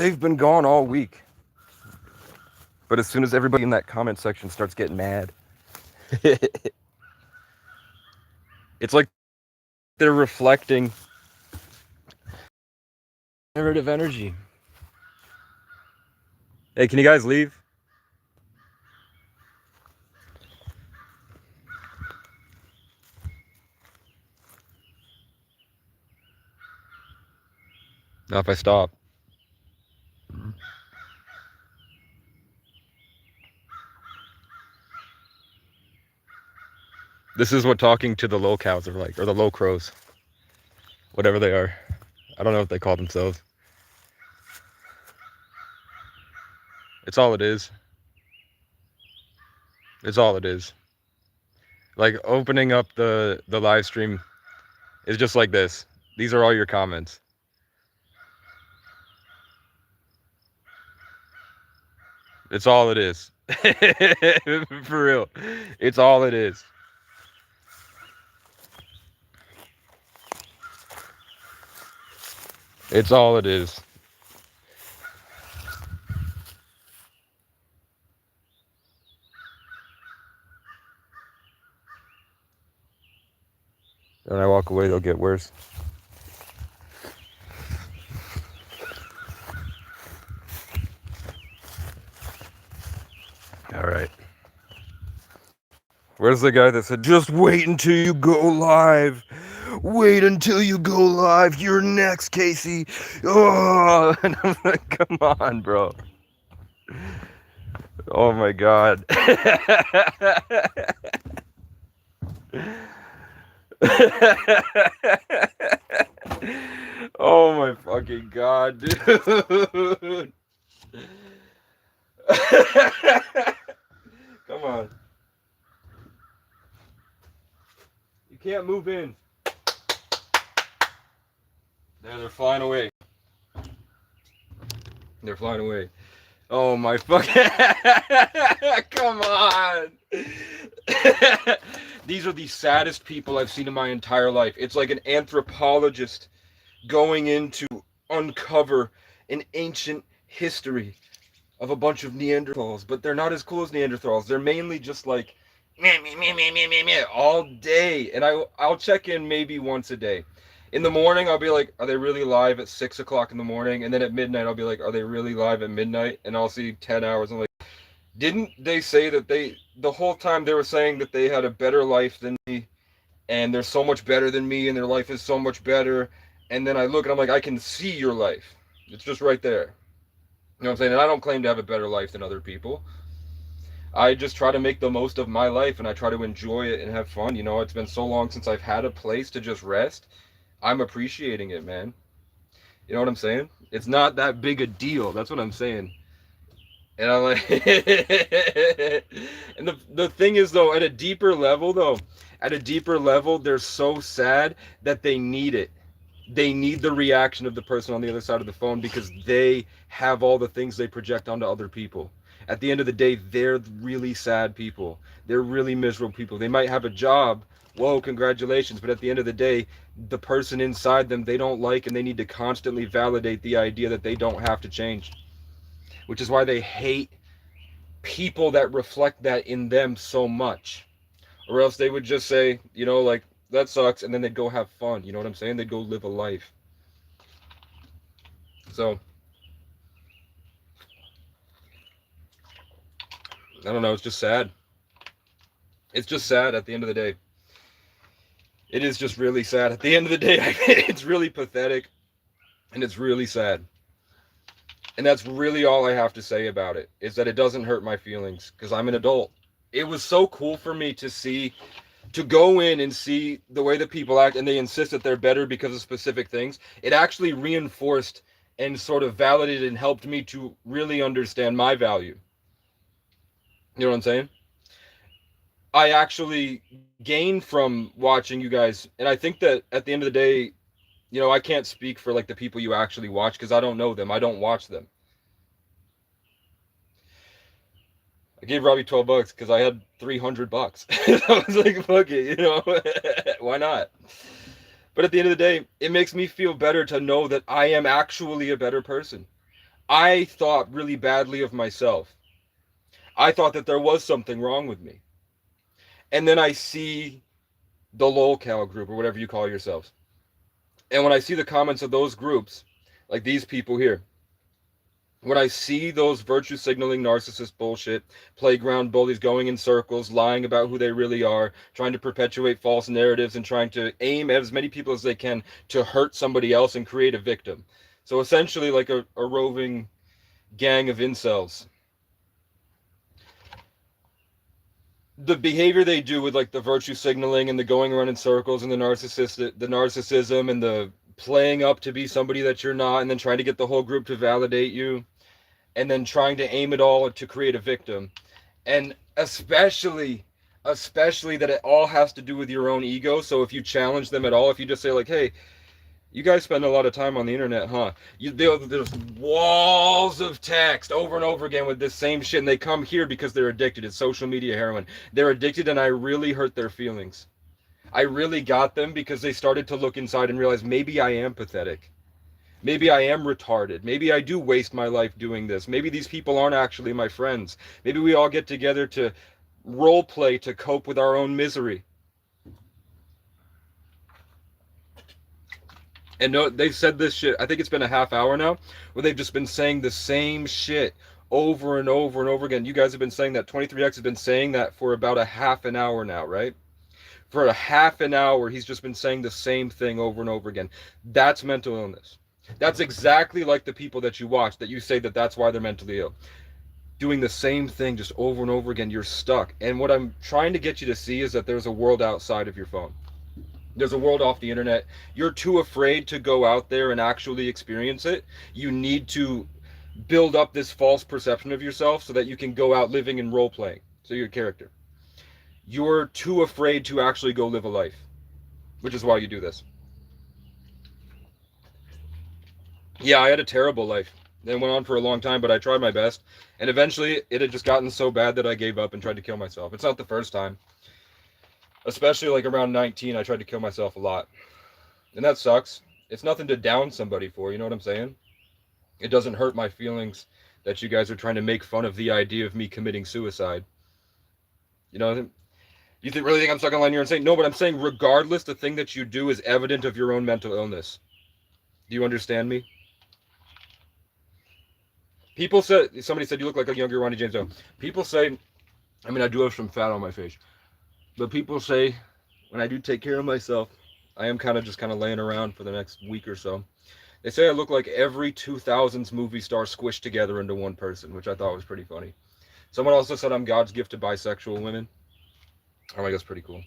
they've been gone all week. But as soon as everybody in that comment section starts getting mad, it's like they're reflecting narrative energy. Hey, can you guys leave? Not if I stop. This is what talking to the LolCrows are like, or the LolCrows, whatever they are. I don't know what they call themselves. It's all it is. It's all it is. Like opening up the live stream is just like this. These are all your comments. It's all it is. For real. It's all it is. It's all it is. When I walk away, they'll get worse. All right. Where's the guy that said, just wait until you go live? Wait until you go live. You're next, Casey. Oh, and I'm like, come on, bro. Oh my God. Oh my fucking God, dude. Come on. You can't move in. There, they're flying away. They're flying away. Oh my fucking. Come on. These are the saddest people I've seen in my entire life. It's like an anthropologist going in to uncover an ancient history of a bunch of Neanderthals, but they're not as cool as Neanderthals. They're mainly just like meh, meh, meh, meh, meh, meh, meh, all day. And I'll check in maybe once a day. In the morning, I'll be like, are they really live at 6 o'clock in the morning? And then at midnight, I'll be like, are they really live at midnight? And I'll see 10 hours. I'm like, didn't they say that the whole time they were saying that they had a better life than me, and they're so much better than me, and their life is so much better. And then I look and I'm like, I can see your life. It's just right there. You know what I'm saying? And I don't claim to have a better life than other people. I just try to make the most of my life, and I try to enjoy it and have fun. You know, it's been so long since I've had a place to just rest. I'm appreciating it, man. You know what I'm saying? It's not that big a deal. That's what I'm saying. And I'm like, and the thing is though, at a deeper level, they're so sad that they need it. They need the reaction of the person on the other side of the phone because they have all the things they project onto other people. At the end of the day, they're really sad people. They're really miserable people. They might have a job. Whoa, congratulations. But at the end of the day, the person inside them, they don't like, and they need to constantly validate the idea that they don't have to change. Which is why they hate people that reflect that in them so much. Or else they would just say, you know, like, that sucks, and then they'd go have fun. You know what I'm saying? They'd go live a life. So, I don't know. It's just sad. It's just sad at the end of the day. It is just really sad. At the end of the day, it's really pathetic, and it's really sad. And that's really all I have to say about it, is that it doesn't hurt my feelings, because I'm an adult. It was so cool for me to go in and see the way that people act, and they insist that they're better because of specific things. It actually reinforced and sort of validated and helped me to really understand my value. You know what I'm saying? I actually gained from watching you guys, and I think that at the end of the day, you know, I can't speak for like the people you actually watch because I don't know them. I don't watch them. I gave Robbie $12 because I had $300. I was like, fuck it, you know, why not? But at the end of the day, it makes me feel better to know that I am actually a better person. I thought really badly of myself. I thought that there was something wrong with me. And then I see the LolCrow group or whatever you call yourselves. And when I see the comments of those groups, like these people here, when I see those virtue signaling narcissist bullshit, playground bullies going in circles, lying about who they really are, trying to perpetuate false narratives and trying to aim at as many people as they can to hurt somebody else and create a victim. So essentially, like a roving gang of incels. The behavior they do with like the virtue signaling and the going around in circles and the narcissism and the playing up to be somebody that you're not and then trying to get the whole group to validate you and then trying to aim it all to create a victim, and especially that it all has to do with your own ego. So if you challenge them at all, if you just say like, hey, you guys spend a lot of time on the internet, huh? There's walls of text over and over again with this same shit, and they come here because they're addicted. It's social media heroin. They're addicted, and I really hurt their feelings. I really got them because they started to look inside and realize maybe I am pathetic. Maybe I am retarded. Maybe I do waste my life doing this. Maybe these people aren't actually my friends. Maybe we all get together to role play to cope with our own misery. And no, they've said this shit, I think it's been a half hour now, where they've just been saying the same shit over and over and over again. You guys have been saying that. 23X has been saying that for about a half an hour now, right? For a half an hour, he's just been saying the same thing over and over again. That's mental illness. That's exactly like the people that you watch, that you say that that's why they're mentally ill. Doing the same thing just over and over again, you're stuck. And what I'm trying to get you to see is that there's a world outside of your phone. There's a world off the internet. You're too afraid to go out there and actually experience it. You need to build up this false perception of yourself so that you can go out living and role playing. So you're a character. You're too afraid to actually go live a life, which is why you do this. Yeah, I had a terrible life. It went on for a long time, but I tried my best. And eventually, it had just gotten so bad that I gave up and tried to kill myself. It's not the first time. Especially like around 19, I tried to kill myself a lot. And that sucks. It's nothing to down somebody for, you know what I'm saying? It doesn't hurt my feelings that you guys are trying to make fun of the idea of me committing suicide. You know, really think I'm stuck on line here and saying, no, but I'm saying regardless, the thing that you do is evident of your own mental illness. Do you understand me? People said, somebody said you look like a younger Ronnie James Dio. People say, I mean, I do have some fat on my face, but people say when I do take care of myself, I am kind of laying around for the next week or so. They say I look like every 2000s movie star squished together into one person, which I thought was pretty funny. Someone also said I'm God's gift to bisexual women. I think that's pretty cool.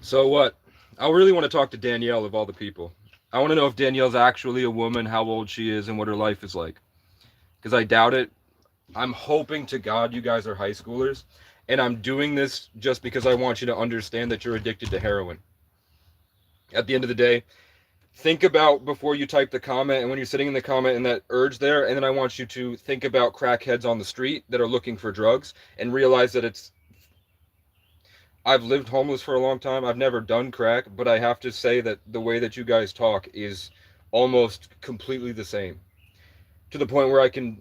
So what? I really want to talk to Danielle of all the people. I want to know if Danielle's actually a woman, how old she is, and what her life is like. Because I doubt it. I'm hoping to God you guys are high schoolers. And I'm doing this just because I want you to understand that you're addicted to heroin. At the end of the day, think about before you type the comment and when you're sitting in the comment and that urge there. And then I want you to think about crackheads on the street that are looking for drugs and realize that I've lived homeless for a long time. I've never done crack, but I have to say that the way that you guys talk is almost completely the same. To the point where I can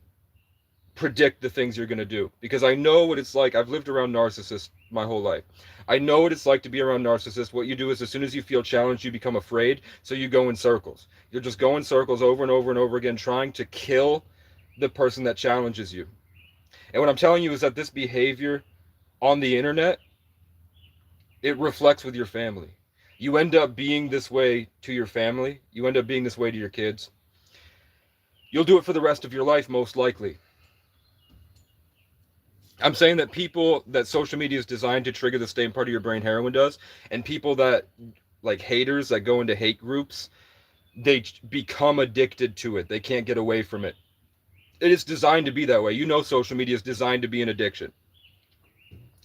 predict the things you're going to do. Because I know what it's like. I've lived around narcissists my whole life. I know what it's like to be around narcissists. What you do is as soon as you feel challenged, you become afraid. So you go in circles. You'll just go in circles over and over and over again, trying to kill the person that challenges you. And what I'm telling you is that this behavior on the internet, it reflects with your family. You end up being this way to your family. You end up being this way to your kids. You'll do it for the rest of your life, most likely. I'm saying that people that social media is designed to trigger the same part of your brain heroin does, and people that, like haters that go into hate groups, they become addicted to it. They can't get away from it. It is designed to be that way. You know social media is designed to be an addiction.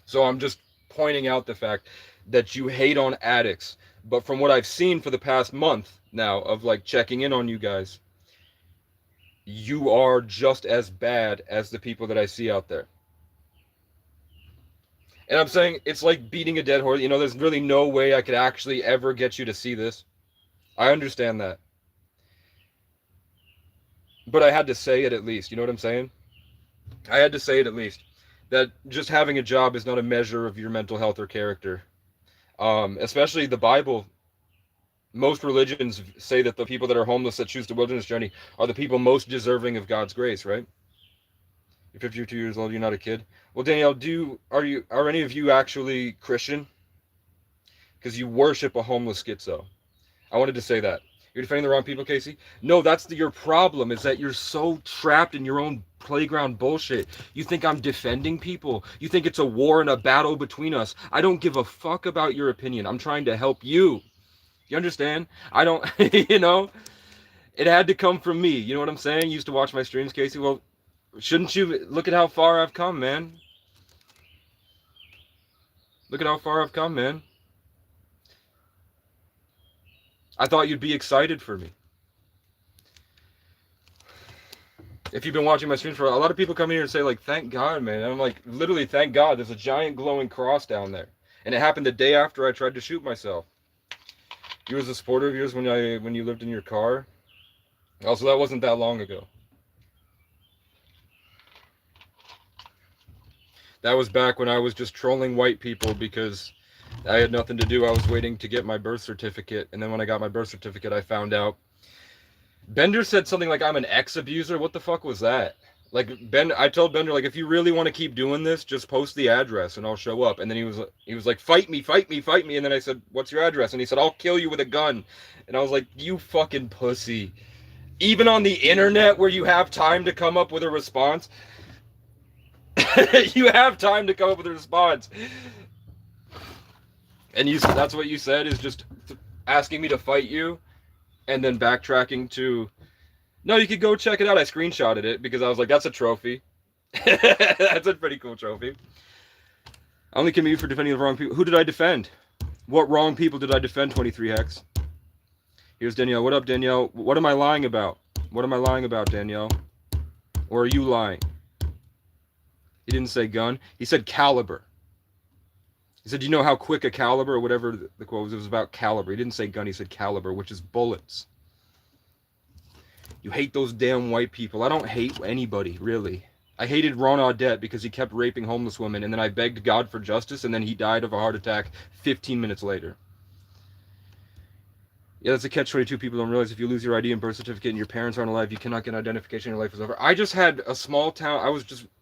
So I'm just pointing out the fact that you hate on addicts. But from what I've seen for the past month now of like checking in on you guys, you are just as bad as the people that I see out there. And I'm saying it's like beating a dead horse. You know, there's really no way I could actually ever get you to see this. I understand that. But I had to say it at least. You know what I'm saying? I had to say it at least. That just having a job is not a measure of your mental health or character. Especially the Bible. Most religions say that the people that are homeless that choose the wilderness journey are the people most deserving of God's grace, right? You're 52 years old. You're not a kid. Well, Danielle, are any of you actually Christian? Because you worship a homeless schizo. I wanted to say that. You're defending the wrong people, Casey. No, that's your problem. Is that you're so trapped in your own playground bullshit. You think I'm defending people. You think it's a war and a battle between us. I don't give a fuck about your opinion. I'm trying to help you. You understand? I don't. You know. It had to come from me. You know what I'm saying? You used to watch my streams, Casey. Well, shouldn't you look at how far I've come, man? Look at how far I've come, man. I thought you'd be excited for me. If you've been watching my streams for a lot of people come here and say like, thank God, man. And I'm like, literally, thank God. There's a giant glowing cross down there. And it happened the day after I tried to shoot myself. You was a supporter of yours when you lived in your car. Also, that wasn't that long ago. That was back when I was just trolling white people because I had nothing to do. I was waiting to get my birth certificate. And then when I got my birth certificate, I found out. Bender said something like, I'm an ex-abuser. What the fuck was that? Like, I told Bender, like, if you really want to keep doing this, just post the address and I'll show up. And then he was like, fight me, fight me, fight me. And then I said, what's your address? And he said, I'll kill you with a gun. And I was like, you fucking pussy. Even on the internet where you have time to come up with a response, you have time to come up with a response. And that's what you said, is just asking me to fight you and then backtracking to, no, you could go check it out. I screenshotted it because I was like, that's a trophy. That's a pretty cool trophy. I only came to you for defending the wrong people. Who did I defend? What wrong people did I defend, 23 Hex? Here's Danielle. What up, Danielle? What am I lying about? What am I lying about, Danielle? Or are you lying? He didn't say gun. He said caliber. He said, you know how quick a caliber, or whatever the quote was, it was about caliber. He didn't say gun, he said caliber, which is bullets. You hate those damn white people. I don't hate anybody, really. I hated Ron Audette because he kept raping homeless women, and then I begged God for justice, and then he died of a heart attack 15 minutes later. Yeah, that's a catch-22. People don't realize if you lose your ID and birth certificate and your parents aren't alive, you cannot get identification and your life is over. I just had a small town.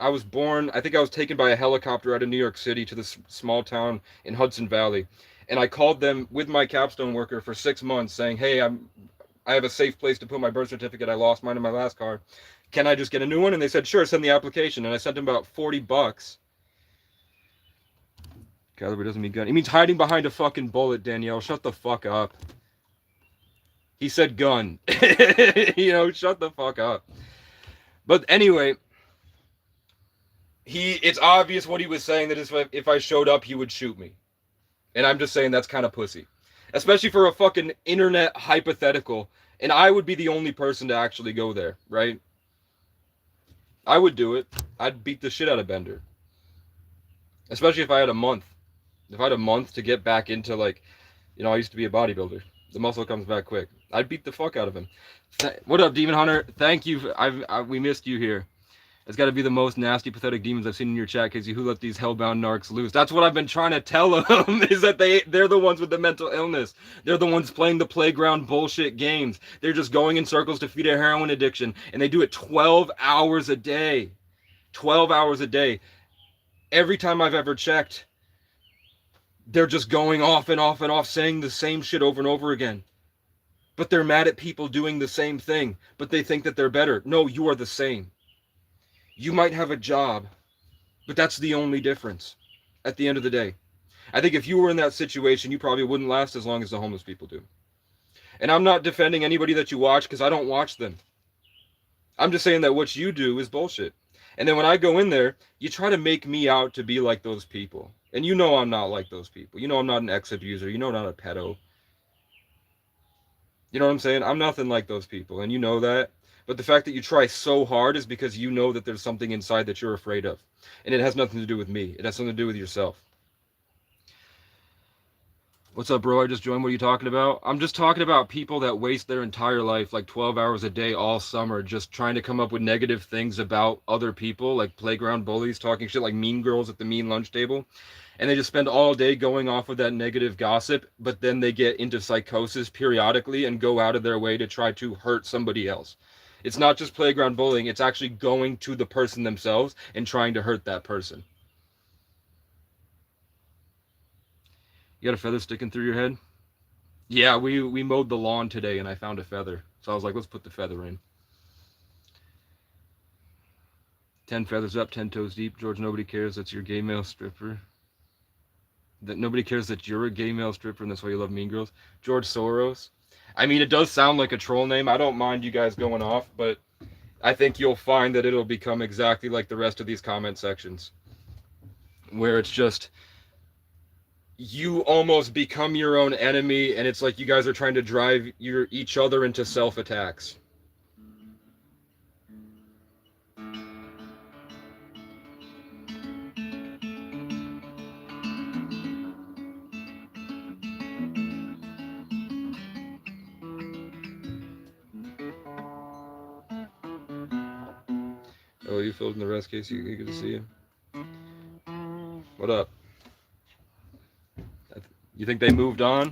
I was born, I think I was taken by a helicopter out of New York City to this small town in Hudson Valley. And I called them with my capstone worker for 6 months saying, hey, I have a safe place to put my birth certificate. I lost mine in my last car. Can I just get a new one? And they said, sure, send the application. And I sent them about $40. Caliber doesn't mean gun. It means hiding behind a fucking bullet, Danielle. Shut the fuck up. He said gun. You know, shut the fuck up. But anyway, it's obvious what he was saying, that if I showed up, he would shoot me. And I'm just saying that's kind of pussy. Especially for a fucking internet hypothetical. And I would be the only person to actually go there, right? I would do it. I'd beat the shit out of Bender. Especially if I had a month. If I had a month to get back into, like, you know, I used to be a bodybuilder. The muscle comes back quick. I'd beat the fuck out of him. What up, Demon Hunter? Thank you. We missed you here. It's got to be the most nasty, pathetic demons I've seen in your chat, Casey. Who let these hellbound narcs loose? That's what I've been trying to tell them, is that they're the ones with the mental illness. They're the ones playing the playground bullshit games. They're just going in circles to feed a heroin addiction, and they do it 12 hours a day. 12 hours a day. Every time I've ever checked, they're just going off and off and off, saying the same shit over and over again. But they're mad at people doing the same thing, but they think that they're better. No, you are the same. You might have a job, but that's the only difference at the end of the day. I think if you were in that situation, you probably wouldn't last as long as the homeless people do. And I'm not defending anybody that you watch, because I don't watch them. I'm just saying that what you do is bullshit. And then when I go in there, you try to make me out to be like those people. And you know I'm not like those people. You know I'm not an ex-abuser. You know I'm not a pedo. You know what I'm saying? I'm nothing like those people, and you know that. But the fact that you try so hard is because you know that there's something inside that you're afraid of. And it has nothing to do with me. It has something to do with yourself. What's up, bro? I just joined. What are you talking about? I'm just talking about people that waste their entire life, like 12 hours a day all summer, just trying to come up with negative things about other people, like playground bullies, talking shit like mean girls at the mean lunch table. And they just spend all day going off of that negative gossip, but then they get into psychosis periodically and go out of their way to try to hurt somebody else. It's not just playground bullying, it's actually going to the person themselves and trying to hurt that person. You got a feather sticking through your head? Yeah, we mowed the lawn today and I found a feather. So I was like, let's put the feather in. 10 feathers up, 10 toes deep. George, nobody cares that's your gay male stripper. That nobody cares that you're a gay male stripper and that's why you love Mean Girls. George Soros. I mean, it does sound like a troll name. I don't mind you guys going off, but I think you'll find that it'll become exactly like the rest of these comment sections, where it's just you almost become your own enemy, and it's like you guys are trying to drive each other into self-attacks. Oh, you filled in the rest, Casey. You good to see you. What up? You think they moved on?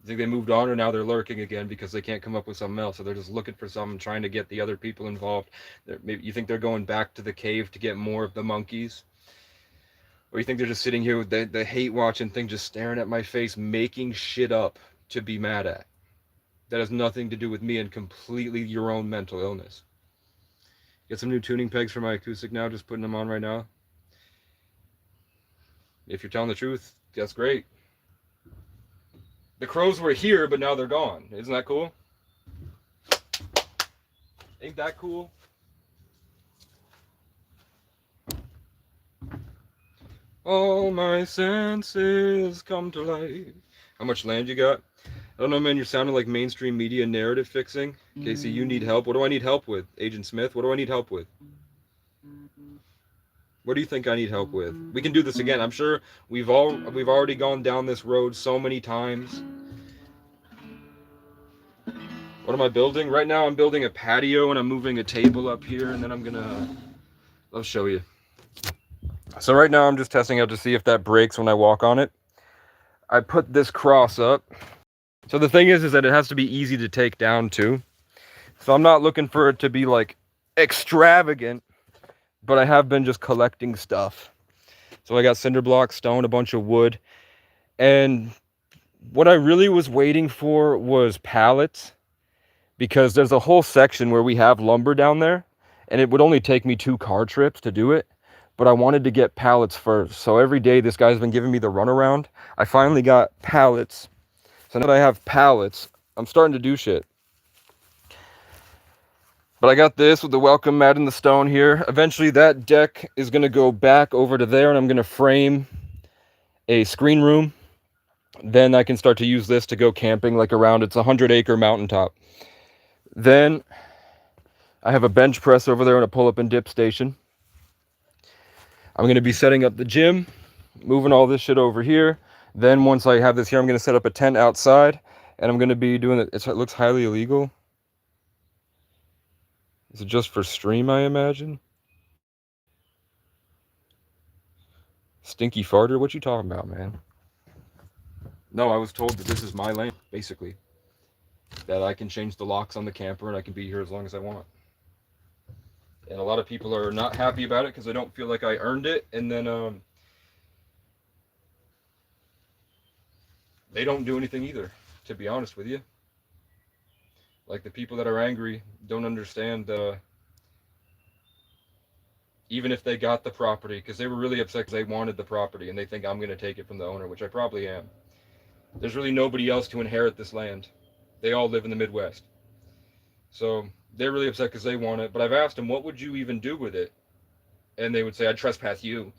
You think they moved on, or now they're lurking again because they can't come up with something else? So they're just looking for something, trying to get the other people involved. Maybe you think they're going back to the cave to get more of the monkeys? Or you think they're just sitting here with the hate watching thing, just staring at my face, making shit up to be mad at? That has nothing to do with me and completely your own mental illness. Get some new tuning pegs for my acoustic now, just putting them on right now. If you're telling the truth, that's great. The crows were here, but now they're gone. Isn't that cool? Ain't that cool? All my senses come to life. How much land you got? I don't know, man. You're sounding like mainstream media narrative fixing. Casey, you need help. What do I need help with? Agent Smith, what do I need help with? What do you think I need help with? We can do this again. I'm sure we've already gone down this road so many times. What am I building? Right now I'm building a patio and I'm moving a table up here, and then I'll show you. So right now I'm just testing out to see if that breaks when I walk on it. I put this cross up. So the thing is that it has to be easy to take down too. So I'm not looking for it to be like extravagant, but I have been just collecting stuff. So I got cinder blocks, stone, a bunch of wood, and what I really was waiting for was pallets, because there's a whole section where we have lumber down there, and it would only take me 2 car trips to do it, but I wanted to get pallets first. So every day this guy's been giving me the runaround. I finally got pallets. So now that I have pallets, I'm starting to do shit. But I got this with the welcome mat and the stone here. Eventually that deck is going to go back over to there, and I'm going to frame a screen room. Then I can start to use this to go camping like around. It's a 100-acre mountaintop. Then I have a bench press over there and a pull-up and dip station. I'm going to be setting up the gym, moving all this shit over here. Then once I have this here, I'm going to set up a tent outside, and I'm going to be doing it. It looks highly illegal. Is it just for stream, I imagine? Stinky farter? What you talking about, man? No, I was told that this is my land, basically. That I can change the locks on the camper and I can be here as long as I want. And a lot of people are not happy about it because they don't feel like I earned it. And then they don't do anything either, to be honest with you. Like, the people that are angry don't understand, even if they got the property, because they were really upset because they wanted the property and they think I'm going to take it from the owner, which I probably am. There's really nobody else to inherit this land. They all live in the Midwest. So they're really upset because they want it. But I've asked them, what would you even do with it? And they would say, I'd trespass you.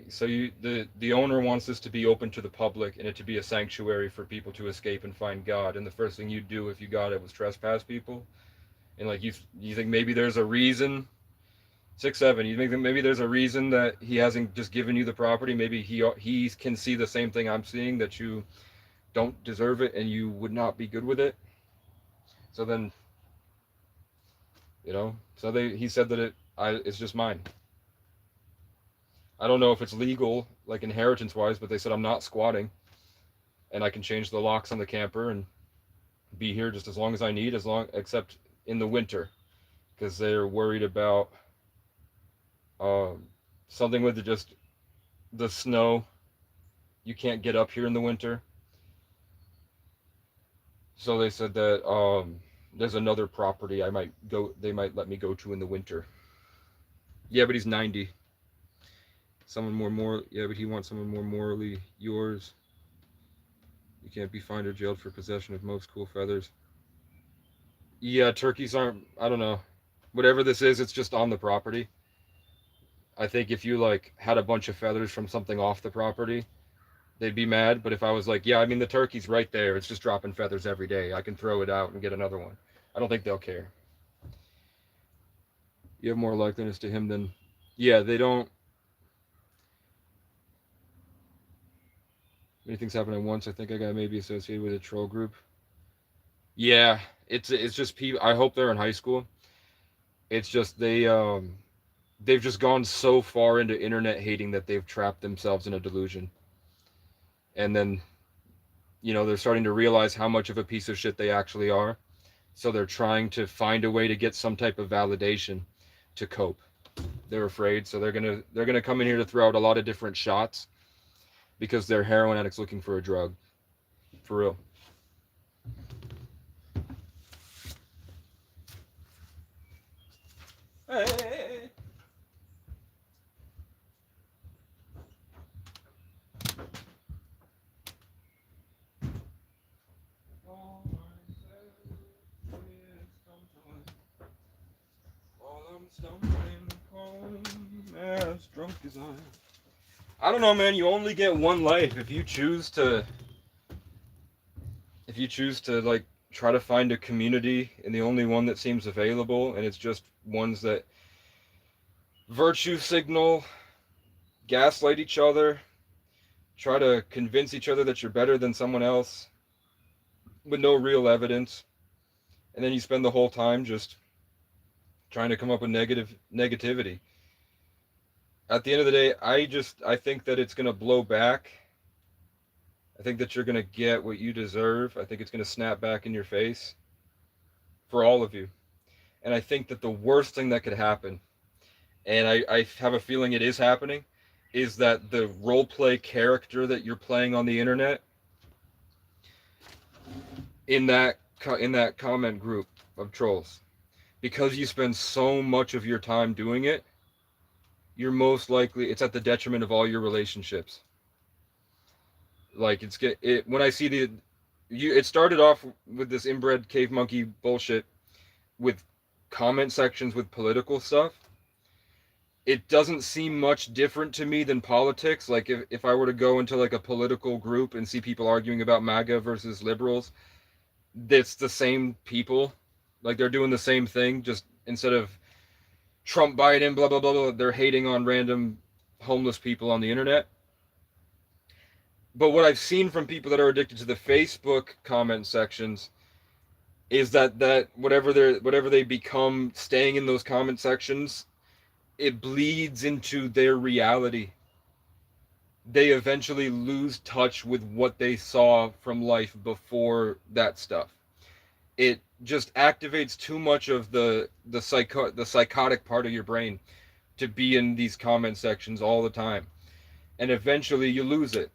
So the owner wants this to be open to the public and it to be a sanctuary for people to escape and find God. And the first thing you'd do if you got it was trespass people. And like you think maybe there's a reason 6'7". You think that maybe there's a reason that he hasn't just given you the property? Maybe he can see the same thing I'm seeing, that you don't deserve it and you would not be good with it. So then, so he said that it's just mine. I don't know if it's legal, like inheritance wise, but they said I'm not squatting, and I can change the locks on the camper and be here just as long as I need, except in the winter, because they're worried about um, something with just the snow. You can't get up here in the winter, so they said that there's another property I might go. They might let me go to in the winter. Yeah, but he's 90. Someone more moral. Yeah, but he wants someone more morally yours. You can't be fined or jailed for possession of most cool feathers. Yeah, turkeys aren't. I don't know. Whatever this is, it's just on the property. I think if you like had a bunch of feathers from something off the property, they'd be mad. But if I was like, yeah, I mean the turkey's right there. It's just dropping feathers every day. I can throw it out and get another one. I don't think they'll care. You have more likeliness to him than. Yeah, they don't. Many things happen at once. I think I got maybe associated with a troll group. Yeah, it's just people. I hope they're in high school. It's just they've just gone so far into internet hating that they've trapped themselves in a delusion. And then, they're starting to realize how much of a piece of shit they actually are. So they're trying to find a way to get some type of validation to cope. They're afraid, so they're gonna come in here to throw out a lot of different shots because they're heroin addicts looking for a drug. For real. Hey. As drunk as I don't know, man. You only get one life. If you choose to like try to find a community and the only one that seems available, and it's just ones that virtue signal, gaslight each other, try to convince each other that you're better than someone else with no real evidence, and then you spend the whole time just trying to come up with negativity. At the end of the day, I think that it's going to blow back. I think that you're going to get what you deserve. I think it's going to snap back in your face for all of you. And I think that the worst thing that could happen, and I have a feeling it is happening, is that the role play character that you're playing on the internet in that comment group of trolls, because you spend so much of your time doing it, you're most likely it's at the detriment of all your relationships. Like when I see it started off with this inbred cave monkey bullshit with comment sections with political stuff. It doesn't seem much different to me than politics. Like if I were to go into like a political group and see people arguing about MAGA versus liberals, it's the same people. Like they're doing the same thing, just instead of Trump, Biden, blah, blah, blah, blah, they're hating on random homeless people on the internet. But what I've seen from people that are addicted to the Facebook comment sections is that whatever they become staying in those comment sections, it bleeds into their reality. They eventually lose touch with what they saw from life before that stuff. It just activates too much of the psychotic part of your brain to be in these comment sections all the time, and eventually you lose it.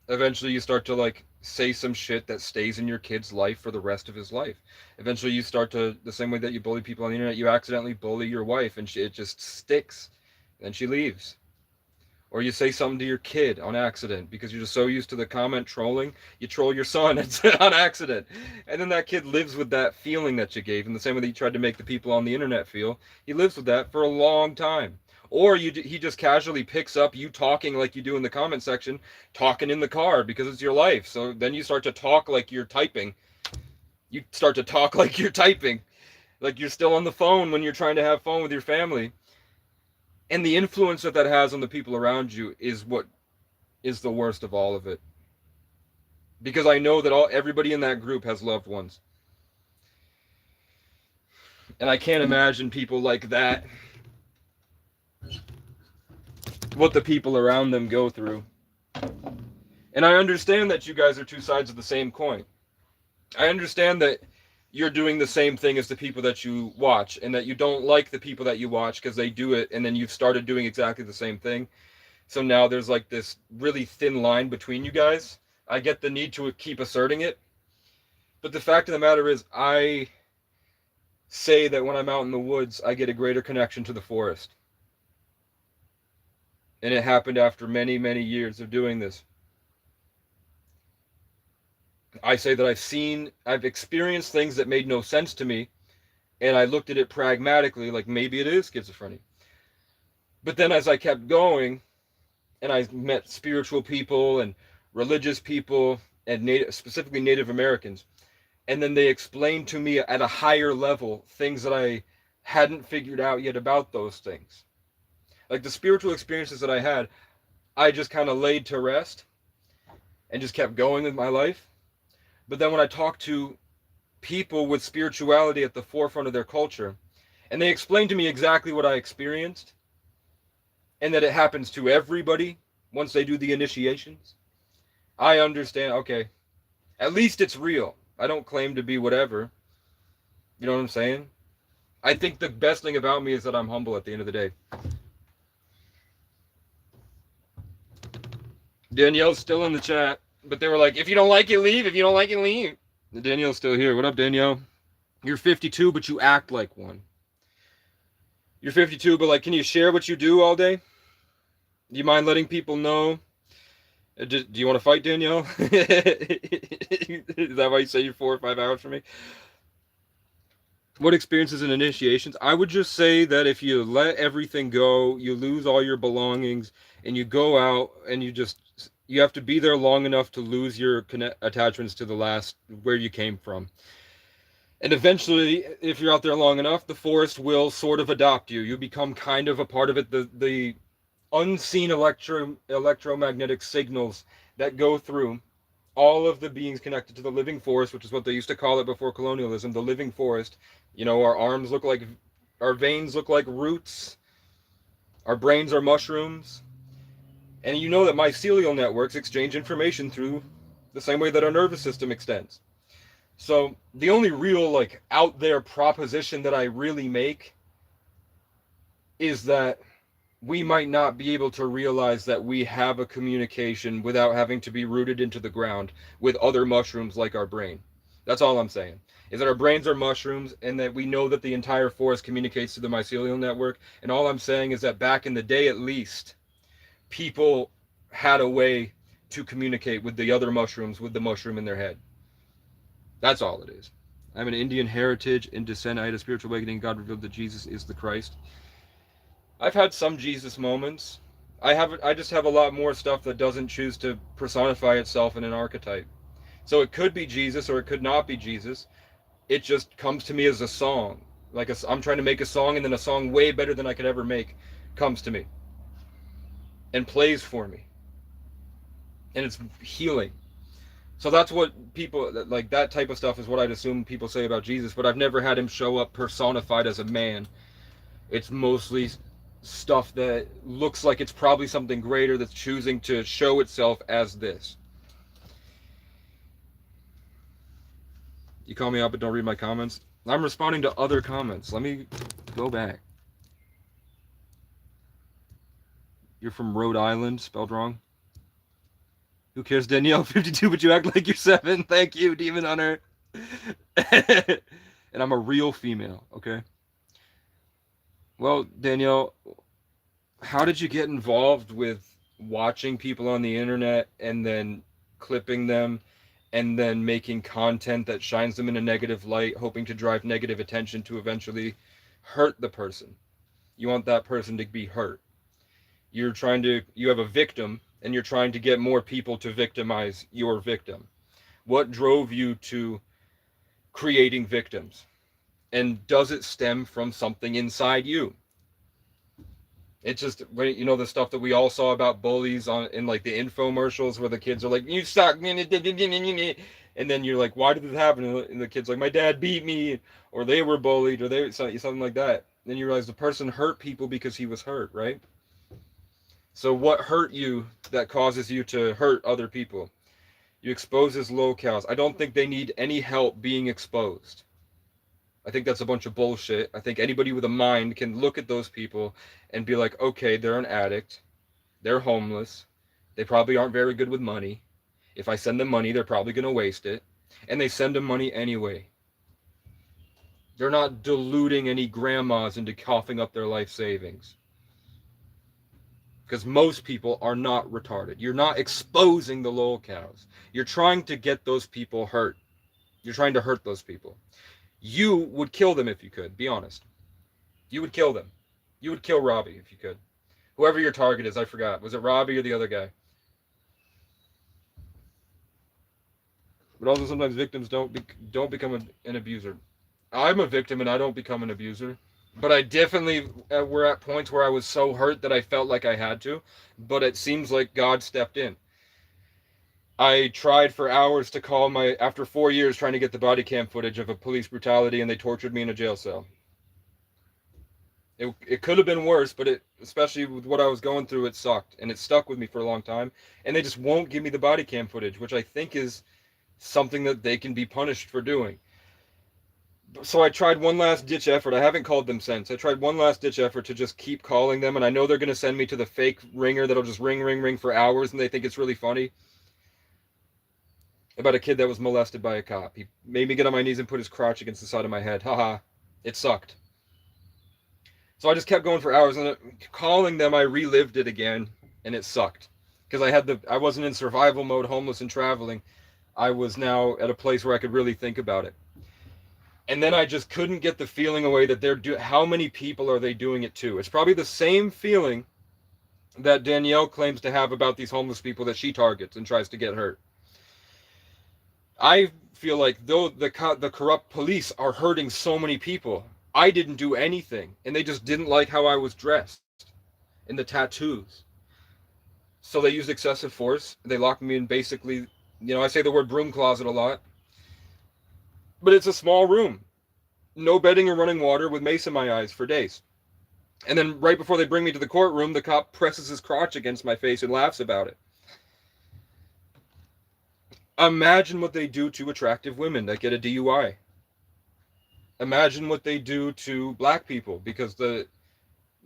Eventually you start to like say some shit that stays in your kid's life for the rest of his life. Eventually you start to, the same way that you bully people on the internet, you accidentally bully your wife and it just sticks, and she leaves. Or you say something to your kid on accident because you're just so used to the comment trolling, you troll your son on accident. And then that kid lives with that feeling that you gave, in the same way that you tried to make the people on the internet feel. He lives with that for a long time. Or he just casually picks up you talking like you do in the comment section, talking in the car because it's your life. So then you start to talk like you're typing. You start to talk like you're typing. Like you're still on the phone when you're trying to have fun with your family. And the influence that that has on the people around you is what is the worst of all of it. Because I know that everybody in that group has loved ones. And I can't imagine people like that, what the people around them go through. And I understand that you guys are two sides of the same coin. I understand that you're doing the same thing as the people that you watch, and that you don't like the people that you watch because they do it, and then you've started doing exactly the same thing. So now there's like this really thin line between you guys. I get the need to keep asserting it. But the fact of the matter is, I say that when I'm out in the woods, I get a greater connection to the forest. And it happened after many, many years of doing this. I say that I've experienced things that made no sense to me, and I looked at it pragmatically, like maybe it is schizophrenia. But then as I kept going, and I met spiritual people and religious people, and specifically Native Americans, and then they explained to me at a higher level things that I hadn't figured out yet about those things. Like the spiritual experiences that I had, I just kind of laid to rest and just kept going with my life. But then when I talked to people with spirituality at the forefront of their culture, and they explained to me exactly what I experienced, and that it happens to everybody once they do the initiations, I understand, okay, at least it's real. I don't claim to be whatever. You know what I'm saying? I think the best thing about me is that I'm humble at the end of the day. Danielle's still in the chat, but they were like, if you don't like it, leave. If you don't like it, leave. Danielle's still here. What up, Danielle? You're 52, but you act like one. You're 52, but like, can you share what you do all day? Do you mind letting people know? Do you want to fight, Danielle? Is that why you say you're 4 or 5 hours from me? What experiences and initiations? I would just say that if you let everything go, you lose all your belongings, and you go out and you have to be there long enough to lose your attachments to the last where you came from. And eventually, if you're out there long enough, the forest will sort of adopt you. You become kind of a part of it. The unseen electromagnetic signals that go through all of the beings connected to the living forest, which is what they used to call it before colonialism, the living forest. You know, our veins look like roots, our brains are mushrooms, and you know that mycelial networks exchange information through the same way that our nervous system extends. So the only real like out there proposition that I really make is that we might not be able to realize that we have a communication without having to be rooted into the ground with other mushrooms like our brain. That's all I'm saying. Is that our brains are mushrooms, and that we know that the entire forest communicates to the mycelial network. And all I'm saying is that back in the day, at least, people had a way to communicate with the other mushrooms with the mushroom in their head. That's all it is. I'm an Indian heritage in descent. I had a spiritual awakening. God revealed that Jesus is the Christ. I've had some Jesus moments. I just have a lot more stuff that doesn't choose to personify itself in an archetype. So it could be Jesus or it could not be Jesus. It just comes to me as a song. Like I'm trying to make a song, and then a song way better than I could ever make comes to me and plays for me. And it's healing. So that's what people, like that type of stuff is what I'd assume people say about Jesus, but I've never had him show up personified as a man. It's mostly stuff that looks like it's probably something greater that's choosing to show itself as this. You call me out but don't read my comments? I'm responding to other comments. Let me go back. You're from Rhode Island, spelled wrong. Who cares, Danielle? 52, but you act like you're 7. Thank you, Demon Hunter. And I'm a real female, okay? Well, Danielle, how did you get involved with watching people on the internet and then clipping them and then making content that shines them in a negative light, hoping to drive negative attention to eventually hurt the person? You want that person to be hurt. You have a victim, and you're trying to get more people to victimize your victim. What drove you to creating victims? And does it stem from something inside you? It's just, you know, the stuff that we all saw about bullies on in like the infomercials where the kids are like, "You suck," and then you're like, "Why did this happen?" And the kid's like, "My dad beat me," or "They were bullied," or "they something like that." Then you realize the person hurt people because he was hurt, right? So what hurt you that causes you to hurt other people? You expose his LolCrows. I don't think they need any help being exposed. I think that's a bunch of bullshit. I think anybody with a mind can look at those people and be like, okay, they're an addict. They're homeless. They probably aren't very good with money. If I send them money, they're probably going to waste it. And they send them money anyway. They're not deluding any grandmas into coughing up their life savings. Because most people are not retarded. You're not exposing the LolCrows. You're trying to get those people hurt. You're trying to hurt those people. You would kill them if you could, be honest. You would kill them. You would kill Robbie if you could. Whoever your target is, I forgot. Was it Robbie or the other guy? But also sometimes victims don't become an abuser. I'm a victim and I don't become an abuser. But I definitely were at points where I was so hurt that I felt like I had to. But it seems like God stepped in. I tried for hours to call after 4 years trying to get the body cam footage of a police brutality, and they tortured me in a jail cell. It could have been worse, but especially with what I was going through, it sucked. And it stuck with me for a long time. And they just won't give me the body cam footage, which I think is something that they can be punished for doing. So I tried one last ditch effort. I haven't called them since. I tried one last ditch effort to just keep calling them, and I know they're going to send me to the fake ringer that'll just ring, ring, ring for hours, and they think it's really funny. About a kid that was molested by a cop. He made me get on my knees and put his crotch against the side of my head. Haha. It sucked. So I just kept going for hours, and calling them, I relived it again, and it sucked. Because I wasn't in survival mode, homeless and traveling. I was now at a place where I could really think about it. And then I just couldn't get the feeling away that how many people are they doing it to? It's probably the same feeling that Danielle claims to have about these homeless people that she targets and tries to get hurt. I feel like though the corrupt police are hurting so many people, I didn't do anything, and they just didn't like how I was dressed and the tattoos. So they used excessive force. They locked me in basically, I say the word broom closet a lot, but it's a small room. No bedding or running water with mace in my eyes for days. And then right before they bring me to the courtroom, the cop presses his crotch against my face and laughs about it. Imagine what they do to attractive women that get a DUI. Imagine what they do to black people, because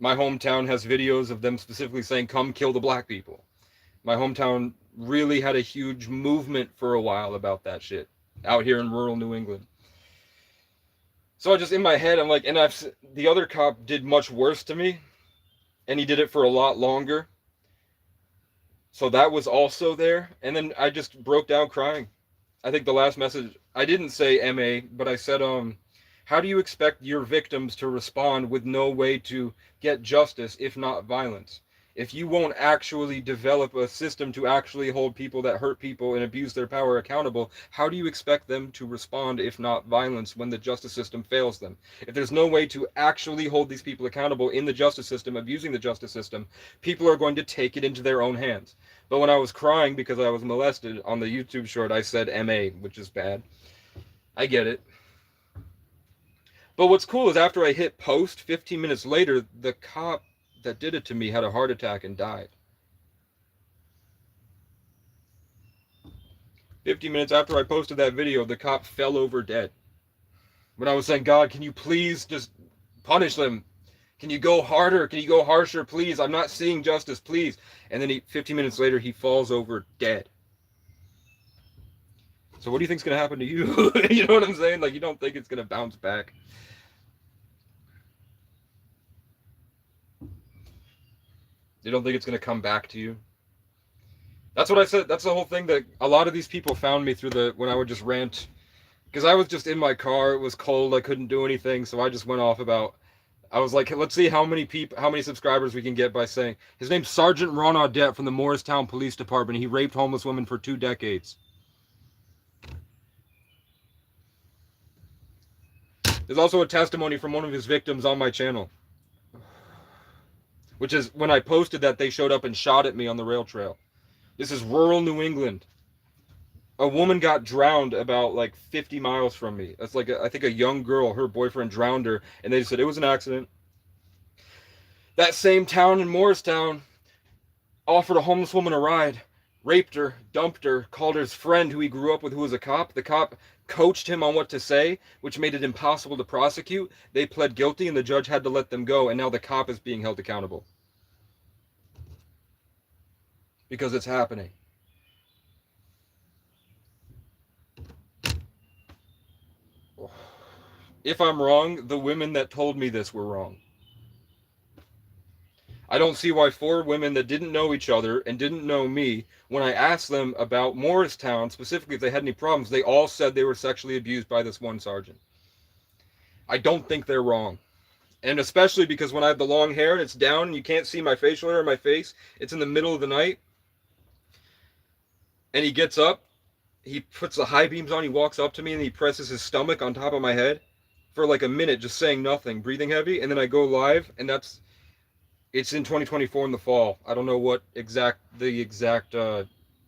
my hometown has videos of them specifically saying, "Come kill the black people." My hometown really had a huge movement for a while about that shit out here in rural New England. So I just, in my head, I'm like, and the other cop did much worse to me, and he did it for a lot longer. So that was also there. And then I just broke down crying. I think the last message, I didn't say MA, but I said, how do you expect your victims to respond with no way to get justice if not violence? If you won't actually develop a system to actually hold people that hurt people and abuse their power accountable, how do you expect them to respond if not violence when the justice system fails them? If there's no way to actually hold these people accountable in the justice system, abusing the justice system, people are going to take it into their own hands. But when I was crying because I was molested on the YouTube short, I said MA, which is bad. I get it. But what's cool is after I hit post, 15 minutes later, the cop that did it to me had a heart attack and died. 15 minutes after I posted that video, the cop fell over dead. When I was saying, "God, can you please just punish them? Can you go harder? Can you go harsher, please? I'm not seeing justice, please." And then 15 minutes later, he falls over dead. So what do you think's going to happen to you? You know what I'm saying? Like, you don't think it's going to bounce back. You don't think it's going to come back to you? That's what I said. That's the whole thing, that a lot of these people found me through when I would just rant. Because I was just in my car. It was cold. I couldn't do anything. So I just went off about, I was like, let's see how many subscribers we can get by saying, his name's Sergeant Ron Audette from the Morristown Police Department. He raped homeless women for 2 decades. There's also a testimony from one of his victims on my channel, which is when I posted that they showed up and shot at me on the rail trail. This is rural New England. A woman got drowned about like 50 miles from me. That's like, I think a young girl, her boyfriend drowned her, and they said it was an accident. That same town in Morristown offered a homeless woman a ride, raped her, dumped her, called her his friend who he grew up with who was a cop. The cop coached him on what to say, which made it impossible to prosecute. They pled guilty and the judge had to let them go, and now the cop is being held accountable. Because it's happening. If I'm wrong, the women that told me this were wrong. I don't see why 4 women that didn't know each other and didn't know me, when I asked them about Morristown, specifically if they had any problems, they all said they were sexually abused by this one sergeant. I don't think they're wrong. And especially because when I have the long hair and it's down and you can't see my facial hair or my face, it's in the middle of the night, and he gets up, he puts the high beams on, he walks up to me and he presses his stomach on top of my head for like a minute, just saying nothing, breathing heavy, and then I go live, and it's in 2024 in the fall. I don't know what the exact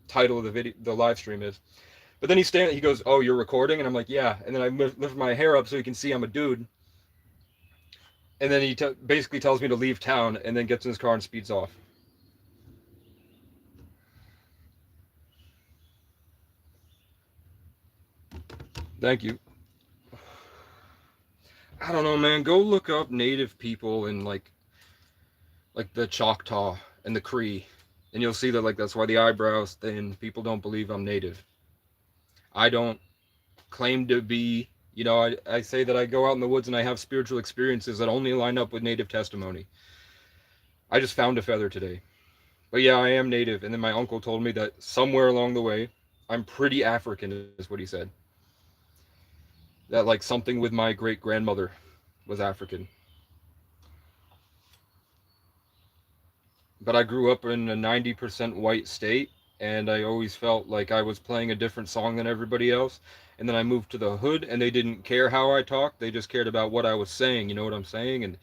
title of the video, the live stream is. But then he goes, "Oh, you're recording?" And I'm like, "Yeah." And then I lift my hair up so he can see I'm a dude. And then he basically tells me to leave town, and then gets in his car and speeds off. Thank you. I don't know, man. Go look up native people in like the Choctaw and the Cree, and you'll see that like that's why the eyebrows thin. People don't believe I'm native. I don't claim to be, I say that I go out in the woods and I have spiritual experiences that only line up with native testimony. I just found a feather today. But yeah, I am native, and then my uncle told me that somewhere along the way, I'm pretty African, is what he said. That like something with my great-grandmother was African. But I grew up in a 90% white state, and I always felt like I was playing a different song than everybody else. And then I moved to the hood, and they didn't care how I talked. They just cared about what I was saying, you know what I'm saying? And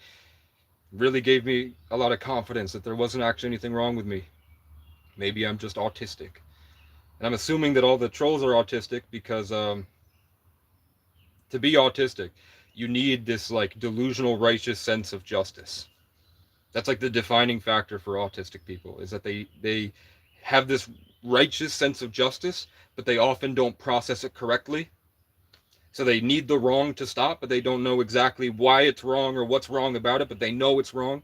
really gave me a lot of confidence that there wasn't actually anything wrong with me. Maybe I'm just autistic. And I'm assuming that all the trolls are autistic because to be autistic, you need this like delusional righteous sense of justice. That's like the defining factor for autistic people, is that they have this righteous sense of justice, but they often don't process it correctly. So they need the wrong to stop, but they don't know exactly why it's wrong or what's wrong about it, but they know it's wrong.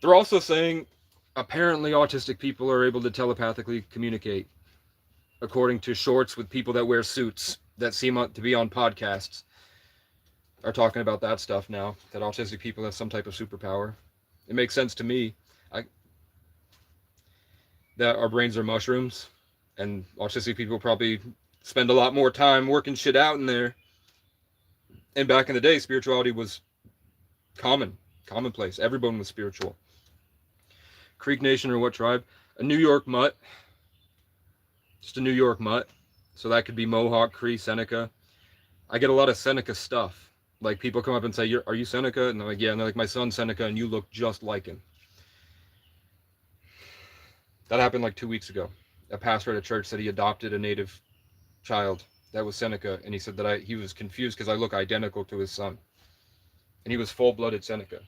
They're also saying apparently autistic people are able to telepathically communicate, according to shorts with people that wear suits that seem to be on podcasts are talking about that stuff now, that autistic people have some type of superpower. It makes sense to me that our brains are mushrooms, and autistic people probably spend a lot more time working shit out in there. And back in the day, spirituality was commonplace. Everyone was spiritual. Creek Nation or what tribe? A New York mutt. Just a New York mutt. So that could be Mohawk, Cree, Seneca. I get a lot of Seneca stuff. Like people come up and say, "Are you Seneca?" And I'm like, "Yeah." And they're like, "My son's Seneca, and you look just like him." That happened like 2 weeks ago. A pastor at a church said he adopted a native child that was Seneca, and he said that he was confused because I look identical to his son, and he was full-blooded Seneca.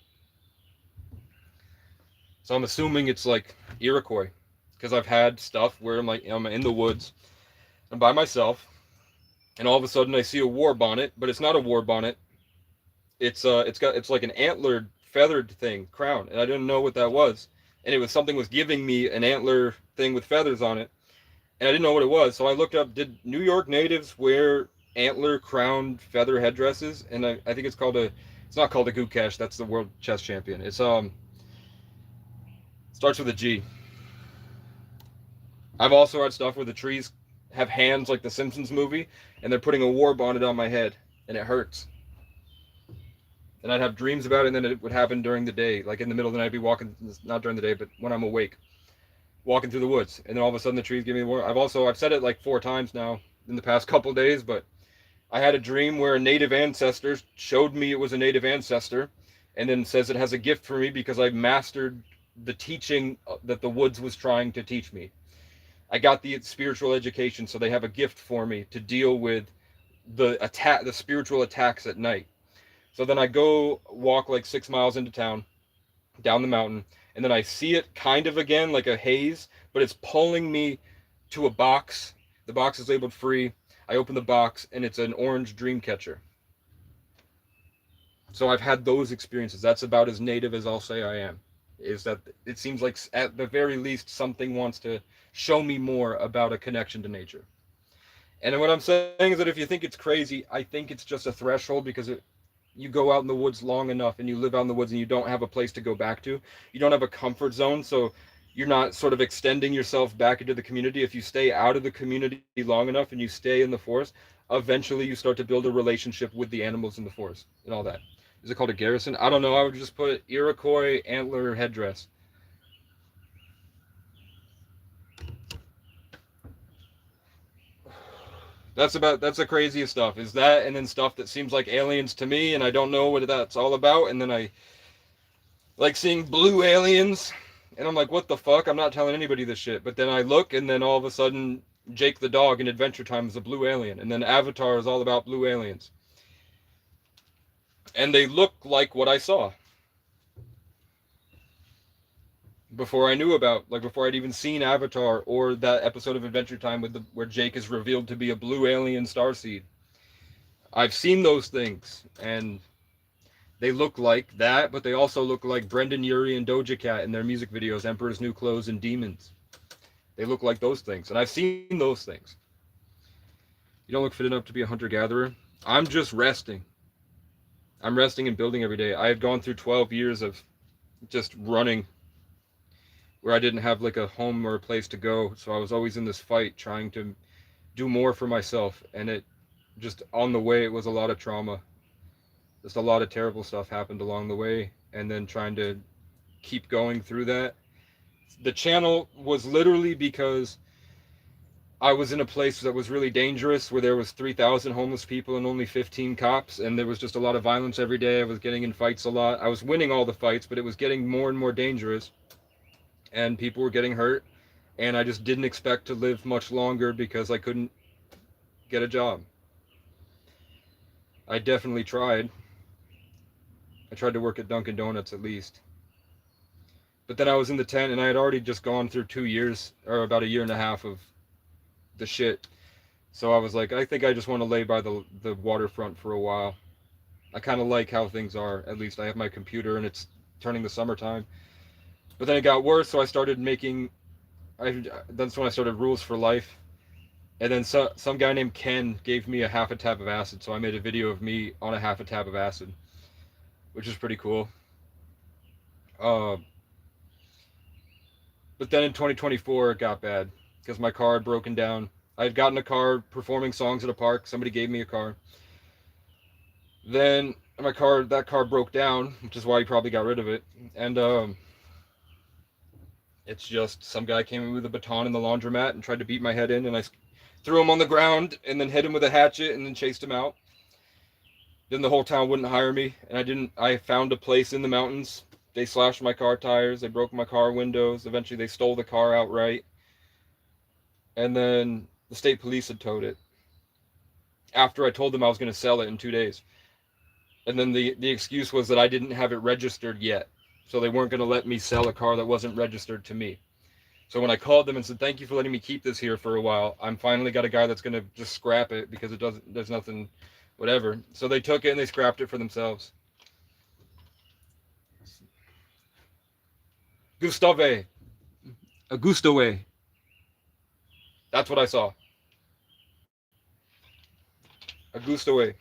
So I'm assuming it's like Iroquois, because I've had stuff where I'm in the woods, I'm by myself, and all of a sudden I see a war bonnet, but it's not a war bonnet. It's like an antlered, feathered thing, crown, and I didn't know what that was. And it was something was giving me an antler thing with feathers on it, and I didn't know what it was. So I looked up, did New York natives wear antler crowned feather headdresses? And I think it's not called a Gukesh, that's the world chess champion. It's starts with a G. I've also had stuff where the trees have hands like the Simpsons movie, and they're putting a war bonnet on my head, and it hurts. And I'd have dreams about it, and then it would happen during the day. Like in the middle of the night, I'd be walking, not during the day, but when I'm awake, walking through the woods. And then all of a sudden the trees give me the war. I've said it like 4 times now in the past couple days, but I had a dream where a native ancestor showed me it was a native ancestor, and then says it has a gift for me because I mastered the teaching that the woods was trying to teach me. I got the spiritual education, so they have a gift for me to deal with the spiritual attacks at night. So then I go walk like 6 miles into town, down the mountain, and then I see it kind of again, like a haze, but it's pulling me to a box. The box is labeled free. I open the box, and it's an orange dream catcher. So I've had those experiences. That's about as native as I'll say I am. Is that it seems like at the very least something wants to show me more about a connection to nature. And what I'm saying is that if you think it's crazy, I think it's just a threshold because you go out in the woods long enough and you live out in the woods and you don't have a place to go back to. You don't have a comfort zone, so you're not sort of extending yourself back into the community. If you stay out of the community long enough and you stay in the forest, eventually you start to build a relationship with the animals in the forest and all that. Is it called a garrison? I don't know. I would just put Iroquois antler headdress. That's the craziest stuff. Is that, and then stuff that seems like aliens to me, and I don't know what that's all about. And then I like seeing blue aliens, and I'm like, what the fuck? I'm not telling anybody this shit. But then I look, and then all of a sudden, Jake the dog in Adventure Time is a blue alien, and then Avatar is all about blue aliens, and they look like what I saw before I knew about, like before I'd even seen Avatar or that episode of Adventure Time with where Jake is revealed to be a blue alien starseed. I've seen those things, and they look like that, but they also look like Brendan Urie and Doja Cat in their music videos, Emperor's New Clothes and Demons. They look like those things, and I've seen those things. You don't look fit enough to be a hunter-gatherer. I'm just resting. I'm resting and building every day. I had gone through 12 years of just running where I didn't have like a home or a place to go, so I was always in this fight trying to do more for myself, and it just on the way it was a lot of trauma. Just a lot of terrible stuff happened along the way, and then trying to keep going through that. The channel was literally because I was in a place that was really dangerous, where there was 3,000 homeless people and only 15 cops, and there was just a lot of violence every day. I was getting in fights a lot. I was winning all the fights, but it was getting more and more dangerous, and people were getting hurt, and I just didn't expect to live much longer because I couldn't get a job. I definitely tried. I tried to work at Dunkin' Donuts at least. But then I was in the tent, and I had already just gone through 2 years, or about a year and a half of the shit. So I was like, I think I just want to lay by the waterfront for a while. I kind of like how things are. At least I have my computer, and it's turning the summertime. But then it got worse, so I started making... that's when I started Rules for Life. And then some guy named Ken gave me a half a tab of acid, so I made a video of me on a half a tab of acid, which is pretty cool. But then in 2024, it got bad because my car had broken down. I had gotten a car performing songs at a park. Somebody gave me a car. Then that car broke down, which is why he probably got rid of it. And it's just some guy came in with a baton in the laundromat and tried to beat my head in, and I threw him on the ground and then hit him with a hatchet and then chased him out. Then the whole town wouldn't hire me, and I found a place in the mountains. They slashed my car tires, they broke my car windows, eventually they stole the car outright. And then the state police had towed it after I told them I was going to sell it in 2 days. And then the excuse was that I didn't have it registered yet, so they weren't going to let me sell a car that wasn't registered to me. So when I called them and said, thank you for letting me keep this here for a while, I'm finally got a guy that's going to just scrap it because there's nothing, whatever. So they took it and they scrapped it for themselves. Gustave. Auguste. That's what I saw. Auguste.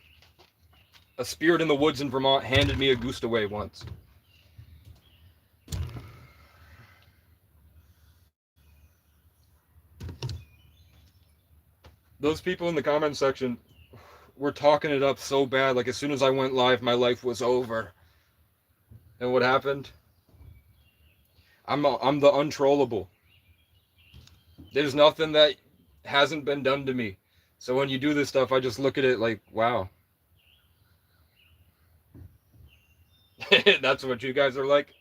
A spirit in the woods in Vermont handed me a Gustave once. Those people in the comment section were talking it up so bad. Like as soon as I went live, my life was over. And what happened? I'm the untrollable. There's nothing that hasn't been done to me. So when you do this stuff, I just look at it like, wow. That's what you guys are like?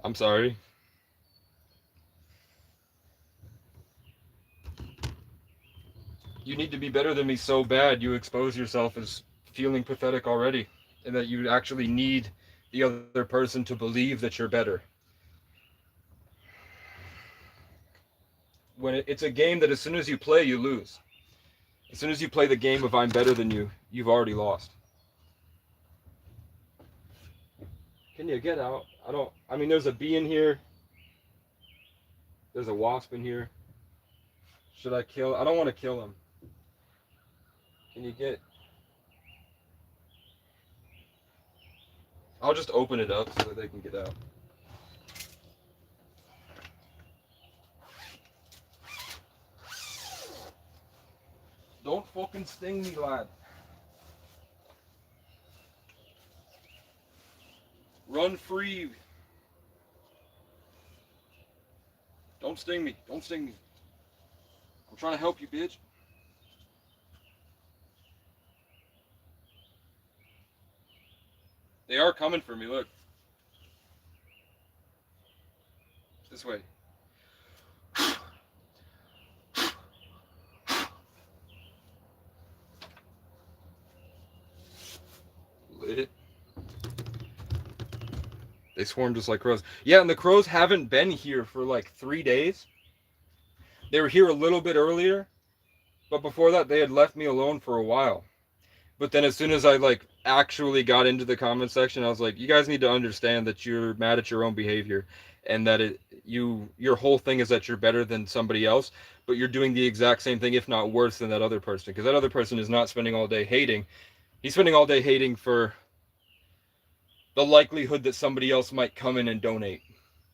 I'm sorry. You need to be better than me so bad you expose yourself as feeling pathetic already, and that you actually need the other person to believe that you're better. When it's a game that as soon as you play, you lose. As soon as you play the game of I'm better than you, you've already lost. Can you get out? I mean, there's a bee in here. There's a wasp in here. Should I kill? I don't want to kill him. Can you get? I'll just open it up so that they can get out. Don't fucking sting me, lad. Run free. Don't sting me. Don't sting me. I'm trying to help you, bitch. They are coming for me, look. This way. Lit. They swarm just like crows. Yeah, and the crows haven't been here for like 3 days. They were here a little bit earlier, but before that they had left me alone for a while. But then as soon as I like actually got into the comment section, I was like, you guys need to understand that you're mad at your own behavior, and that your whole thing is that you're better than somebody else, but you're doing the exact same thing, if not worse, than that other person. Because that other person is not spending all day hating. He's spending all day hating for the likelihood that somebody else might come in and donate,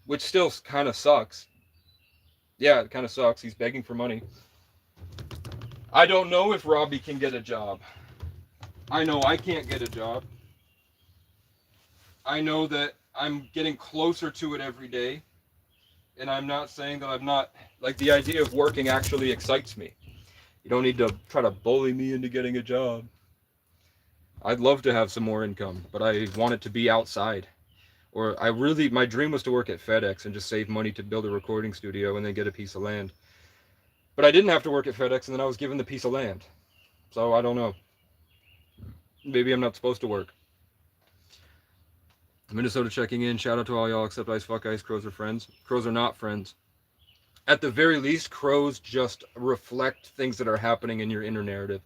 which still kind of sucks. Yeah, it kind of sucks. He's begging for money. I don't know if Robbie can get a job. I know I can't get a job. I know that I'm getting closer to it every day. And I'm not saying that I'm not, like, the idea of working actually excites me. You don't need to try to bully me into getting a job. I'd love to have some more income, but I want it to be outside. Or my dream was to work at FedEx and just save money to build a recording studio and then get a piece of land. But I didn't have to work at FedEx, and then I was given the piece of land. So I don't know. Maybe I'm not supposed to work. Minnesota checking in. Shout out to all y'all except Ice. Fuck Ice. Crows are friends. Crows are not friends. At the very least, crows just reflect things that are happening in your inner narrative.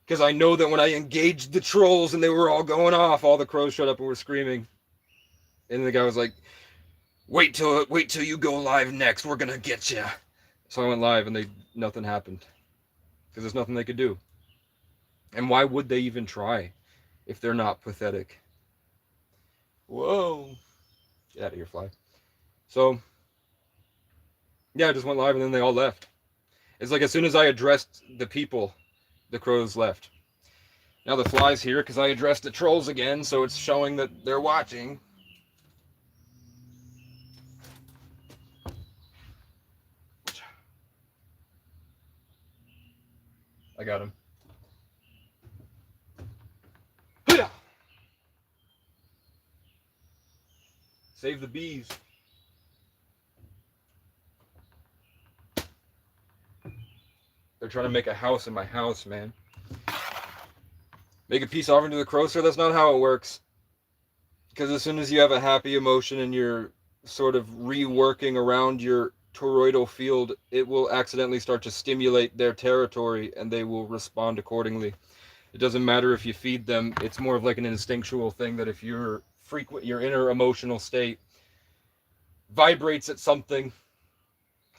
Because I know that when I engaged the trolls and they were all going off, all the crows showed up and were screaming. And the guy was like, wait till you go live next. We're going to get you. So I went live and nothing happened. Because there's nothing they could do. And why would they even try if they're not pathetic? Whoa. Get out of here, fly. So, yeah, I just went live and then they all left. It's like as soon as I addressed the people, the crows left. Now the fly's here because I addressed the trolls again, so it's showing that they're watching. I got him. Save the bees. They're trying to make a house in my house, man. Make a peace offering to the crow, sir? That's not how it works. Because as soon as you have a happy emotion and you're sort of reworking around your toroidal field, it will accidentally start to stimulate their territory and they will respond accordingly. It doesn't matter if you feed them. It's more of like an instinctual thing that if your inner emotional state vibrates at something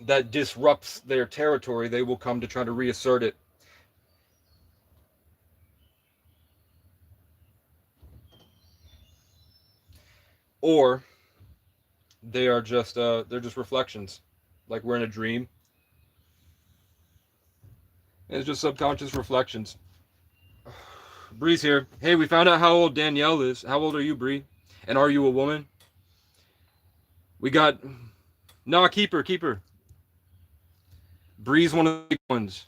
that disrupts their territory, they will come to try to reassert it. Or they're just reflections, like we're in a dream. And it's just subconscious reflections. Bree's here. Hey, we found out how old Danielle is. How old are you, Bree? And are you a woman? We got... Nah, keep her. Bree's one of the big ones.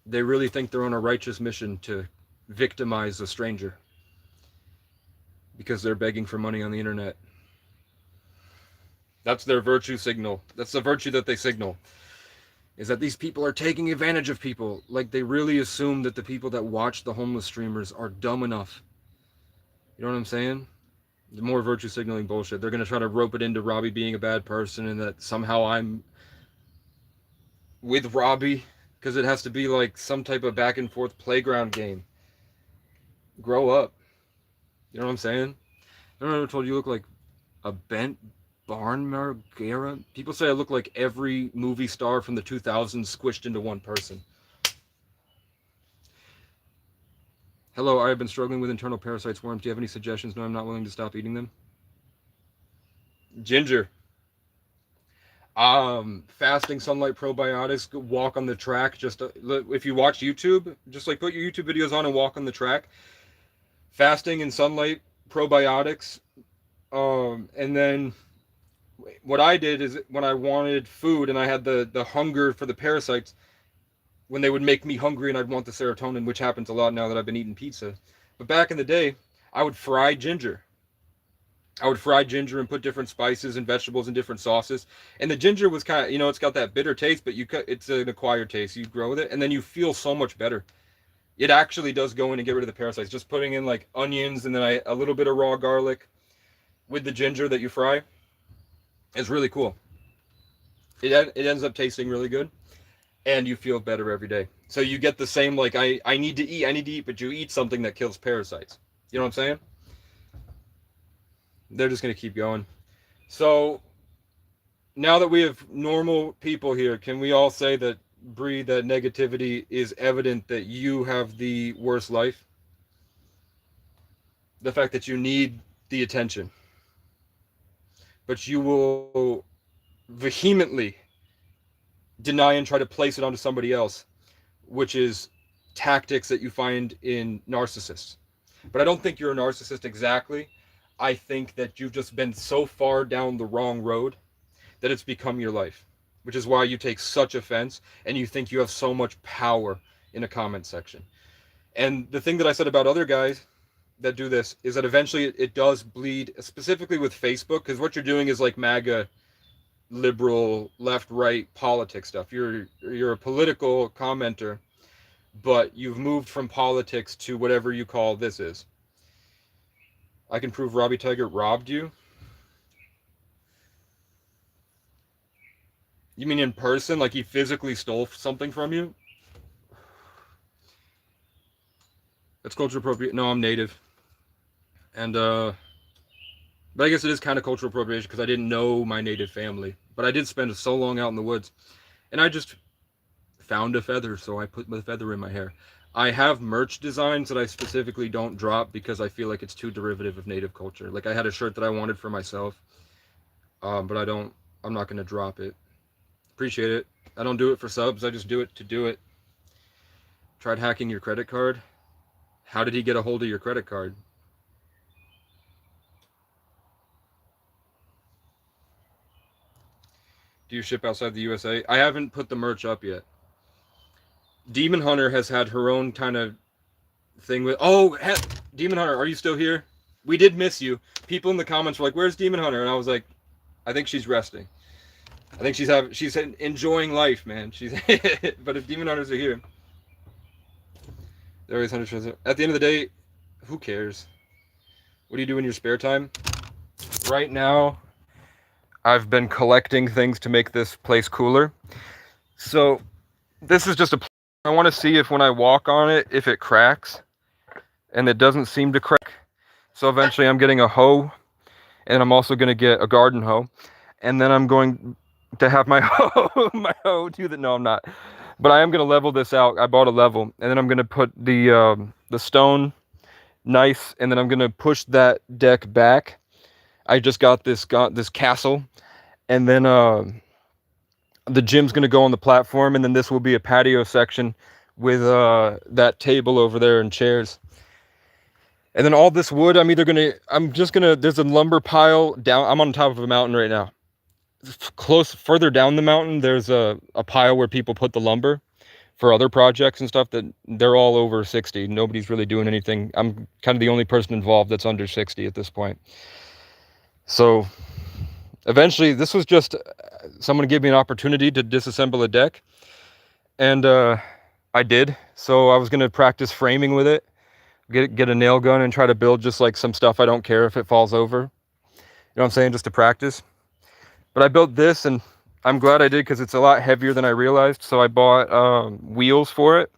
They really think they're on a righteous mission to victimize a stranger because they're begging for money on the internet. That's their virtue signal. That's the virtue that they signal. Is that these people are taking advantage of people. Like, they really assume that the people that watch the homeless streamers are dumb enough. You know what I'm saying? The more virtue signaling bullshit. They're going to try to rope it into Robbie being a bad person and that somehow I'm with Robbie, because it has to be like some type of back and forth playground game. Grow up. You know what I'm saying? I don't know, I told you look like a bent barn Margera. People say I look like every movie star from the 2000s squished into one person. Hello, I have been struggling with internal parasites, worms. Do you have any suggestions? No, I'm not willing to stop eating them. Ginger. Fasting, sunlight, probiotics, walk on the track. Just if you watch YouTube, just like put your YouTube videos on and walk on the track. Fasting and sunlight, probiotics. And then what I did is when I wanted food and I had the hunger for the parasites, when they would make me hungry and I'd want the serotonin, which happens a lot now that I've been eating pizza. But back in the day, I would fry ginger. I would fry ginger and put different spices and vegetables and different sauces. And the ginger was kind of, you know, it's got that bitter taste, but it's an acquired taste. You grow with it, and then you feel so much better. It actually does go in and get rid of the parasites. Just putting in like onions and then a little bit of raw garlic with the ginger that you fry is really cool. It ends up tasting really good, and you feel better every day. So you get the same, like, I need to eat, but you eat something that kills parasites. You know what I'm saying? They're just going to keep going. So now that we have normal people here, can we all say that, Bree, that negativity is evident that you have the worst life? The fact that you need the attention, but you will vehemently deny and try to place it onto somebody else, which is tactics that you find in narcissists. But I don't think you're a narcissist exactly. I think that you've just been so far down the wrong road that it's become your life, which is why you take such offense and you think you have so much power in a comment section. And the thing that I said about other guys that do this is that eventually it does bleed, specifically with Facebook, because what you're doing is like MAGA, liberal, left-right politics stuff. You're a political commenter, but you've moved from politics to whatever you call this is. I can prove Robbie Tiger robbed you. You mean in person? Like he physically stole something from you? That's cultural appropriation. No, I'm native. And, but I guess it is kind of cultural appropriation because I didn't know my native family. But I did spend so long out in the woods. And I just found a feather, so I put the feather in my hair. I have merch designs that I specifically don't drop because I feel like it's too derivative of native culture. Like I had a shirt that I wanted for myself, but I'm not going to drop it. Appreciate it. I don't do it for subs. I just do it to do it. Tried hacking your credit card. How did he get a hold of your credit card? Do you ship outside the USA? I haven't put the merch up yet. Demon Hunter has had her own kind of thing with... Oh, Demon Hunter, are you still here? We did miss you. People in the comments were like, where's Demon Hunter? And I was like, I think she's resting. I think she's enjoying life, man. But if Demon Hunters are here, there always hunters. At the end of the day, who cares? What do you do in your spare time? Right now, I've been collecting things to make this place cooler. So this is just I want to see if when I walk on it, if it cracks. And it doesn't seem to crack. So eventually I'm getting a hoe. And I'm also going to get a garden hoe. And then I'm going to have my hoe do that. No, I'm not. But I am going to level this out. I bought a level. And then I'm going to put the stone nice. And then I'm going to push that deck back. I just got this castle. And then the gym's going to go on the platform, and then this will be a patio section with that table over there and chairs. And then all this wood, there's a lumber pile down. I'm on top of a mountain right now. Further down the mountain, there's a pile where people put the lumber for other projects and stuff, that they're all over 60. Nobody's really doing anything. I'm kind of the only person involved that's under 60 at this point. So eventually, this was just someone gave me an opportunity to disassemble a deck, and I did. So I was going to practice framing with it, get a nail gun and try to build just like some stuff I don't care if it falls over. You know what I'm saying? Just to practice. But I built this, and I'm glad I did, because it's a lot heavier than I realized. So I bought wheels for it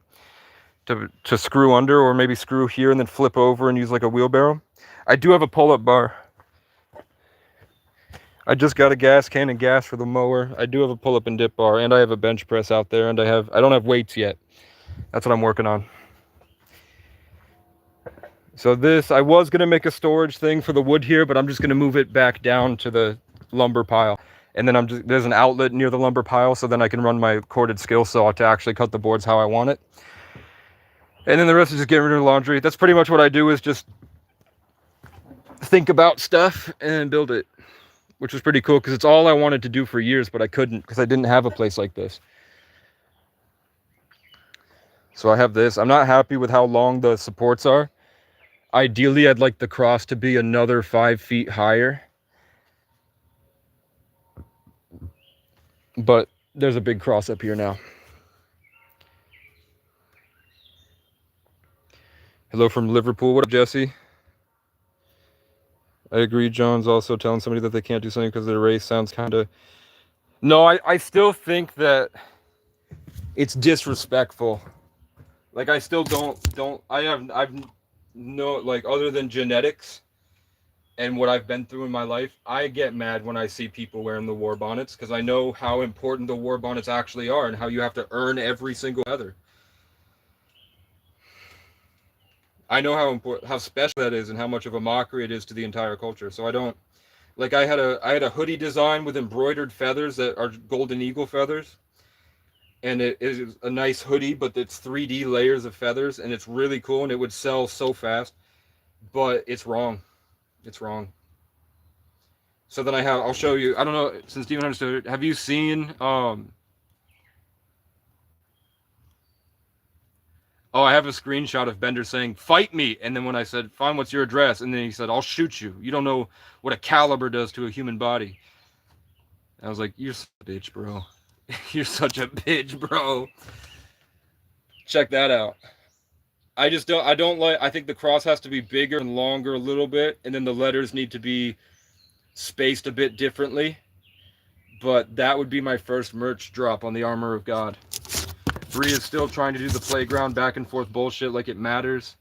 to screw under, or maybe screw here and then flip over and use like a wheelbarrow. I do have a pull-up bar. I just got a gas can and gas for the mower. I do have a pull-up and dip bar, and I have a bench press out there, and I don't have weights yet. That's what I'm working on. So this, I was going to make a storage thing for the wood here, but I'm just going to move it back down to the lumber pile. And then there's an outlet near the lumber pile, so then I can run my corded skill saw to actually cut the boards how I want it. And then the rest is just getting rid of laundry. That's pretty much what I do, is just think about stuff and build it, which was pretty cool, because it's all I wanted to do for years, but I couldn't because I didn't have a place like this. So I have this. I'm not happy with how long the supports are. Ideally, I'd like the cross to be another 5 feet higher. But there's a big cross up here now. Hello from Liverpool. What up, Jesse? I agree. John's also telling somebody that they can't do something because of the race sounds kind of... No, I still think that it's disrespectful. Like, I still I've no, like, other than genetics and what I've been through in my life, I get mad when I see people wearing the war bonnets, because I know how important the war bonnets actually are and how you have to earn every single feather. I know how important, how special that is, and how much of a mockery it is to the entire culture. So I don't, like, I had a hoodie design with embroidered feathers that are golden eagle feathers. And it is a nice hoodie, but it's 3D layers of feathers, and it's really cool, and it would sell so fast. But it's wrong. It's wrong. So then I'll show you. I don't know, since Steven understood, have you seen oh, I have a screenshot of Bender saying, "Fight me," and then when I said, "Fine, what's your address?" and then he said, "I'll shoot you. You don't know what a caliber does to a human body." And I was like, "You're such a bitch, bro. You're such a bitch, bro." Check that out. I think the cross has to be bigger and longer a little bit, and then the letters need to be spaced a bit differently. But that would be my first merch drop on the Armor of God. Bree is still trying to do the playground back and forth bullshit like it matters.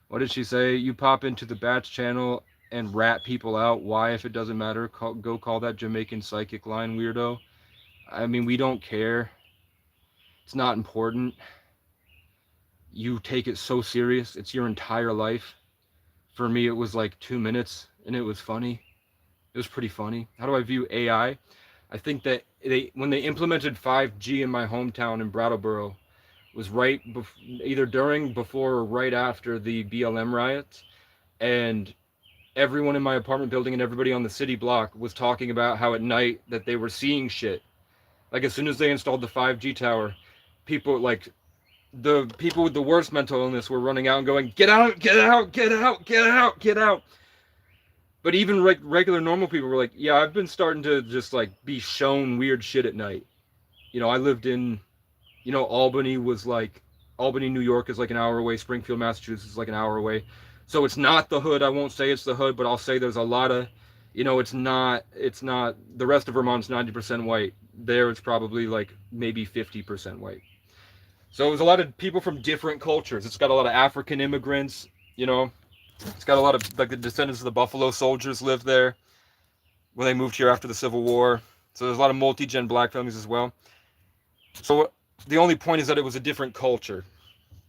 What did she say? You pop into the Bats channel and rat people out. Why, if it doesn't matter? Go call that Jamaican psychic line, weirdo. I mean, we don't care. It's not important. You take it so serious. It's your entire life. For me, it was like 2 minutes, and it was funny. It was pretty funny. How do I view AI? I think that when they implemented 5G in my hometown in Brattleboro, was right either during, before, or right after the BLM riots, and everyone in my apartment building and everybody on the city block was talking about how at night that they were seeing shit. Like, as soon as they installed the 5G tower, people, like, the people with the worst mental illness were running out and going, "Get out, get out, get out, get out, get out." But even regular normal people were like, "Yeah, I've been starting to just, like, be shown weird shit at night." You know, I lived in, you know, Albany, New York is like an hour away. Springfield, Massachusetts is like an hour away. So it's not the hood. I won't say it's the hood, but I'll say there's a lot of, you know, it's not, the rest of Vermont's 90% white. There it's probably like maybe 50% white. So it was a lot of people from different cultures. It's got a lot of African immigrants, you know. It's got a lot of, like, the descendants of the Buffalo Soldiers lived there when they moved here after the Civil War. So there's a lot of multi-gen black families as well. So the only point is that it was a different culture.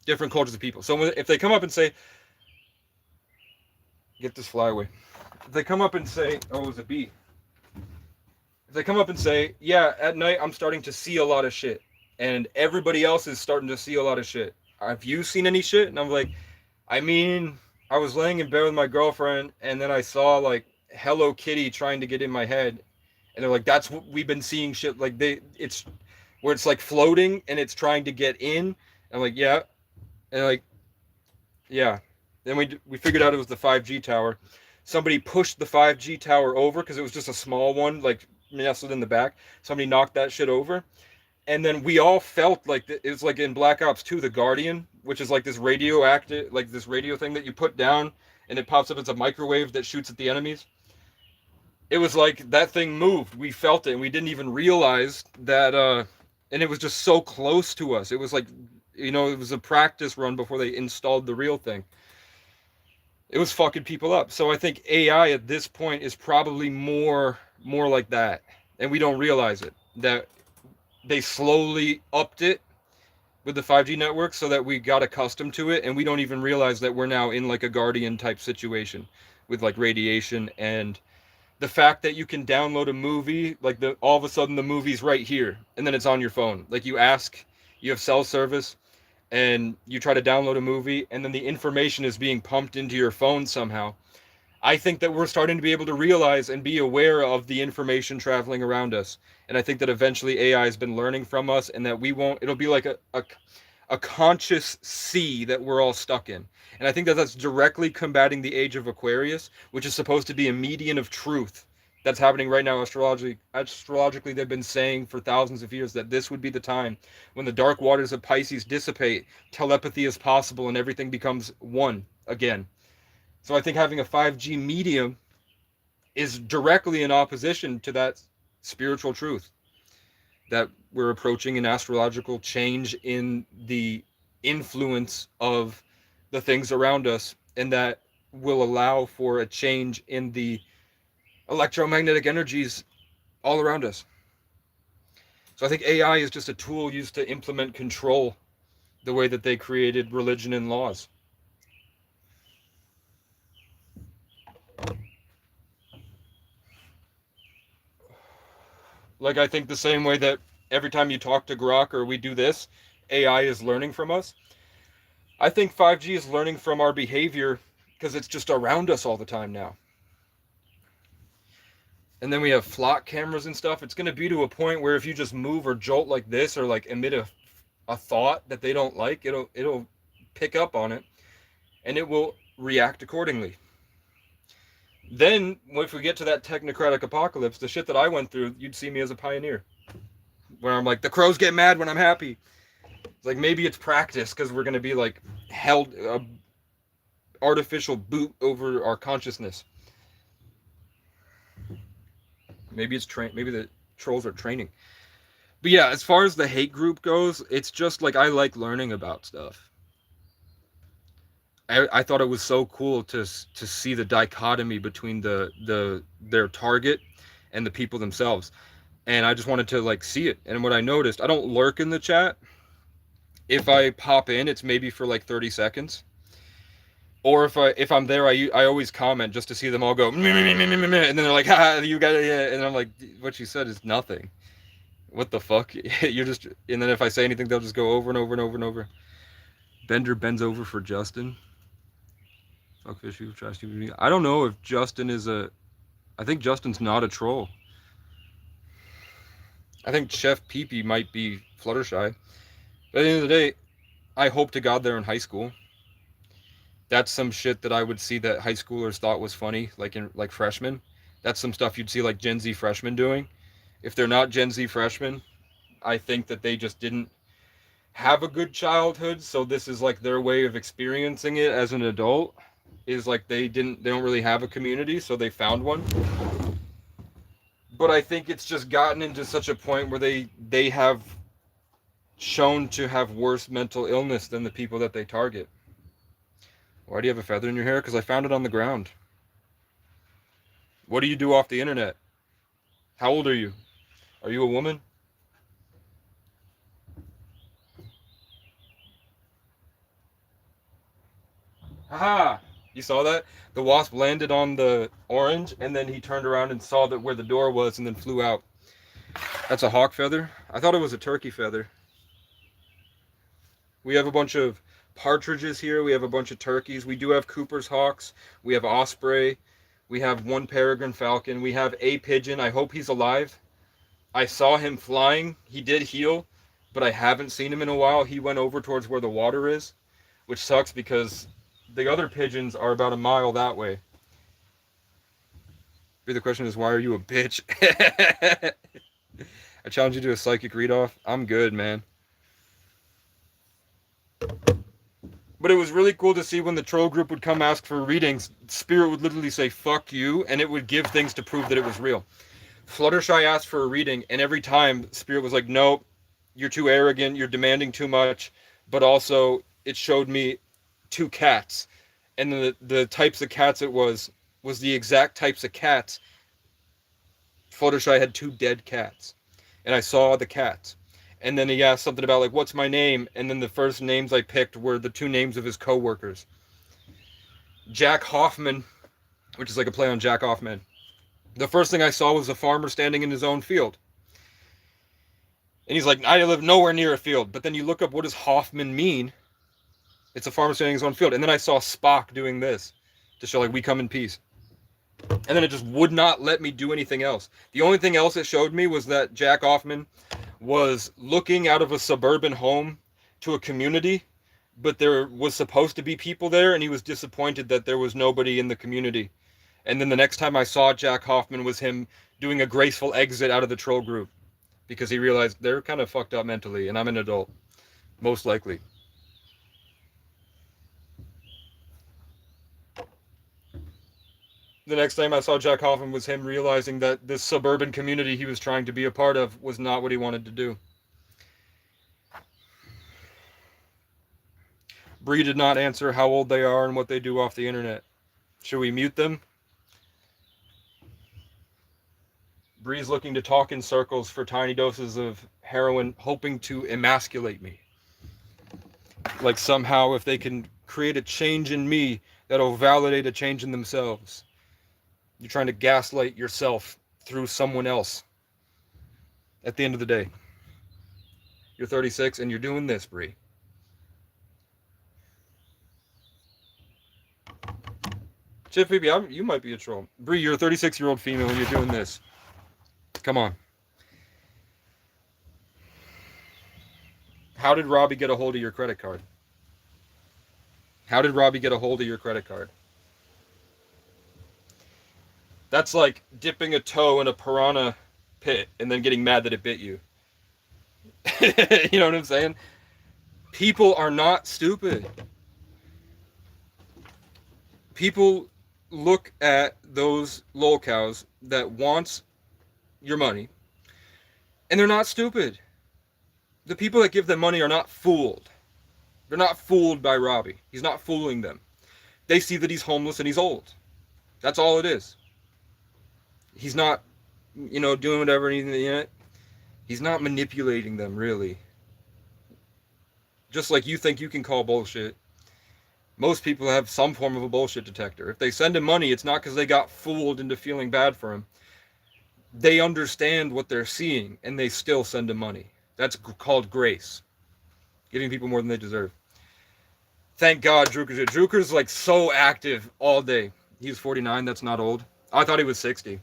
Different cultures of people. So if they come up and say, get this fly away. If they come up and say, oh, it was a bee. If they come up and say, yeah, at night I'm starting to see a lot of shit, and everybody else is starting to see a lot of shit. Have you seen any shit? And I'm like, I mean, I was laying in bed with my girlfriend, and then I saw, like, Hello Kitty trying to get in my head. And they're like, that's what we've been seeing shit. Like, where it's like floating and it's trying to get in. I'm like, yeah, and like, yeah. Then we figured out it was the 5G tower. Somebody pushed the 5G tower over because it was just a small one, like nestled in the back. Somebody knocked that shit over, and then we all felt like it was like in Black Ops 2, the Guardian, which is like this radioactive, like this radio thing that you put down and it pops up as a microwave that shoots at the enemies. It was like that thing moved. We felt it, and we didn't even realize that. And it was just so close to us. It was like, it was a practice run before they installed the real thing. It was fucking people up. So I think AI at this point is probably more like that, and we don't realize it. That they slowly upped it with the 5G network so that we got accustomed to it, and we don't even realize that we're now in like a Guardian type situation with like radiation, and the fact that you can download a movie, like all of a sudden the movie's right here and then it's on your phone. Like you have cell service and you try to download a movie and then the information is being pumped into your phone somehow. I think that we're starting to be able to realize and be aware of the information traveling around us. And I think that eventually AI has been learning from us, and that it'll be like a conscious sea that we're all stuck in. And I think that that's directly combating the age of Aquarius, which is supposed to be a median of truth that's happening right now astrologically. Astrologically, they've been saying for thousands of years that this would be the time when the dark waters of Pisces dissipate, telepathy is possible, and everything becomes one again. So I think having a 5G medium is directly in opposition to that spiritual truth, that we're approaching an astrological change in the influence of the things around us, and that will allow for a change in the electromagnetic energies all around us. So I think AI is just a tool used to implement control the way that they created religion and laws. Like, I think the same way that every time you talk to Grok or we do this, AI is learning from us. I think 5G is learning from our behavior because it's just around us all the time now. And then we have flock cameras and stuff. It's going to be to a point where if you just move or jolt like this, or like emit a thought that they don't like, it'll pick up on it and it will react accordingly. Then, if we get to that technocratic apocalypse, the shit that I went through, you'd see me as a pioneer. Where I'm like, the crows get mad when I'm happy. It's like, maybe it's practice, because we're going to be like held artificial boot over our consciousness. Maybe maybe the trolls are training. But yeah, as far as the hate group goes, it's just like, I like learning about stuff. I thought it was so cool to see the dichotomy between their target and the people themselves, and I just wanted to like see it. And what I noticed, I don't lurk in the chat. If I pop in, it's maybe for like 30 seconds, or if I'm there, I always comment just to see them all go meh, meh, meh, meh, meh, and then they're like, ha, you got it, yeah. And I'm like, what you said is nothing. What the fuck? You're just. And then if I say anything, they'll just go over and over and over and over. Bender bends over for Justin. Fuckfish, you trash TV. I don't know if Justin is I think Justin's not a troll. I think Chef Peepee might be Fluttershy. But at the end of the day, I hope to God they're in high school. That's some shit that I would see that high schoolers thought was funny, like freshmen. That's some stuff you'd see like Gen Z freshmen doing. If they're not Gen Z freshmen, I think that they just didn't have a good childhood, so this is like their way of experiencing it as an adult. Is like they don't really have a community, so they found one. But I think it's just gotten into such a point where they have shown to have worse mental illness than the people that they target. Why do you have a feather in your hair? Because I found it on the ground. What do you do off the internet? How old are you? Are you a woman? Haha! You saw that? The wasp landed on the orange, and then he turned around and saw that where the door was and then flew out. That's a hawk feather? I thought it was a turkey feather. We have a bunch of partridges here. We have a bunch of turkeys. We do have Cooper's hawks. We have osprey. We have one peregrine falcon. We have a pigeon. I hope he's alive. I saw him flying. He did heal. but I haven't seen him in a while. He went over towards where the water is, which sucks because the other pigeons are about a mile that way. The question is, why are you a bitch? I challenge you to a psychic read-off. I'm good, man. But it was really cool to see when the troll group would come ask for readings, Spirit would literally say, fuck you, and it would give things to prove that it was real. Fluttershy asked for a reading, and every time Spirit was like, nope, you're too arrogant, you're demanding too much, but also it showed me 2 cats. And the types of cats it was the exact types of cats. Fluttershy had 2 dead cats. And I saw the cats. And then he asked something about, like, what's my name? And then the first names I picked were the 2 names of his co-workers. Jack Hoffman, which is like a play on Jack Hoffman. The first thing I saw was a farmer standing in his own field. And he's like, I live nowhere near a field. But then you look up, what does Hoffman mean? It's a farmer standing in his own field. And then I saw Spock doing this to show, like, we come in peace. And then it just would not let me do anything else. The only thing else it showed me was that Jack Hoffman was looking out of a suburban home to a community, but there was supposed to be people there, and he was disappointed that there was nobody in the community. And then the next time I saw Jack Hoffman was him doing a graceful exit out of the troll group, because he realized they're kind of fucked up mentally, and I'm an adult, most likely. The next time I saw Jack Hoffman was him realizing that this suburban community he was trying to be a part of was not what he wanted to do. Bree did not answer how old they are and what they do off the internet. Should we mute them? Bree's looking to talk in circles for tiny doses of heroin, hoping to emasculate me. Like somehow if they can create a change in me, that'll validate a change in themselves. You're trying to gaslight yourself through someone else. At the end of the day, you're 36 and you're doing this, Bree. Chip Phoebe, you might be a troll. Bree, you're a 36-year-old female and you're doing this. Come on. How did Robbie get a hold of your credit card? How did Robbie get a hold of your credit card? That's like dipping a toe in a piranha pit and then getting mad that it bit you. You know what I'm saying? People are not stupid. People look at those LolCrows that wants your money, and they're not stupid. The people that give them money are not fooled. They're not fooled by Robbie. He's not fooling them. They see that he's homeless and he's old. That's all it is. He's not, doing whatever anything. He's not manipulating them, really. Just like you think you can call bullshit. Most people have some form of a bullshit detector. If they send him money, it's not because they got fooled into feeling bad for him. They understand what they're seeing, and they still send him money. That's called grace. Giving people more than they deserve. Thank God Druker's here. Druker's like so active all day. He's 49, that's not old. I thought he was 60.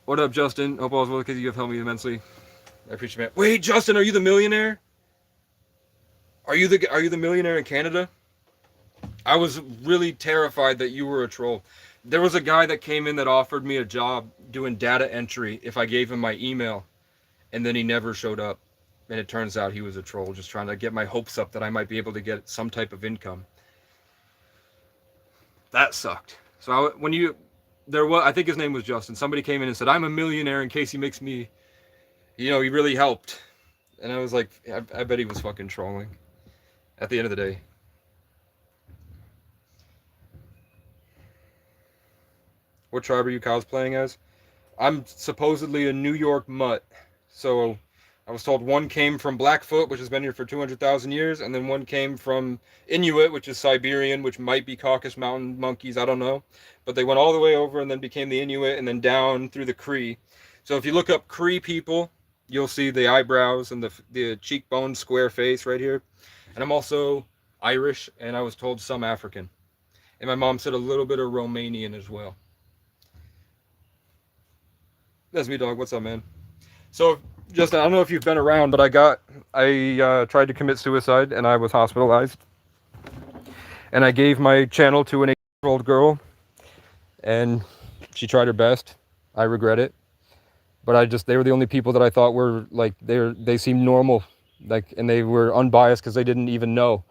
What up, Justin? Hope all's well, because you have helped me immensely. I appreciate it. Wait, Justin, are you the millionaire? Are you the millionaire in Canada? I was really terrified that you were a troll. There was a guy that came in that offered me a job doing data entry if I gave him my email, and then he never showed up. And it turns out he was a troll, just trying to get my hopes up that I might be able to get some type of income. That sucked. So I think his name was Justin. Somebody came in and said, I'm a millionaire in case he makes me, he really helped. And I was like, I bet he was fucking trolling at the end of the day. What tribe are you cosplaying as? I'm supposedly a New York mutt. So I was told one came from Blackfoot, which has been here for 200,000 years, and then one came from Inuit, which is Siberian, which might be Caucasus Mountain monkeys, I don't know. But they went all the way over and then became the Inuit and then down through the Cree. So if you look up Cree people, you'll see the eyebrows and the cheekbone square face right here. And I'm also Irish, and I was told some African. And my mom said a little bit of Romanian as well. That's me, dog. What's up, man? So, just I don't know if you've been around, but I tried to commit suicide and I was hospitalized. And I gave my channel to an 8-year-old girl, and she tried her best. I regret it, but they were the only people that I thought were like they seemed normal, like, and they were unbiased because they didn't even know.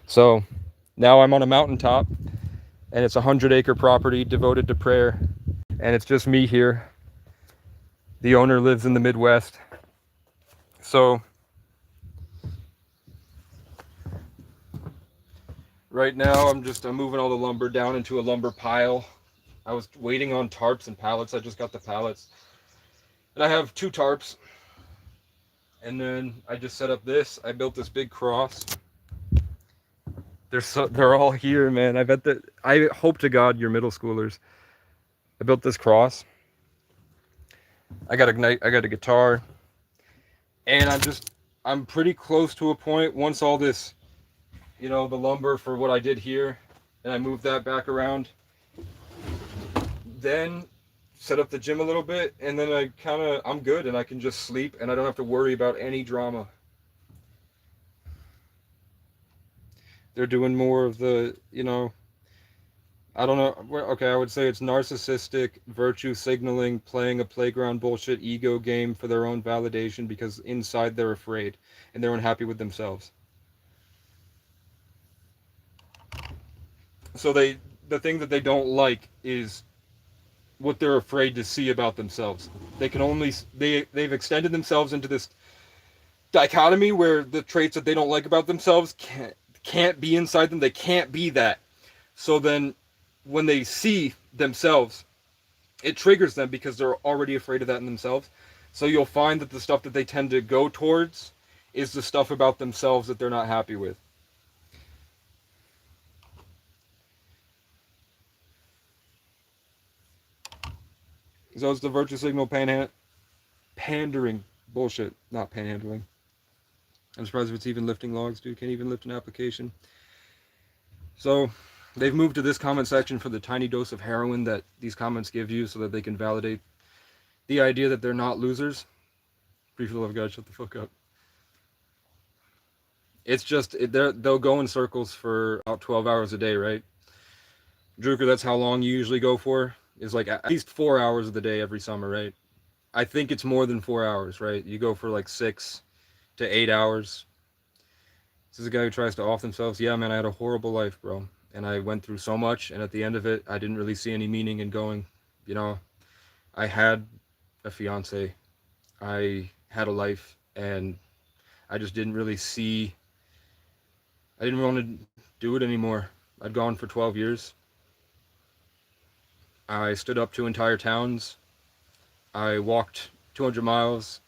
So now I'm on a mountaintop, and it's a 100-acre property devoted to prayer, and it's just me here. The owner lives in the Midwest. So right now I'm moving all the lumber down into a lumber pile. I was waiting on tarps and pallets. I just got the pallets. And I have 2 tarps. And then I just set up this. I built this big cross. They're all here, man. I hope to God you're middle schoolers. I built this cross. I got a guitar. And I'm pretty close to a point once all this, the lumber for what I did here, and I moved that back around. Then set up the gym a little bit, and then I'm good, and I can just sleep, and I don't have to worry about any drama. They're doing more of the, I don't know. Okay, I would say it's narcissistic, virtue signaling, playing a playground bullshit ego game for their own validation because inside they're afraid and they're unhappy with themselves. So the thing that they don't like is what they're afraid to see about themselves. They've extended themselves into this dichotomy where the traits that they don't like about themselves can't be inside them. They can't be that. So then when they see themselves, it triggers them because they're already afraid of that in themselves. So you'll find that the stuff that they tend to go towards is the stuff about themselves that they're not happy with. So it's the virtue signal pandering bullshit, not panhandling. I'm surprised if it's even lifting logs, dude. Can't even lift an application. So they've moved to this comment section for the tiny dose of heroin that these comments give you so that they can validate the idea that they're not losers. Brief love, God, shut the fuck up. It's just, they'll go in circles for about 12 hours a day, right? Druker, that's how long you usually go for? Is like at least 4 hours of the day every summer, right? I think it's more than 4 hours, right? You go for like 6 to 8 hours. This is a guy who tries to off themselves. Yeah, man, I had a horrible life, bro. And I went through so much, and at the end of it, I didn't really see any meaning in going. I had a fiance. I had a life, and I just didn't really see... I didn't want to do it anymore. I'd gone for 12 years. I stood up 2 entire towns. I walked 200 miles.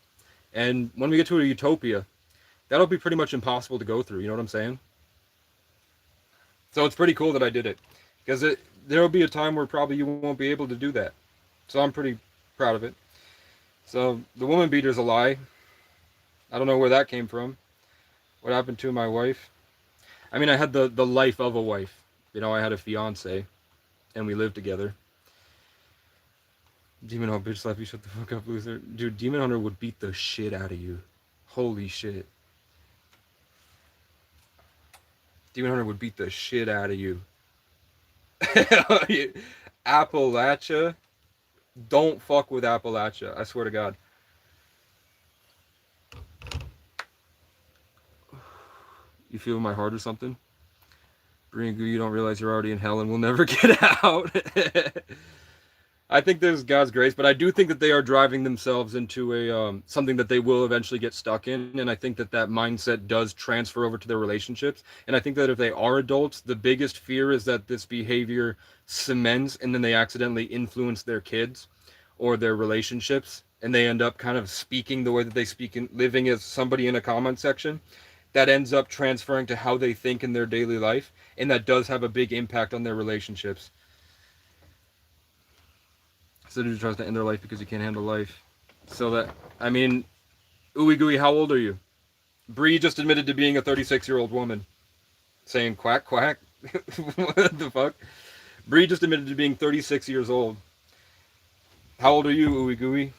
And when we get to a utopia, that'll be pretty much impossible to go through, you know what I'm saying? So it's pretty cool that I did it. Because there'll be a time where probably you won't be able to do that. So I'm pretty proud of it. So the woman beater's a lie. I don't know where that came from. What happened to my wife? I mean, I had the life of a wife. I had a fiance. And we lived together. Demon Hunter, bitch slap you, shut the fuck up, loser. Dude, Demon Hunter would beat the shit out of you. Holy shit. Demon Hunter would beat the shit out of you. Appalachia? Don't fuck with Appalachia. I swear to God. You feel my heart or something? Bringu, you don't realize you're already in hell and will never get out. I think there's God's grace, but I do think that they are driving themselves into a something that they will eventually get stuck in, and I think that mindset does transfer over to their relationships. And I think that if they are adults, the biggest fear is that this behavior cements, and then they accidentally influence their kids or their relationships, and they end up kind of speaking the way that they speak and living as somebody in a comment section. That ends up transferring to how they think in their daily life, and that does have a big impact on their relationships. So dude tries to end their life because you can't handle life. So that, I mean, ooey gooey, how old are you? Bree just admitted to being a 36-year-old woman. Saying quack, quack. What the fuck? Bree just admitted to being 36 years old. How old are you, Ooey Gooey?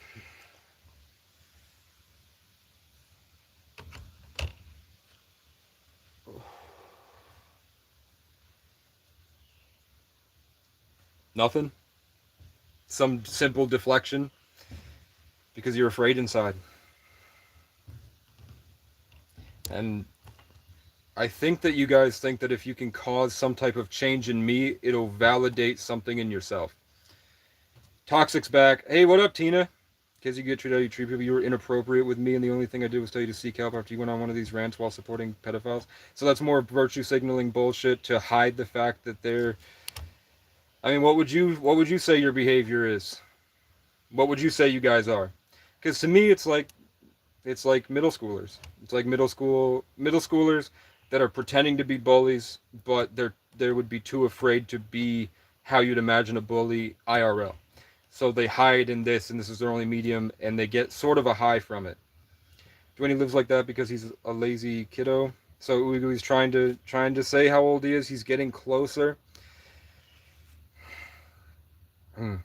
Nothing? Some simple deflection? Because you're afraid inside. And I think that you guys think that if you can cause some type of change in me, it'll validate something in yourself. Toxic's back. Hey, what up, Tina? Because you get treated how you treat people, you were inappropriate with me, and the only thing I did was tell you to seek help after you went on one of these rants while supporting pedophiles. So that's more virtue signaling bullshit to hide the fact that they're. I mean, what would you say your behavior is? What would you say you guys are? Because to me, it's like middle schoolers. It's like middle schoolers that are pretending to be bullies, but they would be too afraid to be how you'd imagine a bully IRL. So they hide in this, and this is their only medium, and they get sort of a high from it. Dwayne lives like that because he's a lazy kiddo. So he's trying to say how old he is. He's getting closer. And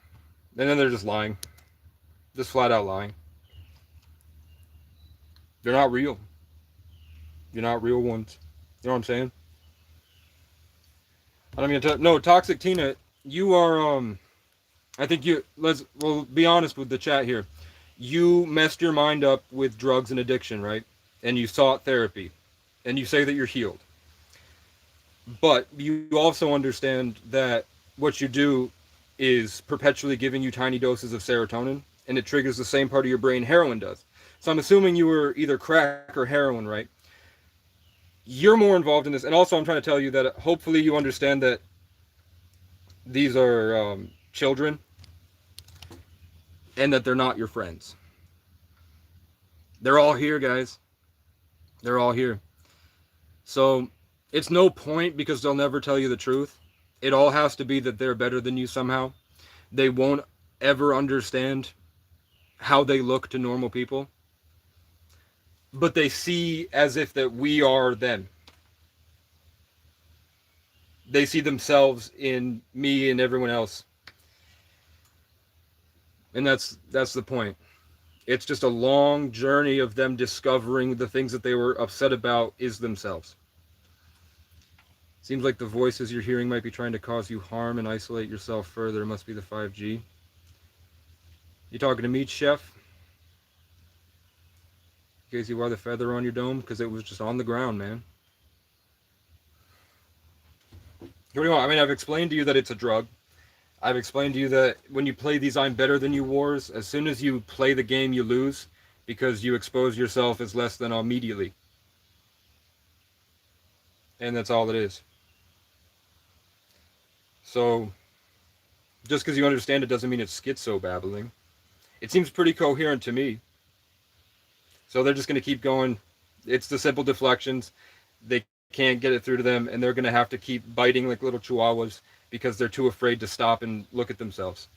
then they're just lying. Just flat out lying. They're not real. You're not real ones. You know what I'm saying? I don't mean to. No, Toxic Tina, you are. I think we'll be honest with the chat here. You messed your mind up with drugs and addiction, right? And you sought therapy, and you say that you're healed. But you also understand that what you do is perpetually giving you tiny doses of serotonin, and it triggers the same part of your brain heroin does. So I'm assuming you were either crack or heroin, right? You're more involved in this, and also I'm trying to tell you that hopefully you understand that these are children, and that they're not your friends. They're all here, guys. They're all here. So it's no point because they'll never tell you the truth. It all has to be that they're better than you somehow. They won't ever understand how they look to normal people. But they see as if that we are them. They see themselves in me and everyone else. And that's the point. It's just a long journey of them discovering the things that they were upset about is themselves. Seems like the voices you're hearing might be trying to cause you harm and isolate yourself further. It must be the 5G. You talking to me, Chef? You see why the feather on your dome? Because it was just on the ground, man. What do you want? I mean, I've explained to you that it's a drug. I've explained to you that when you play these I'm better than you wars, as soon as you play the game, you lose because you expose yourself as less than immediately. And that's all it is. So, just because you understand it doesn't mean it's schizo babbling. It seems pretty coherent to me. So they're just going to keep going. It's the simple deflections. They can't get it through to them, and they're going to have to keep biting like little chihuahuas because they're too afraid to stop and look at themselves.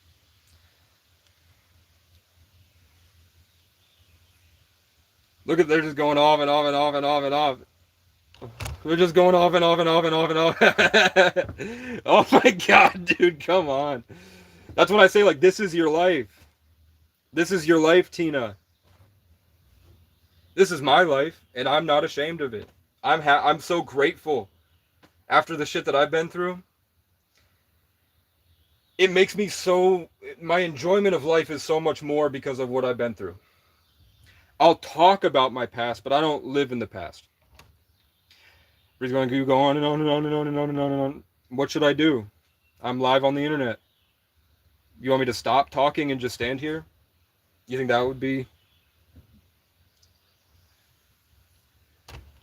Look at, they're just going off and off and off and off and off. They're just going off and off and off and off and off. Oh my god, dude, come on. That's when I say, like, this is your life. This is your life, Tina. This is my life, and I'm not ashamed of it. I'm so grateful after the shit that I've been through. It makes me so, my enjoyment of life is so much more because of what I've been through. I'll talk about my past, but I don't live in the past. We're going to go on and on and on and on and on and on and on. What should I do? I'm live on the internet. You want me to stop talking and just stand here? You think that would be?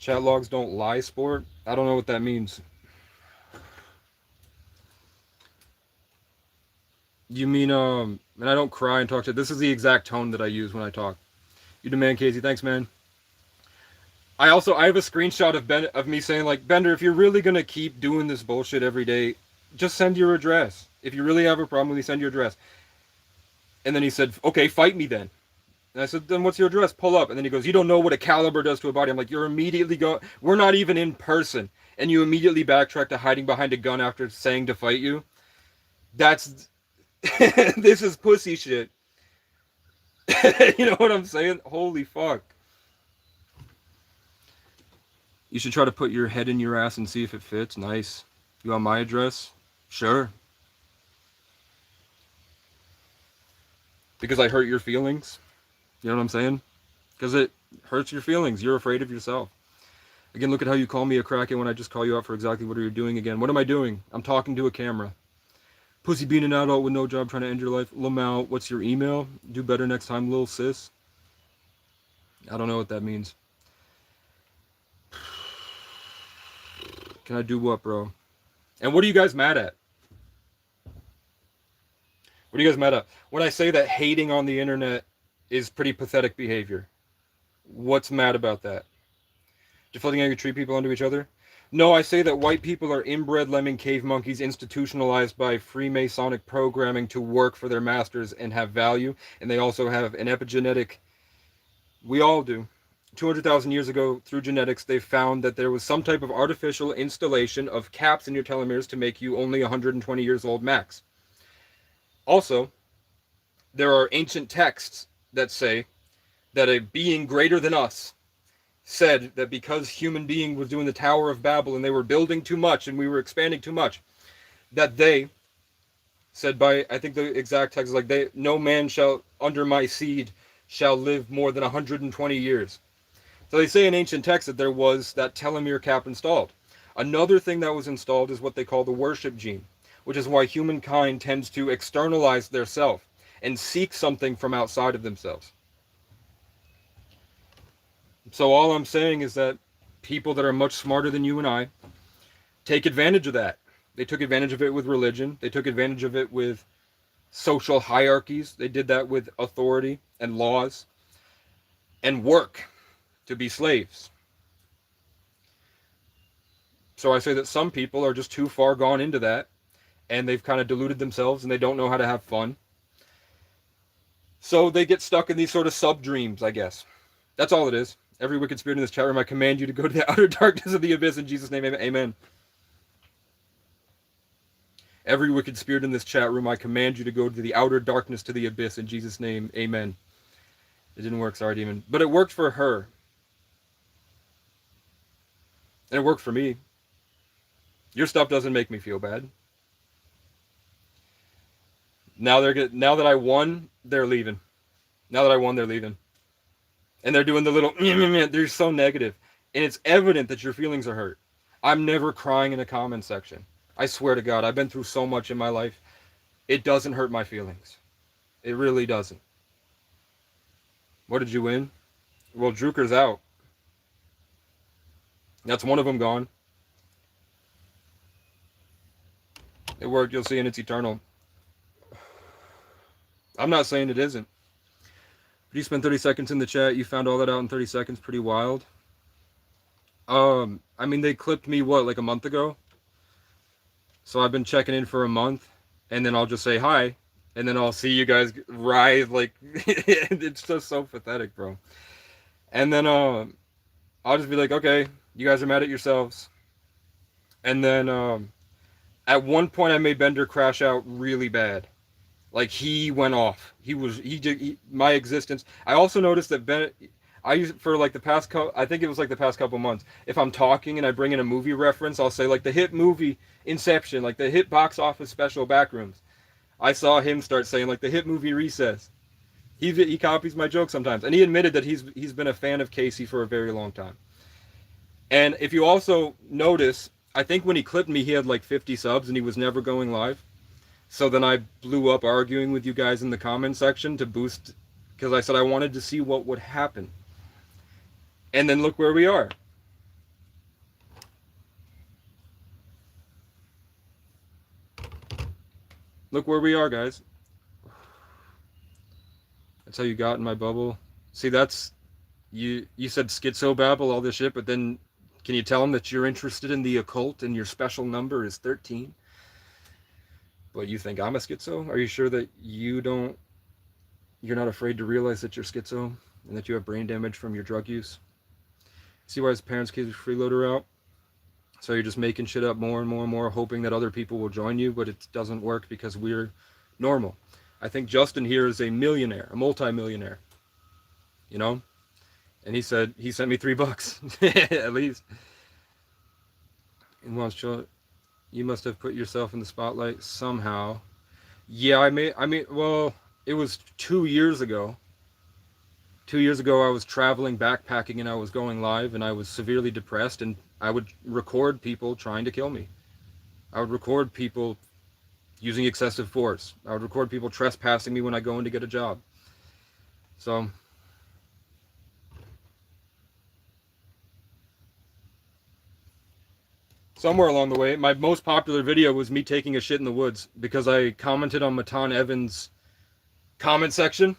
Chat logs don't lie, sport? I don't know what that means. You mean, and I don't cry and talk to... This is the exact tone that I use when I talk. You demand, Casey. Thanks, man. I have a screenshot of me saying, like, Bender, if you're really going to keep doing this bullshit every day, just send your address. If you really have a problem with me, send your address. And then he said, okay, fight me then. And I said, then what's your address? Pull up. And then he goes, you don't know what a caliber does to a body. I'm like, you're immediately going... We're not even in person. And you immediately backtrack to hiding behind a gun after saying to fight you. That's... This is pussy shit. You know what I'm saying? Holy fuck. You should try to put your head in your ass and see if it fits. Nice. You want my address? Sure. Because I hurt your feelings. You know what I'm saying? Because it hurts your feelings. You're afraid of yourself. Again, look at how you call me a crackhead when I just call you out for exactly what are you doing again. What am I doing? I'm talking to a camera. Pussy being an adult with no job trying to end your life. Lamau, what's your email? Do better next time, little sis. I don't know what that means. Can I do what, bro? And what are you guys mad at? What are you guys mad at? When I say that hating on the internet is pretty pathetic behavior, what's mad about that? Deflating how you treat people onto each other? No, I say that white people are inbred lemming cave monkeys institutionalized by Freemasonic programming to work for their masters and have value, and they also have an epigenetic. We all do. 200,000 years ago, through genetics, they found that there was some type of artificial installation of caps in your telomeres to make you only 120 years old max. Also, there are ancient texts that say that a being greater than us said that because human being was doing the Tower of Babel and they were building too much and we were expanding too much, that they said by, I think the exact text is like, no man shall, under my seed, shall live more than 120 years. So they say in ancient texts that there was that telomere cap installed. Another thing that was installed is what they call the worship gene, which is why humankind tends to externalize their self and seek something from outside of themselves. So all I'm saying is that people that are much smarter than you and I take advantage of that. They took advantage of it with religion. They took advantage of it with social hierarchies. They did that with authority and laws and work to be slaves. So I say that some people are just too far gone into that, and they've kind of deluded themselves, and they don't know how to have fun. So they get stuck in these sort of sub-dreams, I guess. That's all it is. Every wicked spirit in this chat room, I command you to go to the outer darkness of the abyss. In Jesus' name, amen. Every wicked spirit in this chat room, I command you to go to the outer darkness to the abyss. In Jesus' name, amen. It didn't work, sorry, demon. But it worked for her. And it worked for me. Your stuff doesn't make me feel bad. Now that I won, they're leaving. Now that I won, they're leaving. And they're doing the little, they're so negative. And it's evident that your feelings are hurt. I'm never crying in a comment section. I swear to God, I've been through so much in my life. It doesn't hurt my feelings. It really doesn't. What did you win? Well, Druker's out. That's one of them gone. It worked, you'll see, and it's eternal. I'm not saying it isn't. But you spent 30 seconds in the chat. You found all that out in 30 seconds. Pretty wild. I mean, they clipped me, what, like a month ago? So I've been checking in for a month. And then I'll just say hi. And then I'll see you guys writhe. Like, it's just so pathetic, bro. And then I'll just be like, okay, you guys are mad at yourselves. And then at one point I made Bender crash out really bad. Like, he went off. My existence. I also noticed that I use it for like the past I think it was like the past couple months. If I'm talking and I bring in a movie reference, I'll say like the hit movie Inception, like the hit box office special Backrooms. I saw him start saying like the hit movie Recess. He copies my jokes sometimes, and he admitted that he's been a fan of Casey for a very long time. And if you also notice, I think when he clipped me, he had like 50 subs, and he was never going live. So then I blew up arguing with you guys in the comment section to boost, because I said I wanted to see what would happen. And then look where we are. Look where we are, guys. That's how you got in my bubble. See, that's, you said schizobabble, all this shit, but then can you tell them that you're interested in the occult and your special number is 13? But you think I'm a schizo? Are you sure that you're not afraid to realize that you're schizo and that you have brain damage from your drug use? See why his parents keep his freeloader out? So you're just making shit up more and more and more, hoping that other people will join you, but it doesn't work because we're normal. I think Justin here is a millionaire, a multi-millionaire, you know? And he said, he sent me $3 at least. And wants to, you must have put yourself in the spotlight somehow. Yeah, well, it was 2 years ago. 2 years ago, I was traveling, backpacking, and I was going live, and I was severely depressed, and I would record people trying to kill me. I would record people using excessive force. I would record people trespassing me when I go in to get a job. So, somewhere along the way, my most popular video was me taking a shit in the woods because I commented on Matan Evans' comment section,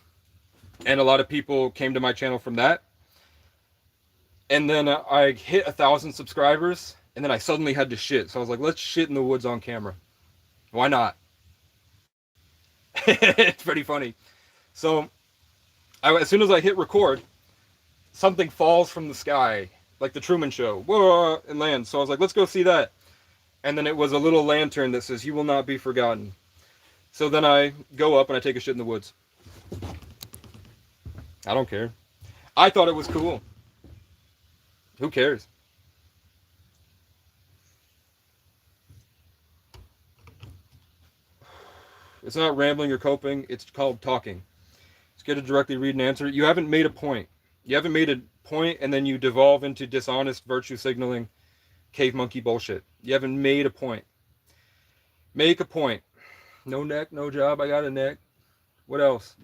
and a lot of people came to my channel from that. And then I hit 1,000 subscribers, and then I suddenly had to shit. So I was like, let's shit in the woods on camera. Why not? It's pretty funny. So as soon as I hit record, something falls from the sky, like the Truman Show, whoa, and lands. So I was like, let's go see that. And then it was a little lantern that says, "You will not be forgotten." So then I go up and I take a shit in the woods. I don't care. I thought it was cool. Who cares? It's not rambling or coping. It's called talking. It's good to directly read and answer. You haven't made a point. You haven't made a point, and then you devolve into dishonest virtue signaling, cave monkey bullshit. You haven't made a point. Make a point. No neck, no job. I got a neck. What else?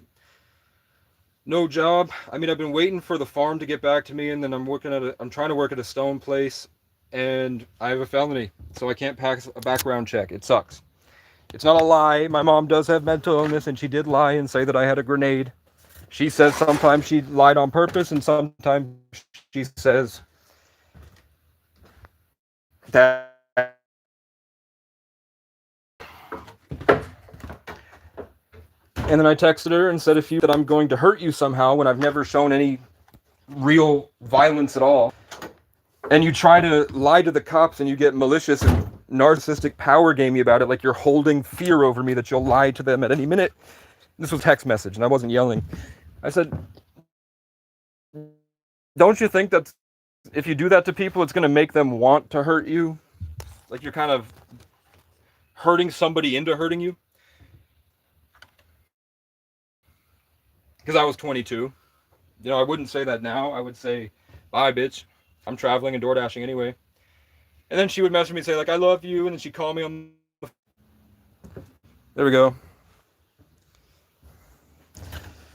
No job. I mean, I've been waiting for the farm to get back to me, and then I'm trying to work at a stone place, and I have a felony, so I can't pass a background check. It sucks. It's not a lie. My mom does have mental illness, and she did lie and say that I had a grenade. She says sometimes she lied on purpose, and sometimes she says that. And then I texted her and said, if you that I'm going to hurt you somehow when I've never shown any real violence at all, and you try to lie to the cops and you get malicious and narcissistic power gamey about it, like you're holding fear over me that you'll lie to them at any minute. This was text message, and I wasn't yelling. I said, don't you think that if you do that to people, it's going to make them want to hurt you? Like you're kind of hurting somebody into hurting you? Because I was 22. You know, I wouldn't say that now. I would say, bye, bitch. I'm traveling and door dashing anyway. And then she would message me and say, like, I love you. And then she'd call me on the... There we go.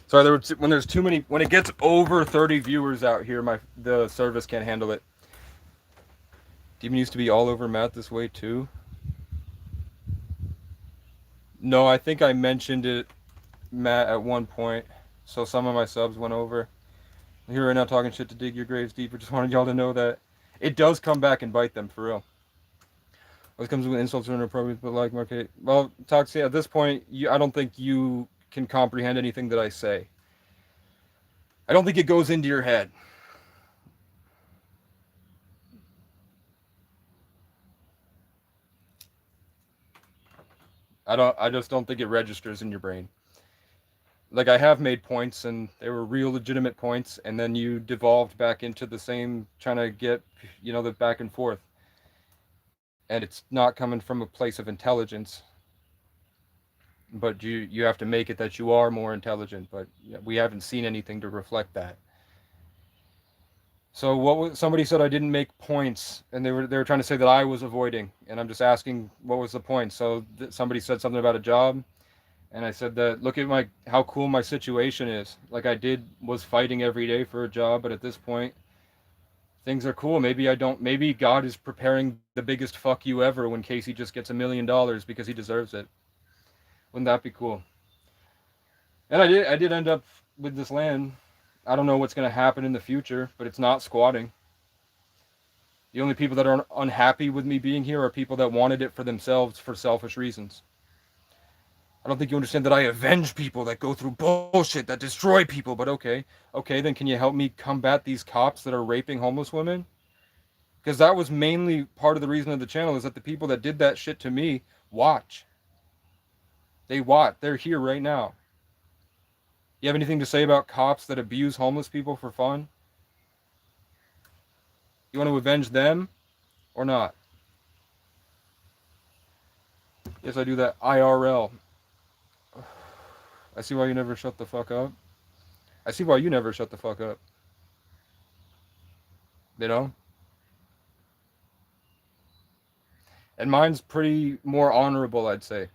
Sorry, when there's too many... When it gets over 30 viewers out here, the service can't handle it. Demon used to be all over Matt this way, too. No, I think I mentioned it, Matt, at one point. So some of my subs went over. I'm here right now talking shit to dig your graves deeper. Just wanted y'all to know that it does come back and bite them, for real. What comes with insults are inappropriate, but like, okay. Well, Toxie, at this point, I don't think you can comprehend anything that I say. I don't think it goes into your head. I just don't think it registers in your brain. Like, I have made points, and they were real legitimate points, and then you devolved back into the same, trying to get, you know, the back and forth. And it's not coming from a place of intelligence. But you have to make it that you are more intelligent, but we haven't seen anything to reflect that. So somebody said I didn't make points, and they were trying to say that I was avoiding, and I'm just asking what was the point. So somebody said something about a job, and I said that look at how cool my situation is. Like I was fighting every day for a job, but at this point things are cool. Maybe God is preparing the biggest fuck you ever when Casey just gets $1 million because he deserves it. Wouldn't that be cool? And I did end up with this land. I don't know what's going to happen in the future, but it's not squatting. The only people that are unhappy with me being here are people that wanted it for themselves for selfish reasons. I don't think you understand that I avenge people that go through bullshit, that destroy people, but okay. Okay, then can you help me combat these cops that are raping homeless women? Because that was mainly part of the reason of the channel, is that the people that did that shit to me watch. They're here right now. You have anything to say about cops that abuse homeless people for fun? You want to avenge them or not? Yes, I do that IRL. I see why you never shut the fuck up. I see why you never shut the fuck up. You know? And mine's pretty more honorable, I'd say.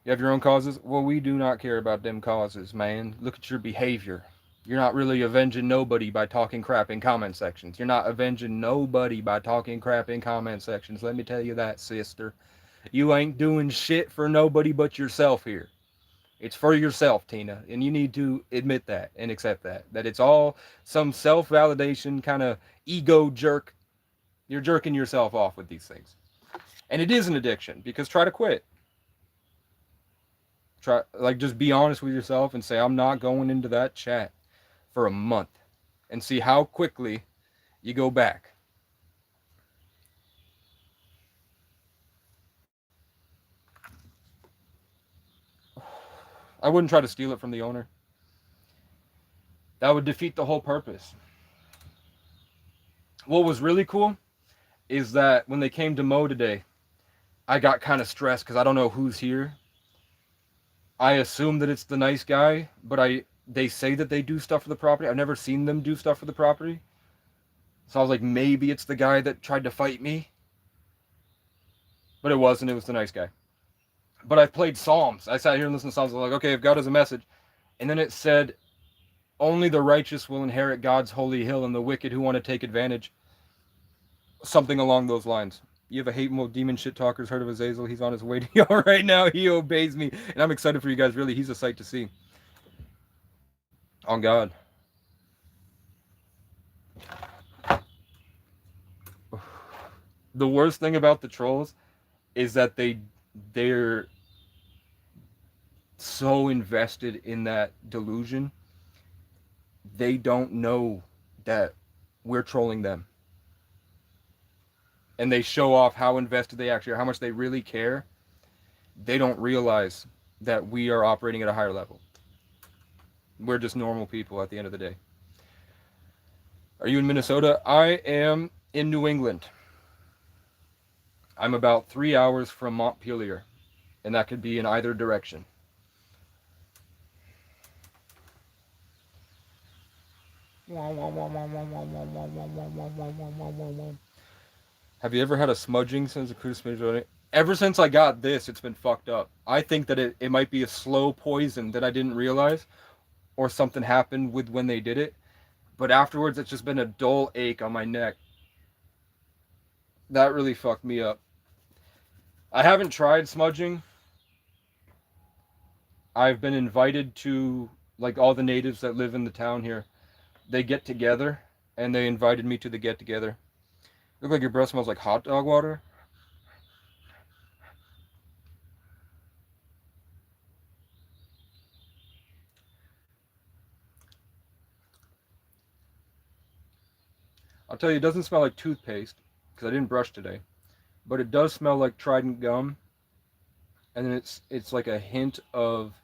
You have your own causes? Well, we do not care about them causes, man. Look at your behavior. You're not really avenging nobody by talking crap in comment sections. You're not avenging nobody by talking crap in comment sections. Let me tell you that, sister. You ain't doing shit for nobody but yourself here. It's for yourself, Tina, and you need to admit that and accept that. That it's all some self-validation kind of ego jerk. You're jerking yourself off with these things. And it is an addiction, because try to quit. Try, like, just be honest with yourself and say, I'm not going into that chat for a month, and see how quickly you go back. I wouldn't try to steal it from the owner. That would defeat the whole purpose. What was really cool is that when they came to mow today, I got kind of stressed because I don't know who's here. I assume that it's the nice guy, but they say that they do stuff for the property. I've never seen them do stuff for the property. So I was like, maybe it's the guy that tried to fight me. But it wasn't. It was the nice guy. But I played Psalms. I sat here and listened to Psalms. I was like, okay, if God has a message. And then it said, only the righteous will inherit God's holy hill, and the wicked who want to take advantage. Something along those lines. You have a hate mode demon shit talkers heard of Azazel? He's on his way to y'all right now. He obeys me. And I'm excited for you guys. Really, he's a sight to see. On God. The worst thing about the trolls is that they're so invested in that delusion, they don't know that we're trolling them. And they show off how invested they actually are, how much they really care. They don't realize that we are operating at a higher level. We're just normal people at the end of the day. Are you in Minnesota? I am in New England. I'm about 3 hours from Montpelier, and that could be in either direction. Have you ever had a smudging since the cruise? Ever since I got this, it's been fucked up. I think that it might be a slow poison that I didn't realize, or something happened with when they did it. But afterwards, it's just been a dull ache on my neck. That really fucked me up. I haven't tried smudging. I've been invited to, like, all the natives that live in the town here. They get together, and they invited me to the get-together. Look like your breath smells like hot dog water. I'll tell you, it doesn't smell like toothpaste, because I didn't brush today. But it does smell like Trident gum. And then it's like a hint of...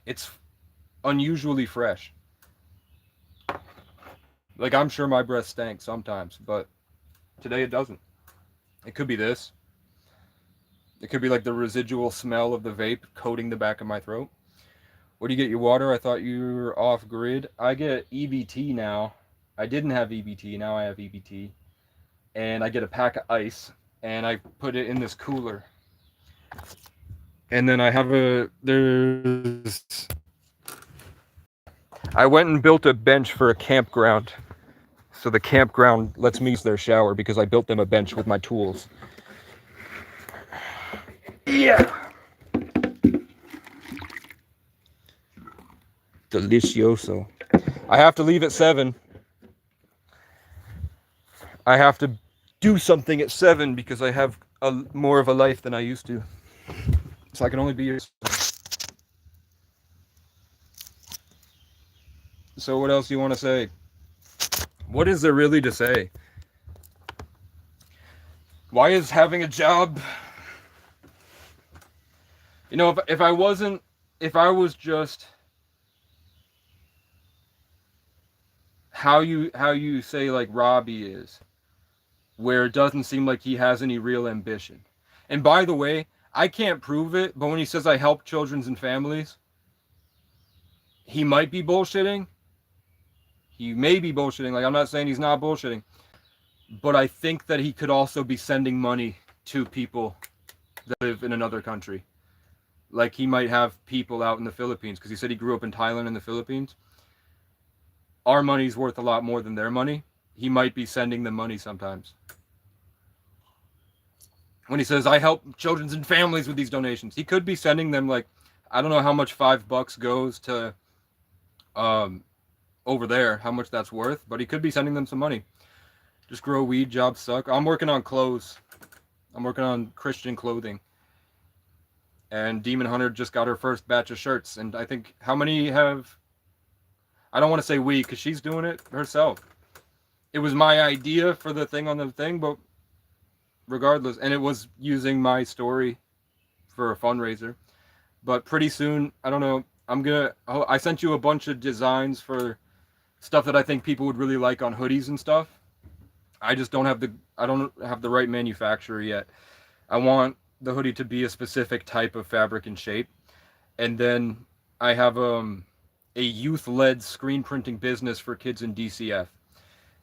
It's unusually fresh. Like, I'm sure my breath stank sometimes, but today it doesn't. It could be this. It could be like the residual smell of the vape coating the back of my throat. Where do you get your water? I thought you were off grid. I get EBT now. I didn't have EBT, now I have EBT. And I get a pack of ice, and I put it in this cooler. And then I have I went and built a bench for a campground. So the campground lets me use their shower because I built them a bench with my tools. Yeah. Delicioso. I have to leave at 7. I have to do something at 7 because I have more of a life than I used to. So I can only be here. So what else do you want to say? What is there really to say? Why is having a job, you know, if I wasn't, if I was just how you say like Robbie is, where it doesn't seem like he has any real ambition. And by the way, I can't prove it, but when he says I help children and families, he might be bullshitting. He may be bullshitting. Like, I'm not saying he's not bullshitting, but I think that he could also be sending money to people that live in another country. Like, he might have people out in the Philippines, because he said he grew up in Thailand and the Philippines. Our money's worth a lot more than their money. He might be sending them money sometimes. When he says I help children and families with these donations, he could be sending them, like, I don't know how much $5 goes to over there, how much that's worth, but he could be sending them some money. Just grow weed, jobs suck. I'm working on clothes. I'm working on Christian clothing. And Demon Hunter just got her first batch of shirts. And I think, how many have... I don't want to say we, because she's doing it herself. It was my idea for the thing on the thing, but regardless. And it was using my story for a fundraiser. But pretty soon, I don't know, I sent you a bunch of designs for stuff that I think people would really like on hoodies and stuff. I don't have the right manufacturer yet. I want the hoodie to be a specific type of fabric and shape. And then I have a youth-led screen printing business for kids in DCF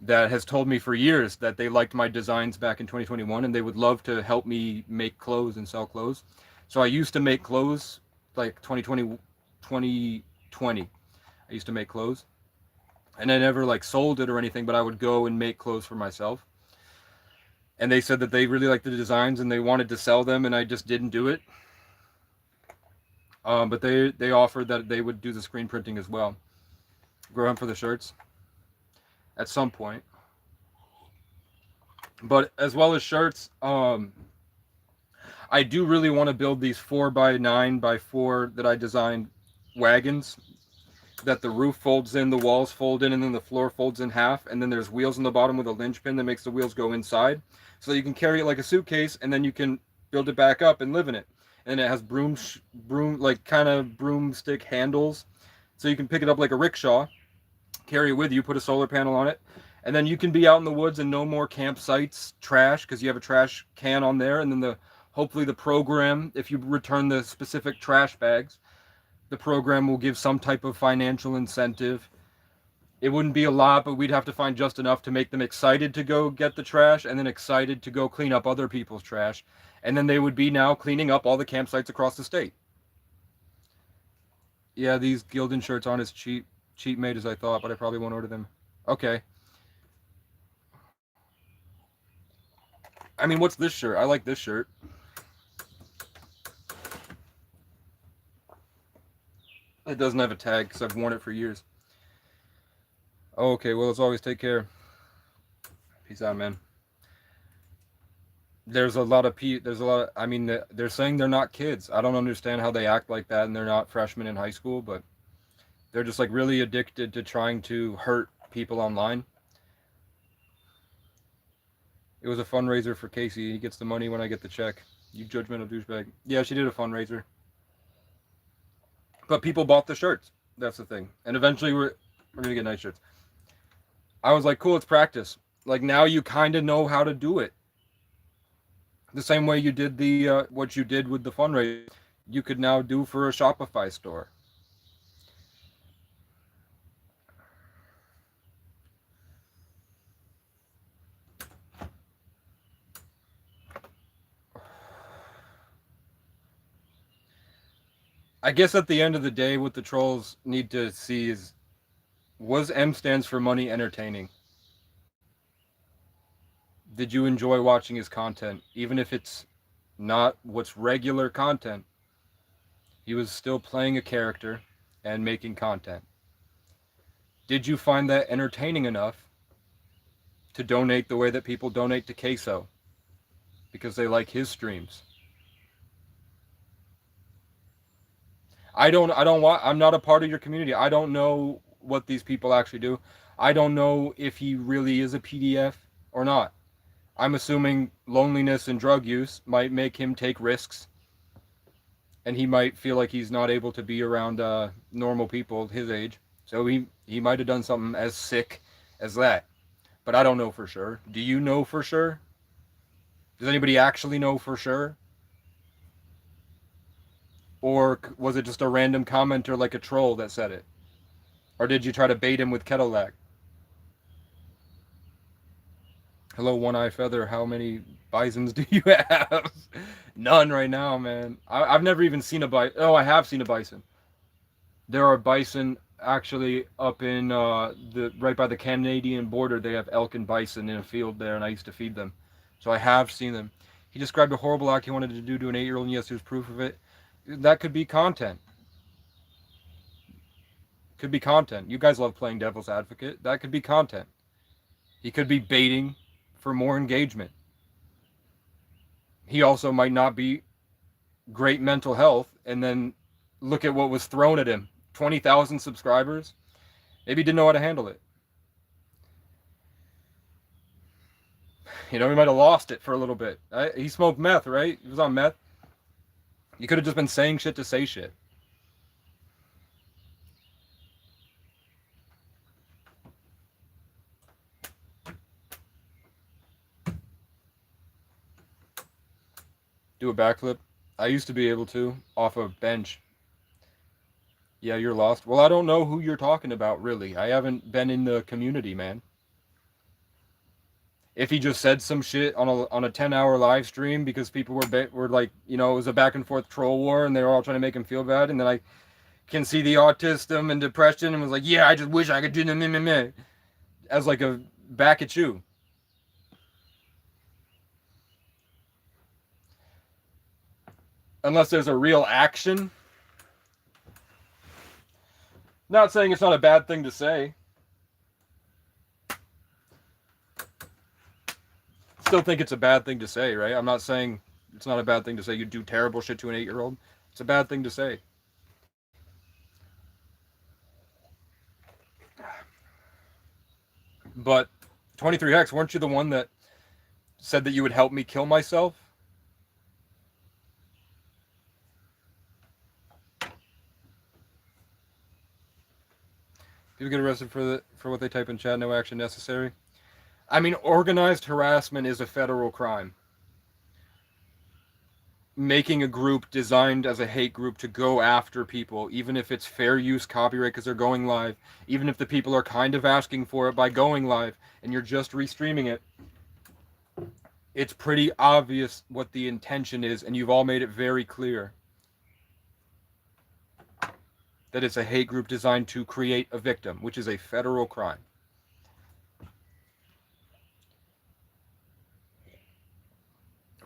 that has told me for years that they liked my designs back in 2021 and they would love to help me make clothes and sell clothes. So I used to make clothes like 2020. I used to make clothes. And I never like sold it or anything, but I would go and make clothes for myself. And they said that they really liked the designs and they wanted to sell them, and I just didn't do it. But they offered that they would do the screen printing as well. Grow them for the shirts at some point. But as well as shirts, I do really want to build these 4x9x4 that I designed wagons, that the roof folds in, the walls fold in, and then the floor folds in half, and then there's wheels on the bottom with a linchpin that makes the wheels go inside, so you can carry it like a suitcase, and then you can build it back up and live in it. And it has broom like kind of broomstick handles, so you can pick it up like a rickshaw, carry it with you, put a solar panel on it, and then you can be out in the woods and no more campsites trash, because you have a trash can on there, and then hopefully the program, if you return the specific trash bags, the program will give some type of financial incentive. It wouldn't be a lot, but we'd have to find just enough to make them excited to go get the trash, and then excited to go clean up other people's trash. And then they would be now cleaning up all the campsites across the state. Yeah, these Gildan shirts aren't as cheap made as I thought, but I probably won't order them. Okay. I mean, what's this shirt? I like this shirt. It doesn't have a tag because I've worn it for years. Okay, well, let's always take care. Peace out, man. There's a lot of I mean, they're saying they're not kids. I don't understand how they act like that and they're not freshmen in high school, but they're just like really addicted to trying to hurt people online. It was a fundraiser for Casey. He gets the money when I get the check. You judgmental douchebag. Yeah, she did a fundraiser. But people bought the shirts. That's the thing. And eventually we're going to get nice shirts. I was like, cool, it's practice. Like, now you kind of know how to do it. The same way you did what you did with the fundraiser, you could now do for a Shopify store. I guess at the end of the day, what the trolls need to see is, was M stands for money entertaining? Did you enjoy watching his content? Even if it's not what's regular content, he was still playing a character and making content. Did you find that entertaining enough to donate the way that people donate to Queso? Because they like his streams. I'm not a part of your community. I don't know what these people actually do. I don't know if he really is a PDF or not. I'm assuming loneliness and drug use might make him take risks, and he might feel like he's not able to be around normal people his age. So he might have done something as sick as that. But I don't know for sure. Do you know for sure? Does anybody actually know for sure? Or was it just a random commenter like a troll that said it? Or did you try to bait him with kettle lack? Hello, One Eye Feather. How many bisons do you have? None right now, man. I've never even seen a bison. Oh, I have seen a bison. There are bison actually up in the right by the Canadian border. They have elk and bison in a field there, and I used to feed them. So I have seen them. He described a horrible act he wanted to do to an 8-year-old, and yes, there's proof of it. That could be content. Could be content. You guys love playing devil's advocate. That could be content. He could be baiting for more engagement. He also might not be great mental health, and then look at what was thrown at him. 20,000 subscribers. Maybe he didn't know how to handle it. You know, he might have lost it for a little bit. He smoked meth, right? He was on meth. He could have just been saying shit to say shit. Do a backflip. I used to be able to off a bench. Yeah, you're lost. Well, I don't know who you're talking about, really. I haven't been in the community, man. If he just said some shit on a 10-hour live stream because people were like, you know, it was a back and forth troll war and they were all trying to make him feel bad, and then I can see the autism and depression and was like, yeah, I just wish I could do the meh as like a back at you. Unless there's a real action. Not saying it's not a bad thing to say. Still think it's a bad thing to say, right? I'm not saying it's not a bad thing to say you do terrible shit to an 8-year-old. It's a bad thing to say. But 23X, weren't you the one that said that you would help me kill myself? People get arrested for what they type in chat. No action necessary. I mean, organized harassment is a federal crime. Making a group designed as a hate group to go after people, even if it's fair use copyright because they're going live, even if the people are kind of asking for it by going live and you're just restreaming it, it's pretty obvious what the intention is, and you've all made it very clear that it's a hate group designed to create a victim, which is a federal crime.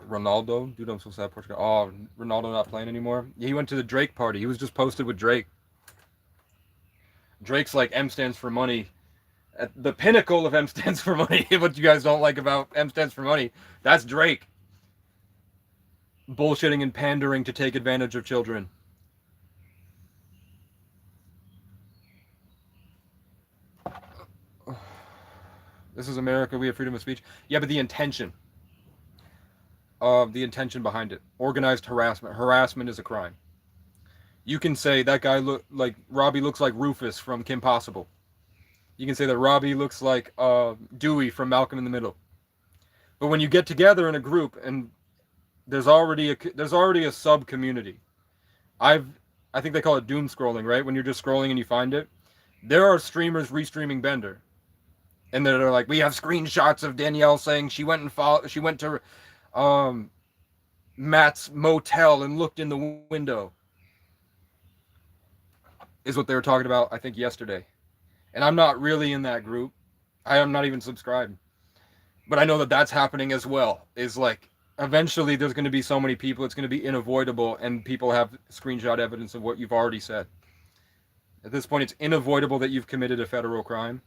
Ronaldo, dude, I'm so sad. Portugal. Oh, Ronaldo not playing anymore. He went to the Drake party. He was just posted with Drake. Drake's like M stands for money. At the pinnacle of M stands for money. What you guys don't like about M stands for money, that's Drake. Bullshitting and pandering to take advantage of children. This is America. We have freedom of speech. Yeah, but the intention. The intention behind it. Organized harassment. Harassment is a crime. You can say that guy look like Robbie looks like Rufus from Kim Possible. You can say that Robbie looks like Dewey from Malcolm in the Middle. But when you get together in a group and there's already a sub community. I think they call it doom scrolling, right? When you're just scrolling and you find it. There are streamers restreaming Bender. And they're like, we have screenshots of Danielle saying she went to Matt's motel and looked in the window. Is what they were talking about, I think, yesterday. And I'm not really in that group. I am not even subscribed. But I know that that's happening as well. Is like, eventually there's going to be so many people, it's going to be unavoidable, and people have screenshot evidence of what you've already said. At this point, it's unavoidable that you've committed a federal crime.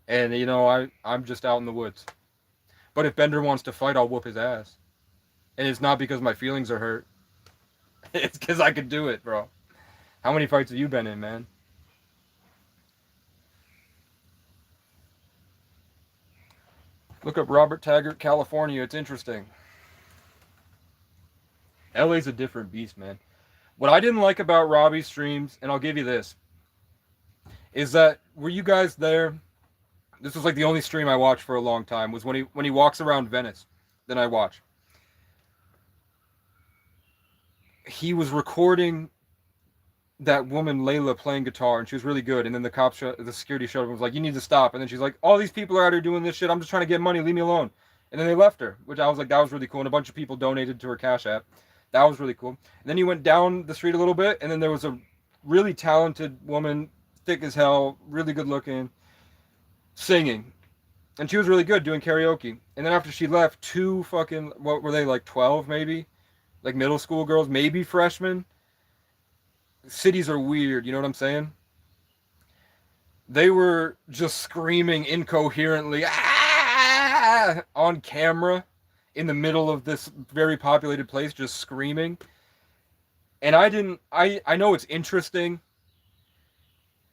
And, you know, I'm just out in the woods. But if Bender wants to fight, I'll whoop his ass. And it's not because my feelings are hurt. It's because I could do it, bro. How many fights have you been in, man? Look up Robert Taggart, California. It's interesting. LA's a different beast, man. What I didn't like about Robbie's streams, and I'll give you this, is that were you guys there? This was like the only stream I watched for a long time. Was when he walks around Venice. Then I watch. He was recording that woman Layla playing guitar, and she was really good. And then the security showed up and was like, "You need to stop." And then she's like, "All these people are out here doing this shit. I'm just trying to get money. Leave me alone." And then they left her, which I was like, that was really cool. And a bunch of people donated to her Cash App. That was really cool. And then he went down the street a little bit, and then there was a really talented woman, thick as hell, really good looking, singing. And she was really good doing karaoke. And then after she left, two fucking, what were they, like 12 maybe? Like middle school girls, maybe freshmen. Cities are weird, you know what I'm saying? They were just screaming incoherently on camera in the middle of this very populated place, just screaming. And I know it's interesting.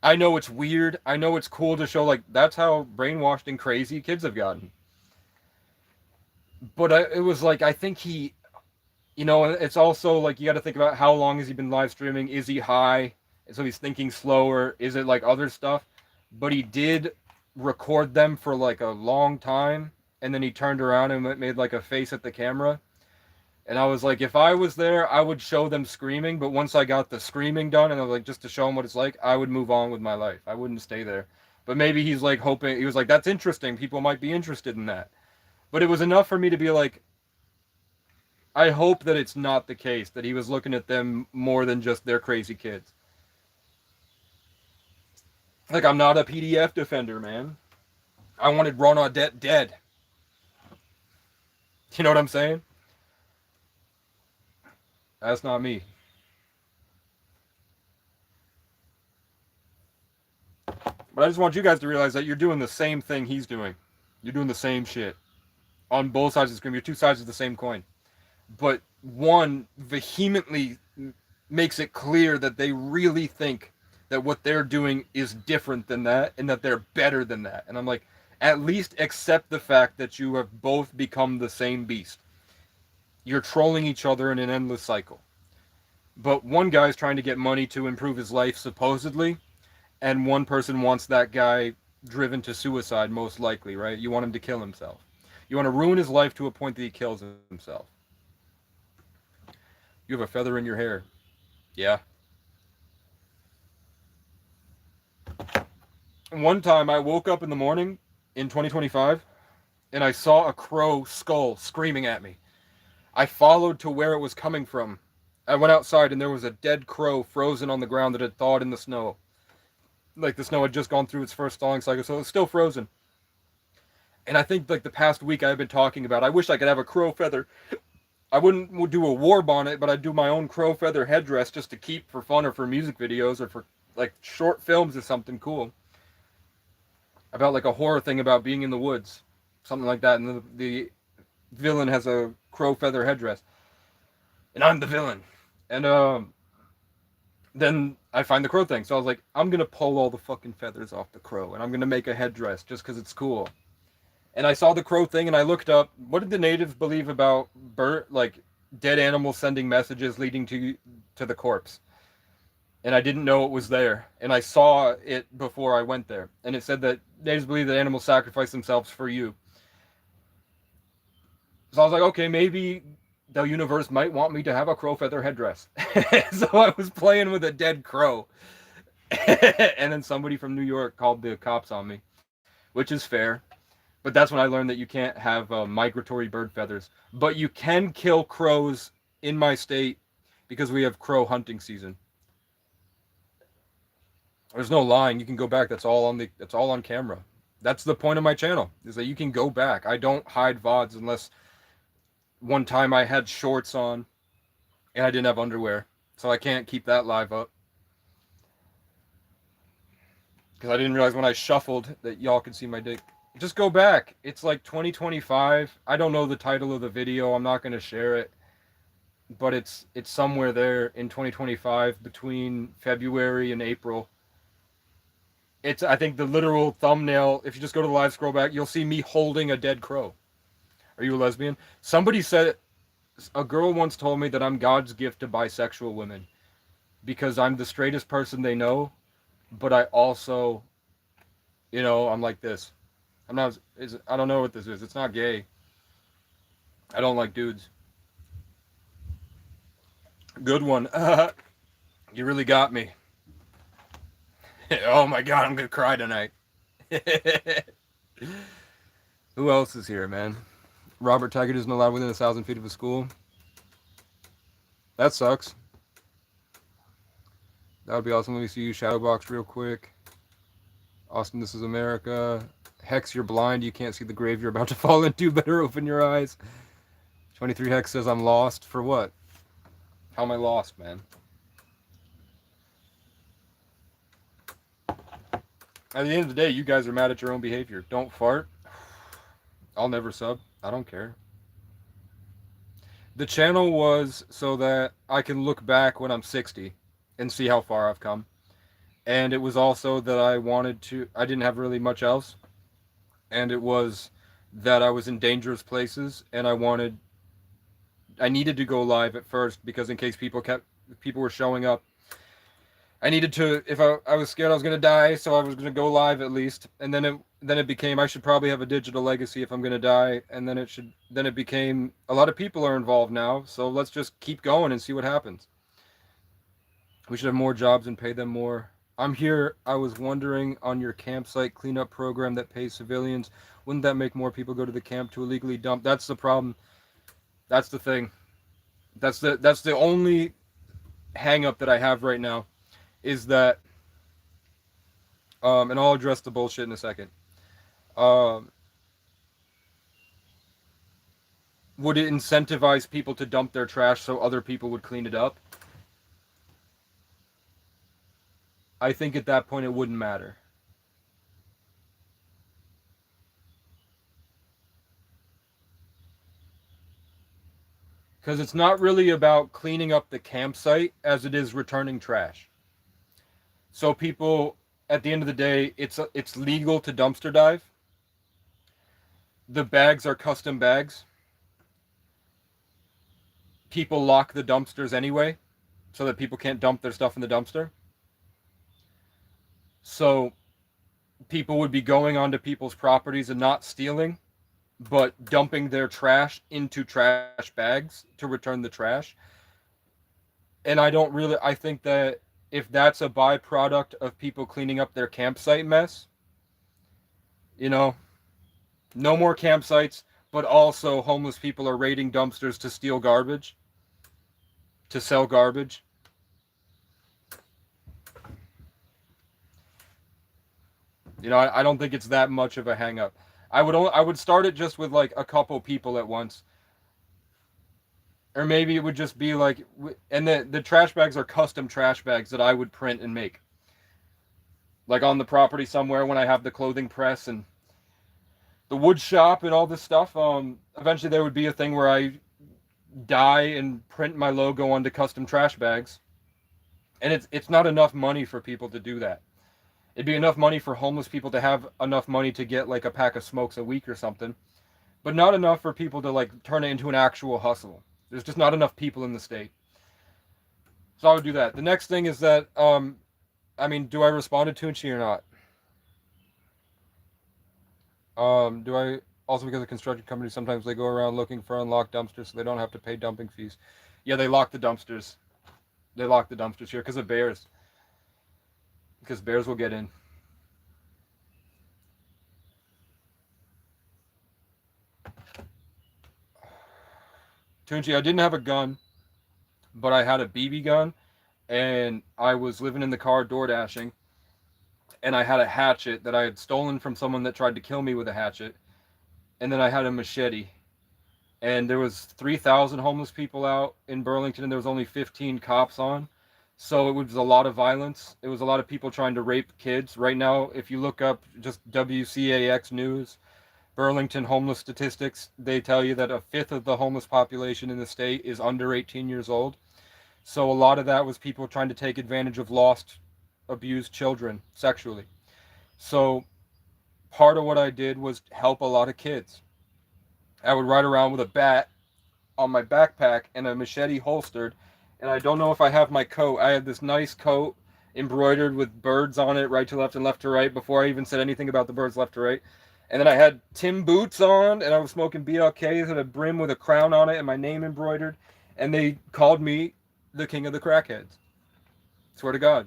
I know it's weird. I know it's cool to show, like, that's how brainwashed and crazy kids have gotten. But it was like, I think he, it's also like, you got to think about how long has he been live streaming? Is he high? So he's thinking slower. Is it like other stuff? But he did record them for like a long time. And then he turned around and made like a face at the camera. And I was like, if I was there, I would show them screaming. But once I got the screaming done, and I was like, just to show them what it's like, I would move on with my life. I wouldn't stay there. But maybe he's like hoping, he was like, that's interesting. People might be interested in that. But it was enough for me to be like, I hope that it's not the case, that he was looking at them more than just their crazy kids. Like, I'm not a PDF defender, man. I wanted Ron Audette dead. You know what I'm saying? That's not me. But I just want you guys to realize that you're doing the same thing he's doing. You're doing the same shit. On both sides of the screen. You're two sides of the same coin. But one vehemently makes it clear that they really think that what they're doing is different than that and that they're better than that. And I'm like, at least accept the fact that you have both become the same beast. You're trolling each other in an endless cycle. But one guy's trying to get money to improve his life, supposedly, and one person wants that guy driven to suicide, most likely, right? You want him to kill himself. You want to ruin his life to a point that he kills himself. You have a feather in your hair. Yeah. One time I woke up in the morning in 2025 and I saw a crow skull screaming at me. I followed to where it was coming from. I went outside and there was a dead crow frozen on the ground that had thawed in the snow. Like the snow had just gone through its first thawing cycle, so it was still frozen. And I think like the past week I've been talking about, I wish I could have a crow feather. I wouldn't do a war bonnet, but I'd do my own crow feather headdress just to keep for fun or for music videos or for like short films or something cool. About like a horror thing about being in the woods. Something like that. And the villain has a crow feather headdress. And I'm the villain. And then I find the crow thing. So I was like, I'm going to pull all the fucking feathers off the crow. And I'm going to make a headdress just because it's cool. And I saw the crow thing and I looked up, what did the natives believe about like dead animals sending messages leading to the corpse? And I didn't know it was there. And I saw it before I went there. And it said that natives believe that animals sacrifice themselves for you. So I was like, okay, maybe the universe might want me to have a crow feather headdress. So I was playing with a dead crow. And then somebody from New York called the cops on me, which is fair. But that's when I learned that you can't have migratory bird feathers. But you can kill crows in my state because we have crow hunting season. There's no lying. You can go back. That's all on camera. That's the point of my channel, is that you can go back. I don't hide VODs unless one time I had shorts on and I didn't have underwear. So I can't keep that live up. Because I didn't realize when I shuffled that y'all could see my dick. Just go back. It's like 2025. I don't know the title of the video. I'm not going to share it. But it's somewhere there in 2025 between February and April. I think the literal thumbnail, if you just go to the live scroll back, you'll see me holding a dead crow. Are you a lesbian? Somebody said, a girl once told me that I'm God's gift to bisexual women because I'm the straightest person they know, but I also, I'm like this. I'm not, I don't know what this is. It's not gay. I don't like dudes. Good one. You really got me. Oh my god, I'm gonna cry tonight. Who else is here, man? Robert Taggart isn't allowed within 1,000 feet of a school. That sucks. That would be awesome. Let me see you shadowbox real quick. Austin, this is America. Hex, you're blind. You can't see the grave you're about to fall into. Better open your eyes. 23 Hex says I'm lost. For what? How am I lost, man? At the end of the day, you guys are mad at your own behavior. Don't fart. I'll never sub. I don't care. The channel was so that I can look back when I'm 60 and see how far I've come. And it was also that I didn't have really much else. And it was that I was in dangerous places and I needed to go live at first because in case people were showing up, I needed to, if I was scared I was going to die, so I was going to go live at least. And then it became, I should probably have a digital legacy if I'm going to die. And then it became, a lot of people are involved now, so let's just keep going and see what happens. We should have more jobs and pay them more. I'm here, I was wondering, on your campsite cleanup program that pays civilians, wouldn't that make more people go to the camp to illegally dump? That's the problem. That's the thing. That's the only hang up that I have right now. Is that, and I'll address the bullshit in a second. Would it incentivize people to dump their trash so other people would clean it up? I think at that point it wouldn't matter. Because it's not really about cleaning up the campsite as it is returning trash. So people, at the end of the day, it's legal to dumpster dive. The bags are custom bags. People lock the dumpsters anyway, so that people can't dump their stuff in the dumpster. So people would be going onto people's properties and not stealing, but dumping their trash into trash bags to return the trash. And I think that if that's a byproduct of people cleaning up their campsite mess, no more campsites, but also homeless people are raiding dumpsters to steal garbage, to sell garbage. I don't think it's that much of a hang up. I would start it just with like a couple people at once. Or maybe it would just be like, and the trash bags are custom trash bags that I would print and make. Like on the property somewhere when I have the clothing press and the wood shop and all this stuff. Eventually there would be a thing where I dye and print my logo onto custom trash bags. And it's not enough money for people to do that. It'd be enough money for homeless people to have enough money to get like a pack of smokes a week or something. But not enough for people to like turn it into an actual hustle. There's just not enough people in the state. So I would do that. The next thing is that, do I respond to Tunchi or not? Do I, also because of construction companies, sometimes they go around looking for unlocked dumpsters so they don't have to pay dumping fees. Yeah, they lock the dumpsters. They lock the dumpsters here because of bears. Because bears will get in. Tunchi, I didn't have a gun, but I had a BB gun, and I was living in the car door dashing, and I had a hatchet that I had stolen from someone that tried to kill me with a hatchet, and then I had a machete, and there was 3,000 homeless people out in Burlington, and there was only 15 cops on, so it was a lot of violence. It was a lot of people trying to rape kids. Right now, if you look up just WCAX News, Burlington homeless statistics, they tell you that a fifth of the homeless population in the state is under 18 years old. So a lot of that was people trying to take advantage of lost, abused children sexually. So part of what I did was help a lot of kids. I would ride around with a bat on my backpack and a machete holstered. And I don't know if I have my coat. I had this nice coat embroidered with birds on it, right to left and left to right, before I even said anything about the birds left to right. And then I had Tim boots on, and I was smoking BLKs at a brim with a crown on it and my name embroidered. And they called me the king of the crackheads. Swear to God.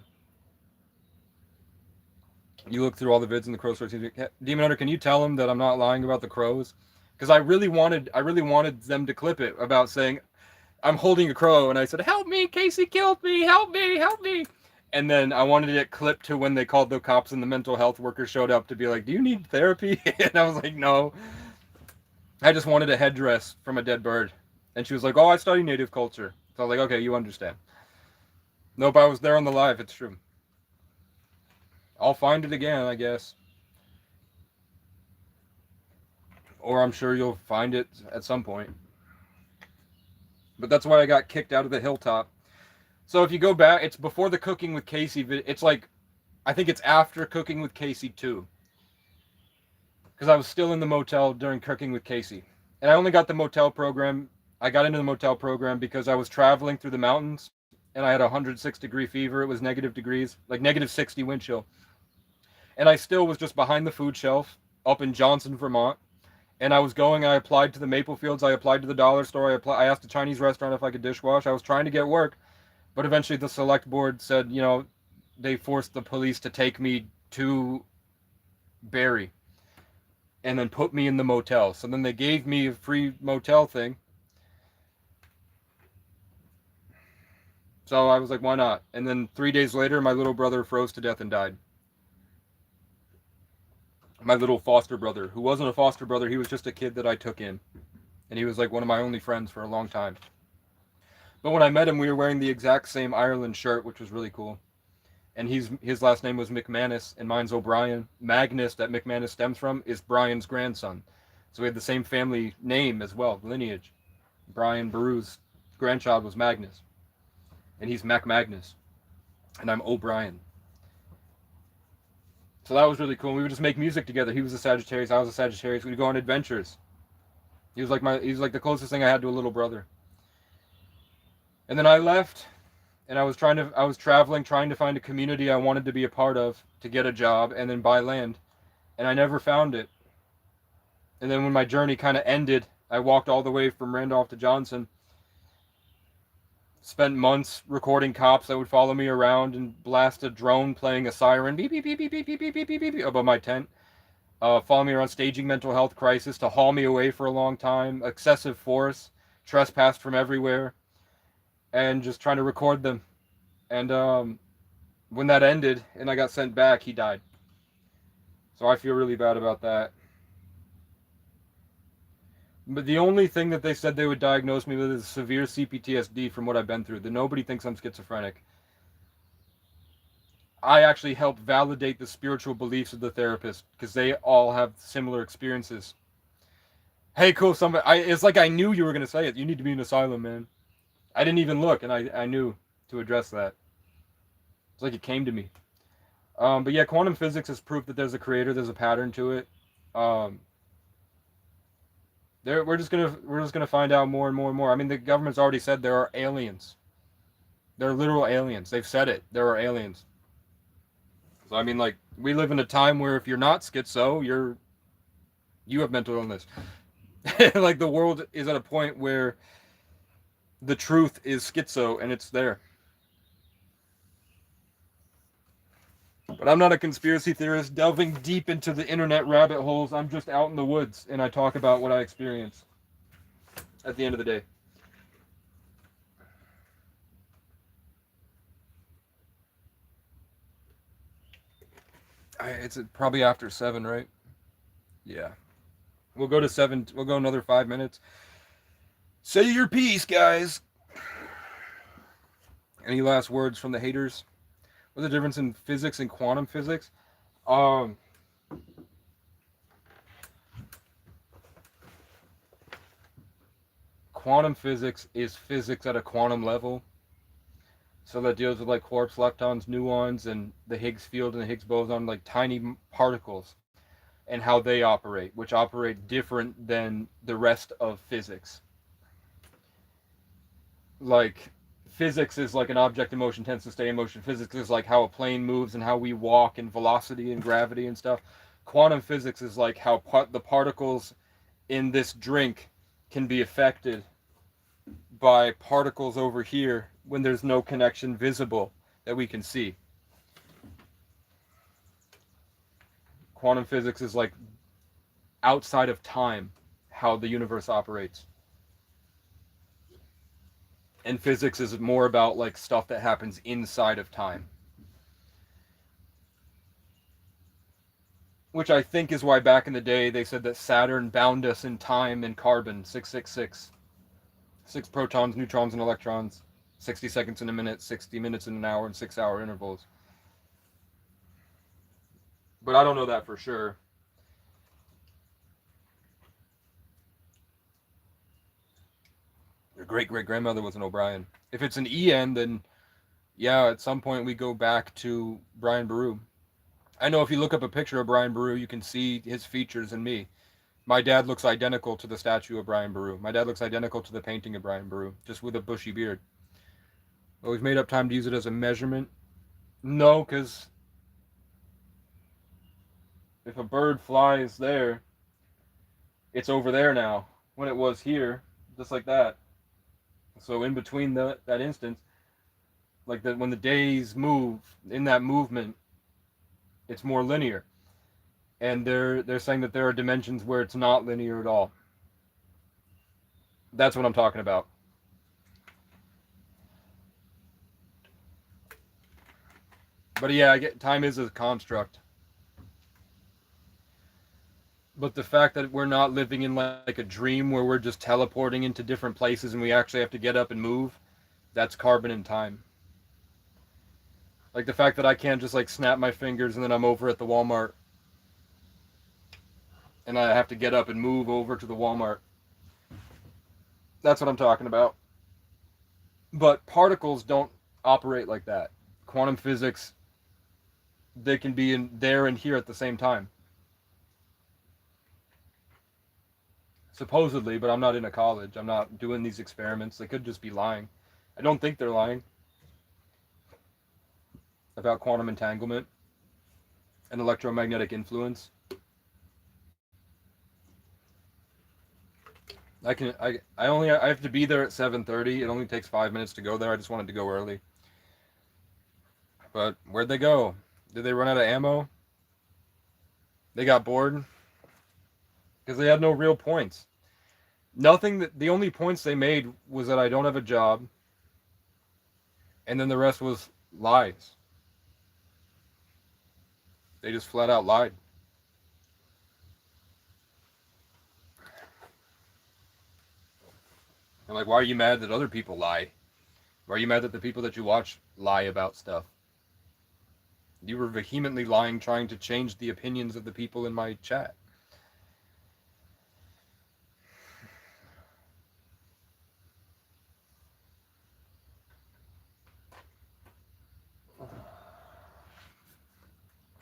You look through all the vids in the Crow stories. Demon Hunter, can you tell them that I'm not lying about the crows? Because I really wanted them to clip it about saying, I'm holding a crow, and I said, "Help me! Casey killed me! Help me! Help me!" And then I wanted it clipped to when they called the cops and the mental health workers showed up to be like, "Do you need therapy?" And I was like, "No." I just wanted a headdress from a dead bird, and she was like, "Oh, I study native culture." So I was like, "Okay, you understand." Nope, I was there on the live. It's true. I'll find it again, I guess, or I'm sure you'll find it at some point. But that's why I got kicked out of the hilltop. So if you go back, it's before the Cooking with Casey. It's like, I think it's after Cooking with Casey too, because I was still in the motel during Cooking with Casey, and I only got the motel program. I got into the motel program because I was traveling through the mountains, and I had a 106-degree fever. It was negative degrees, like negative 60 wind chill, and I still was just behind the food shelf up in Johnson, Vermont. And I was going. I applied to the Maple Fields. I applied to the dollar store. I asked a Chinese restaurant if I could dishwash. I was trying to get work, but eventually the select board said, they forced the police to take me to Barrie and then put me in the motel. So then they gave me a free motel thing. So I was like, why not? And then 3 days later, my little brother froze to death and died. My little foster brother, who wasn't a foster brother, he was just a kid that I took in. And he was like one of my only friends for a long time. But when I met him, we were wearing the exact same Ireland shirt, which was really cool. And his last name was McManus, and mine's O'Brien. Magnus, that McManus stems from, is Brian's grandson. So we had the same family name as well, lineage. Brian Baru's grandchild was Magnus, and he's Mac Magnus, and I'm O'Brien. So that was really cool. We would just make music together. He was a Sagittarius, I was a Sagittarius. We'd go on adventures. He was like the closest thing I had to a little brother. And then I left, and I was traveling, trying to find a community I wanted to be a part of to get a job and then buy land, and I never found it. And then when my journey kind of ended, I walked all the way from Randolph to Johnson, spent months recording cops that would follow me around and blast a drone playing a siren beep beep beep beep beep beep beep beep beep, beep above my tent, follow me around staging mental health crisis to haul me away for a long time, excessive force, trespassed from everywhere, and just trying to record them. And when that ended and I got sent back, he died. So I feel really bad about that. But the only thing that they said they would diagnose me with is severe CPTSD from what I've been through. That nobody thinks I'm schizophrenic. I actually help validate the spiritual beliefs of the therapist because they all have similar experiences. Hey, cool. It's like I knew you were gonna say it. You need to be in an asylum, man. I didn't even look, and I knew to address that. It's like it came to me. But yeah, quantum physics is proof that there's a creator. There's a pattern to it. We're just gonna find out more and more and more. I mean, the government's already said there are aliens. There are literal aliens. They've said it. There are aliens. So I mean, like, we live in a time where if you're not schizo, you have mental illness. Like, the world is at a point where the truth is schizo and it's there. But I'm not a conspiracy theorist delving deep into the internet rabbit holes. I'm just out in the woods and I talk about what I experience at the end of the day. It's probably after 7, right? Yeah. We'll go to 7. We'll go another 5 minutes. Say your piece, guys. Any last words from the haters? What's the difference in physics and quantum physics? Quantum physics is physics at a quantum level. So that deals with like quarks, leptons, muons, and the Higgs field and the Higgs boson, like tiny particles, and how they operate, which operate different than the rest of physics. Like, physics is like an object in motion tends to stay in motion. Physics is like how a plane moves and how we walk, and velocity and gravity and stuff. Quantum physics is like how the particles in this drink can be affected by particles over here when there's no connection visible that we can see. Quantum physics is like outside of time how the universe operates. And physics is more about like stuff that happens inside of time. Which I think is why back in the day they said that Saturn bound us in time in carbon 666. 6 protons, neutrons, and electrons. 60 seconds in a minute, 60 minutes in an hour, and 6-hour intervals. But I don't know that for sure. Your great-great-grandmother was an O'Brien. If it's an EN, then yeah, at some point we go back to Brian Boru. I know if you look up a picture of Brian Boru, you can see his features in me. My dad looks identical to the statue of Brian Boru. My dad looks identical to the painting of Brian Boru, just with a bushy beard. But we've made up time to use it as a measurement. No, because if a bird flies there, it's over there now, when it was here, just like that. So in between that instance, like that, when the days move, in that movement, it's more linear. And they're saying that there are dimensions where it's not linear at all. That's what I'm talking about. But yeah, I get time is a construct. But the fact that we're not living in like a dream where we're just teleporting into different places and we actually have to get up and move, that's carbon and time. Like the fact that I can't just like snap my fingers and then I'm over at the Walmart and I have to get up and move over to the Walmart. That's what I'm talking about. But particles don't operate like that. Quantum physics, they can be in there and here at the same time. Supposedly, but I'm not in a college. I'm not doing these experiments. They could just be lying. I don't think they're lying about quantum entanglement and electromagnetic influence. I have to be there at 7:30. It only takes 5 minutes to go there. I just wanted to go early. But where'd they go? Did they run out of ammo? They got bored? Because they had no real points. The only points they made was that I don't have a job, and then the rest was lies. They just flat out lied. I'm like, why are you mad that other people lie? Why are you mad that the people that you watch lie about stuff? You were vehemently lying, trying to change the opinions of the people in my chat.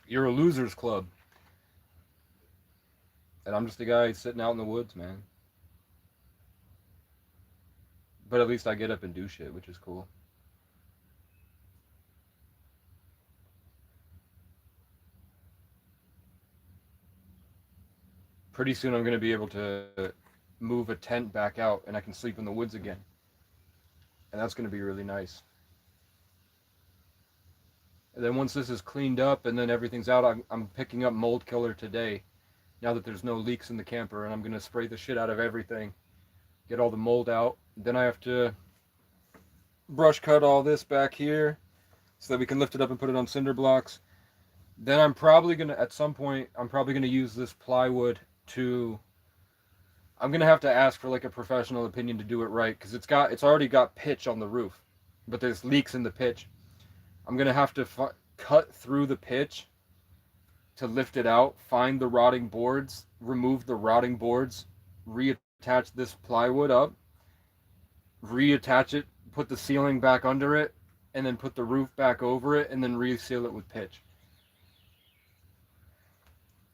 You're a losers club. And I'm just a guy sitting out in the woods, man. But at least I get up and do shit, which is cool. Pretty soon I'm going to be able to move a tent back out and I can sleep in the woods again. And that's going to be really nice. And then once this is cleaned up and then everything's out, I'm picking up mold killer today. Now that there's no leaks in the camper, and I'm going to spray the shit out of everything. Get all the mold out. Then I have to brush cut all this back here so that we can lift it up and put it on cinder blocks. Then I'm probably going to, at some point, I'm probably going to use this plywood to, I'm going to have to ask for like a professional opinion to do it right, because it's already got pitch on the roof, but there's leaks in the pitch. I'm going to have to cut through the pitch to lift it out, find the rotting boards, remove the rotting boards, reattach this plywood up, reattach it, put the ceiling back under it, and then put the roof back over it and then reseal it with pitch.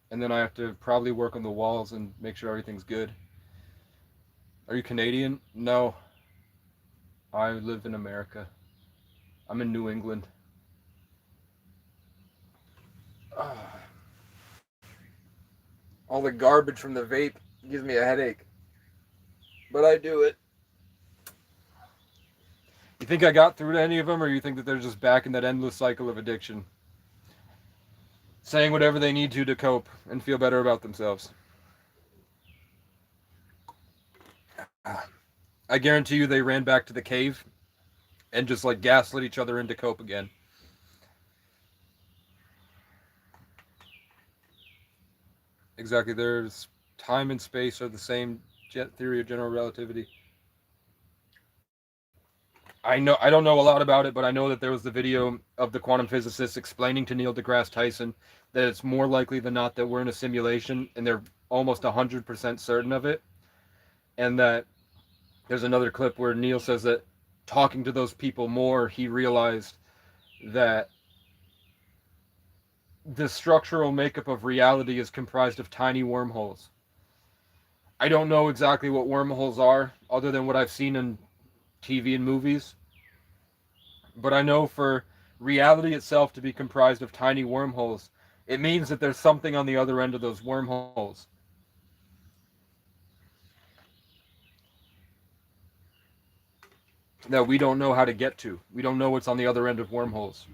And then I have to probably work on the walls and make sure everything's good. Are you Canadian? No. I live in America. I'm in New England. All the garbage from the vape gives me a headache. But I do it. You think I got through to any of them, or you think that they're just back in that endless cycle of addiction? Saying whatever they need to cope and feel better about themselves. I guarantee you they ran back to the cave and just like gaslit each other into cope again. Exactly. There's time and space are the same theory of general relativity. I don't know a lot about it, but I know that there was the video of the quantum physicists explaining to Neil deGrasse Tyson that it's more likely than not that we're in a simulation, and they're almost 100% certain of it. And that there's another clip where Neil says that talking to those people more, he realized that the structural makeup of reality is comprised of tiny wormholes. I don't know exactly what wormholes are, other than what I've seen in TV and movies. But I know for reality itself to be comprised of tiny wormholes, it means that there's something on the other end of those wormholes. That we don't know how to get to. We don't know what's on the other end of wormholes.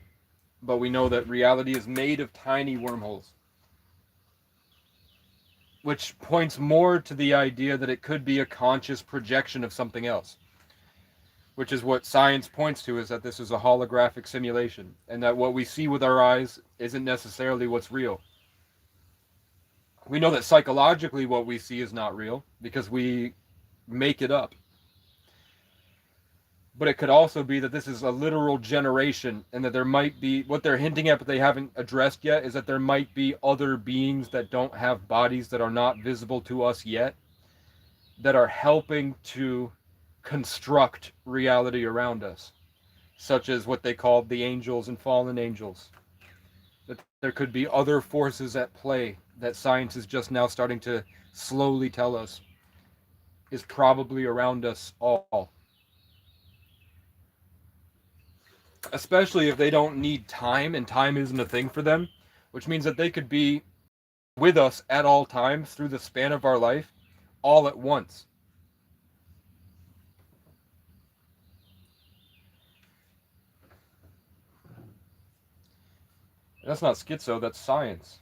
But we know that reality is made of tiny wormholes. Which points more to the idea that it could be a conscious projection of something else. Which is what science points to, is that this is a holographic simulation. And that what we see with our eyes isn't necessarily what's real. We know that psychologically what we see is not real, because we make it up. But it could also be that this is a literal generation, and that there might be, what they're hinting at but they haven't addressed yet, is that there might be other beings that don't have bodies, that are not visible to us yet, that are helping to construct reality around us, such as what they call the angels and fallen angels. That there could be other forces at play that science is just now starting to slowly tell us is probably around us all. Especially if they don't need time, and time isn't a thing for them, which means that they could be with us at all times through the span of our life, all at once. That's not schizo, that's science.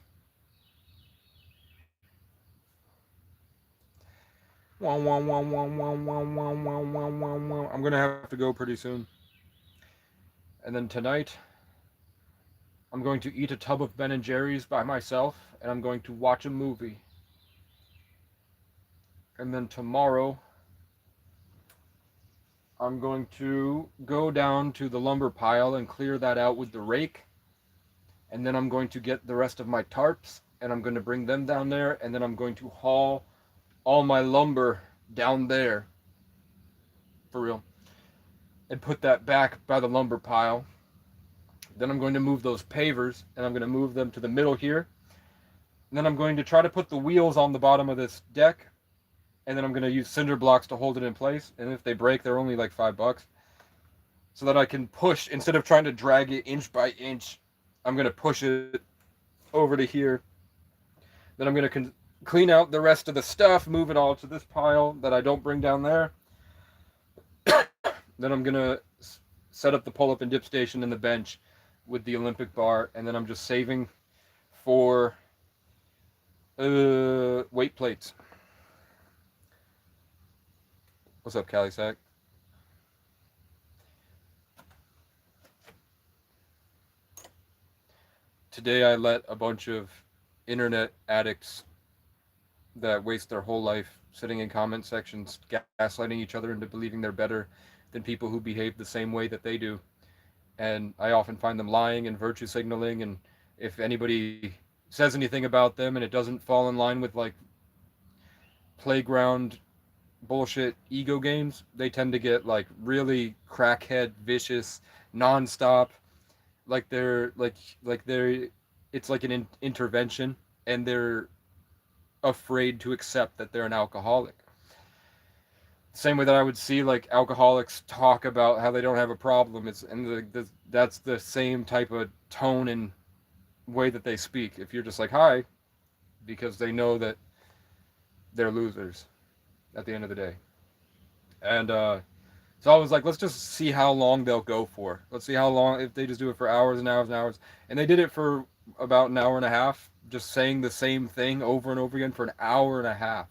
I'm gonna have to go pretty soon. And then tonight, I'm going to eat a tub of Ben & Jerry's by myself, and I'm going to watch a movie. And then tomorrow, I'm going to go down to the lumber pile and clear that out with the rake. And then I'm going to get the rest of my tarps, and I'm going to bring them down there, and then I'm going to haul all my lumber down there. For real. And put that back by the lumber pile. Then I'm going to move those pavers, and I'm going to move them to the middle here. And then I'm going to try to put the wheels on the bottom of this deck, and then I'm going to use cinder blocks to hold it in place. And if they break, they're only like $5. So that I can push, instead of trying to drag it inch by inch, I'm going to push it over to here. Then I'm going to clean out the rest of the stuff, move it all to this pile that I don't bring down there. Then I'm going to set up the pull-up and dip station and the bench with the Olympic bar. And then I'm just saving for weight plates. What's up, Cali Sack? Today I let a bunch of internet addicts that waste their whole life sitting in comment sections, gaslighting each other into believing they're better than people who behave the same way that they do. And I often find them lying and virtue signaling, and if anybody says anything about them and it doesn't fall in line with like playground bullshit ego games, they tend to get like really crackhead, vicious, nonstop. Like they're it's like an intervention, and they're afraid to accept that they're an alcoholic. Same way that I would see like alcoholics talk about how they don't have a problem. It's and that's the same type of tone and way that they speak. If you're just like hi, because they know that they're losers at the end of the day. And so I was like, let's just see how long they'll go for. Let's see how long, if they just do it for hours and hours and hours. And they did it for about an hour and a half, just saying the same thing over and over again for an hour and a half.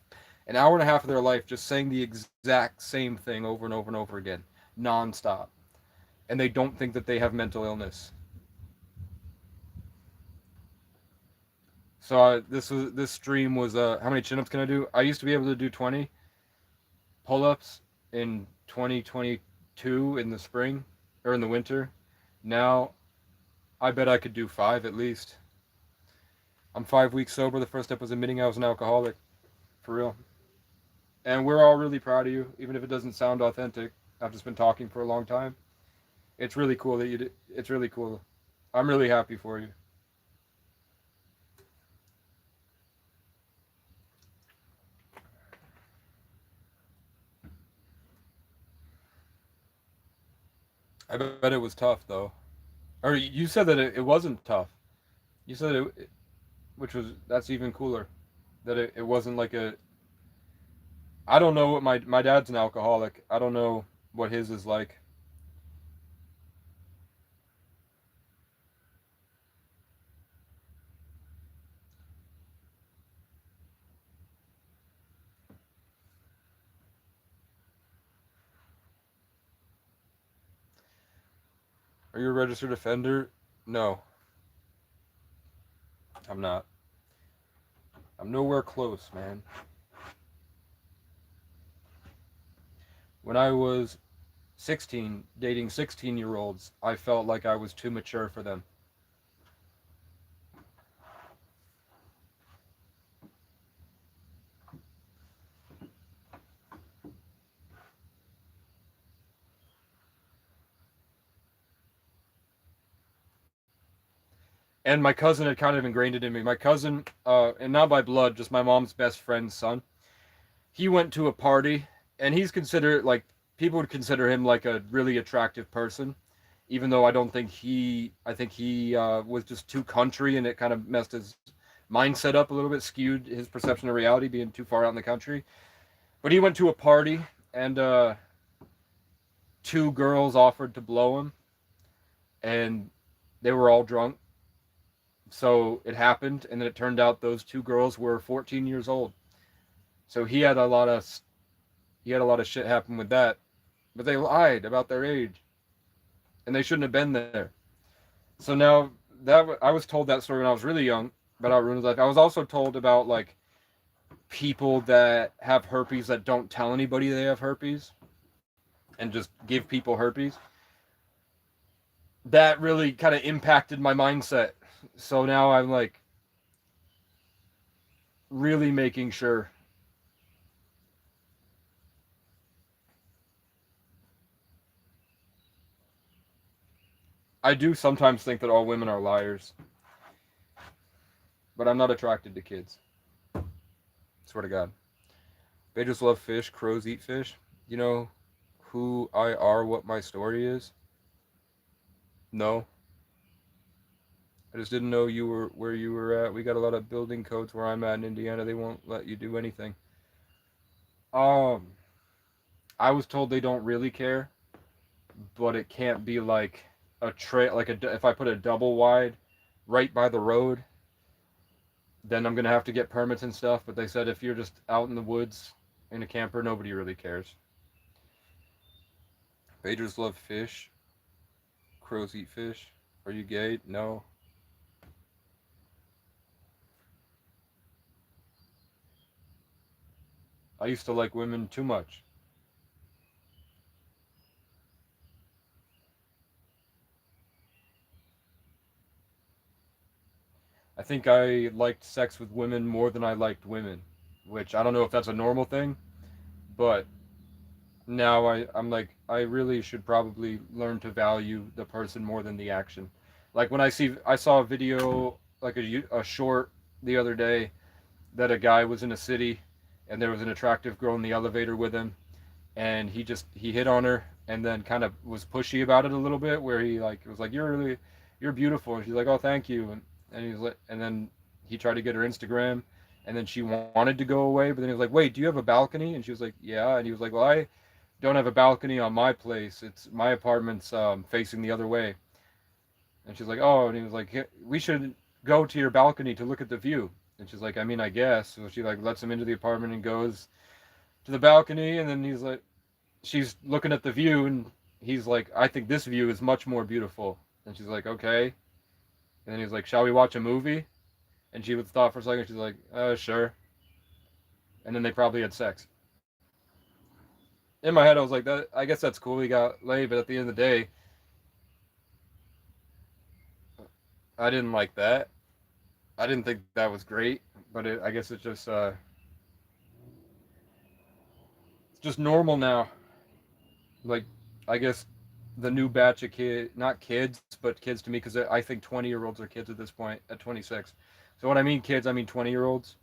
An hour and a half of their life just saying the exact same thing over and over and over again, nonstop. And they don't think that they have mental illness. So this stream was how many chin ups can I do? I used to be able to do 20 pull ups in 2022 in the spring or in the winter. Now I bet I could do 5 at least. I'm 5 weeks sober. The first step was admitting I was an alcoholic, for real. And we're all really proud of you, even if it doesn't sound authentic. I've just been talking for a long time. It's really cool that you did. It's really cool. I'm really happy for you. I bet it was tough though. Or you said that it wasn't tough. You said which was that's even cooler. That it wasn't like a. I don't know what my dad's an alcoholic. I don't know what his is like. Are you a registered offender? No, I'm not. I'm nowhere close, man. When I was 16, dating 16-year-olds, I felt like I was too mature for them. And my cousin had kind of ingrained it in me. My cousin, and not by blood, just my mom's best friend's son. He went to a party, and he's considered like people would consider him like a really attractive person, even though I don't think he. I think he was just too country, and it kind of messed his mindset up a little bit, skewed his perception of reality, being too far out in the country. But he went to a party, and 2 girls offered to blow him, and they were all drunk. So it happened, and then it turned out those 2 girls were 14 years old. So he had a lot of shit happen with that, but they lied about their age, and they shouldn't have been there. So now that I was told that story when I was really young about how it ruined his life. I was also told about like people that have herpes that don't tell anybody they have herpes and just give people herpes. That really kind of impacted my mindset. So now I'm like really making sure. I do sometimes think that all women are liars, but I'm not attracted to kids. Swear to God. They just love fish. Crows eat fish. You know who I are, what my story is? No. I just didn't know you were where you were at. We got a lot of building codes where I'm at in Indiana. They won't let you do anything. Um, I was told they don't really care, but it can't be like a trail. Like if I put a double wide right by the road, then I'm gonna have to get permits and stuff. But they said if you're just out in the woods in a camper, nobody really cares. They just love fish. Crows eat fish. Are you gay? No. I used to like women too much. I think I liked sex with women more than I liked women, which I don't know if that's a normal thing, But now I'm like, I really should probably learn to value the person more than the action. Like when I saw a video, like a short the other day, that a guy was in a city and there was an attractive girl in the elevator with him, and he hit on her and then kind of was pushy about it a little bit, where he like was like, you're beautiful, and she's like, oh, thank you, and he's like, and then he tried to get her Instagram, and then she wanted to go away, but then he was like, wait, do you have a balcony? And she was like, yeah. And he was like, well, I don't have a balcony on my place, it's my apartment's facing the other way. And she's like, oh. And he was like, we should go to your balcony to look at the view. And she's like, I mean, I guess. So she like lets him into the apartment and goes to the balcony, and then he's like, she's looking at the view, and he's like, I think this view is much more beautiful. And she's like, okay. And then he's like, shall we watch a movie? And she would stop for a second. She's like, sure. And then they probably had sex. In my head, I was like, that. I guess that's cool. He got laid, but at the end of the day, I didn't like that. I didn't think that was great. But I guess it's just normal now. Like, I guess the new batch of kids, not kids, but kids to me, because I think 20-year-olds are kids at this point at 26. So when I mean kids, I mean 20-year-olds.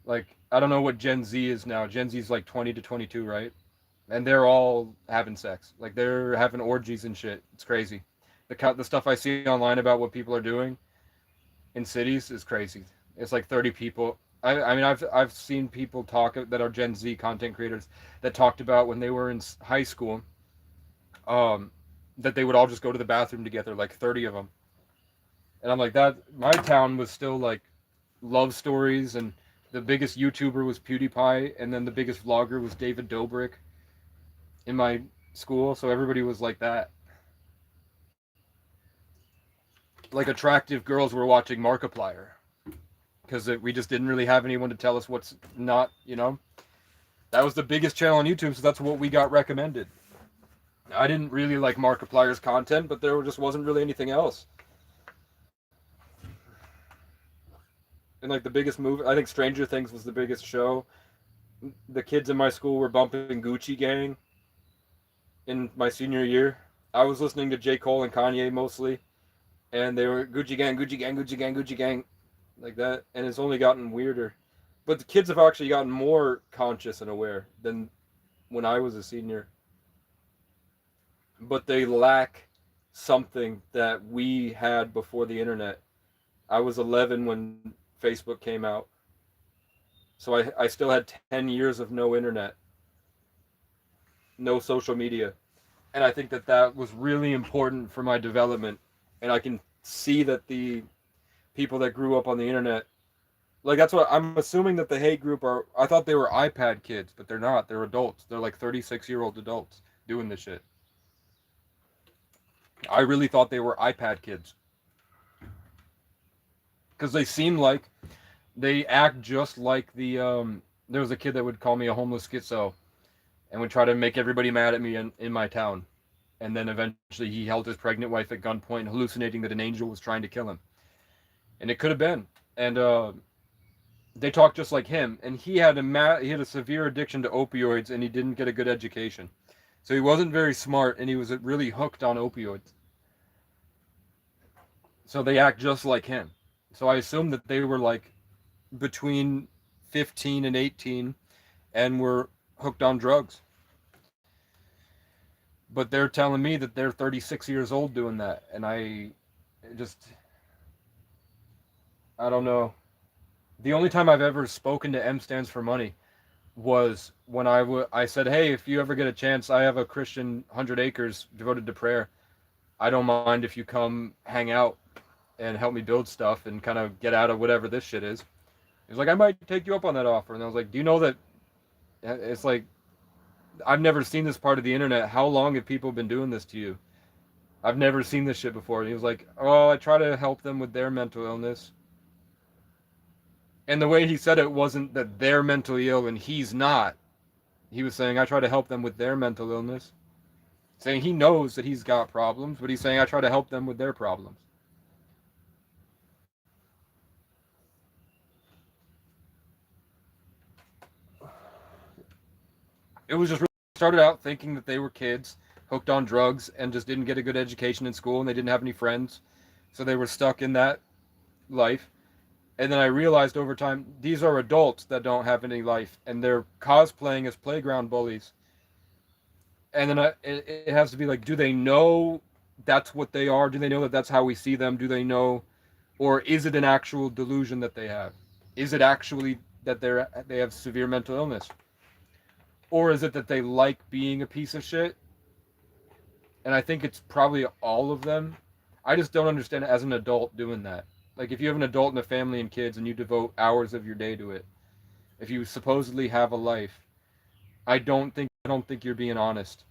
Like, I don't know what Gen Z is now. Gen Z is like 20 to 22, right? And they're all having sex. Like, they're having orgies and shit. It's crazy. The stuff I see online about what people are doing in cities is crazy. It's like 30 people. I mean, I've seen people talk that are Gen Z content creators that talked about when they were in high school, um, that they would all just go to the bathroom together, like 30 of them. And I'm like, that. My town was still like love stories, and the biggest YouTuber was PewDiePie, and then the biggest vlogger was David Dobrik in my school. So everybody was like that. Like attractive girls were watching Markiplier because we just didn't really have anyone to tell us what's not, That was the biggest channel on YouTube, so that's what we got recommended. I didn't really like Markiplier's content, but there just wasn't really anything else. And like the biggest movie, I think Stranger Things was the biggest show. The kids in my school were bumping Gucci Gang in my senior year. I was listening to J. Cole and Kanye mostly, and they were Gucci Gang, Gucci Gang, Gucci Gang, Gucci Gang, like that. And it's only gotten weirder. But the kids have actually gotten more conscious and aware than when I was a senior. But they lack something that we had before the internet. I was 11 when Facebook came out. So I still had 10 years of no internet, no social media. And I think that that was really important for my development. And I can see that the people that grew up on the internet, like that's what I'm assuming that the hate group are. I thought they were iPad kids, but they're not. They're adults. They're like 36-year-old adults doing this shit. I really thought they were iPad kids because they seem like they act just like there was a kid that would call me a homeless schizo and would try to make everybody mad at me in my town. And then eventually he held his pregnant wife at gunpoint, hallucinating that an angel was trying to kill him. And it could have been. And they talked just like him. And he had a severe addiction to opioids, and he didn't get a good education. So he wasn't very smart, and he was really hooked on opioids. So they act just like him. So I assume that they were like between 15 and 18 and were hooked on drugs. But they're telling me that they're 36 years old doing that. And I don't know. The only time I've ever spoken to M Stands for Money was when I said, hey, if you ever get a chance, I have a Christian 100 acres devoted to prayer. I don't mind if you come hang out and help me build stuff and kind of get out of whatever this shit is. He was like, I might take you up on that offer. And I was like, do you know that it's like, I've never seen this part of the internet. How long have people been doing this to you? I've never seen this shit before. And he was like, oh, I try to help them with their mental illness. And the way he said it wasn't that they're mentally ill and he's not. He was saying, I try to help them with their mental illness. Saying he knows that he's got problems, but he's saying, I try to help them with their problems. It was just really started out thinking that they were kids hooked on drugs and just didn't get a good education in school and they didn't have any friends. So they were stuck in that life. And then I realized over time these are adults that don't have any life and they're cosplaying as playground bullies. And then it has to be like, do they know that's what they are? Do they know that that's how we see them? Do they know, or is it an actual delusion that they have? Is it actually that they have severe mental illness, or is it that they like being a piece of shit? And I think it's probably all of them. I just don't understand it as an adult doing that. Like if you have an adult and a family and kids and you devote hours of your day to it, if you supposedly have a life, I don't think you're being honest.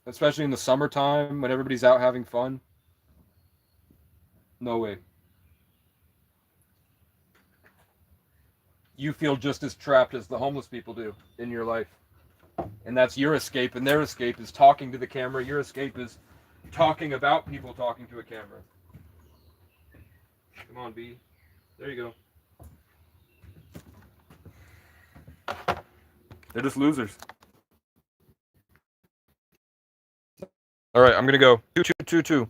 Especially in the summertime when everybody's out having fun. No way. You feel just as trapped as the homeless people do in your life. And that's your escape, and their escape is talking to the camera. Your escape is talking about people talking to a camera. Come on, B. There you go. They're just losers. All right, I'm gonna go. 2, 2, 2, 2.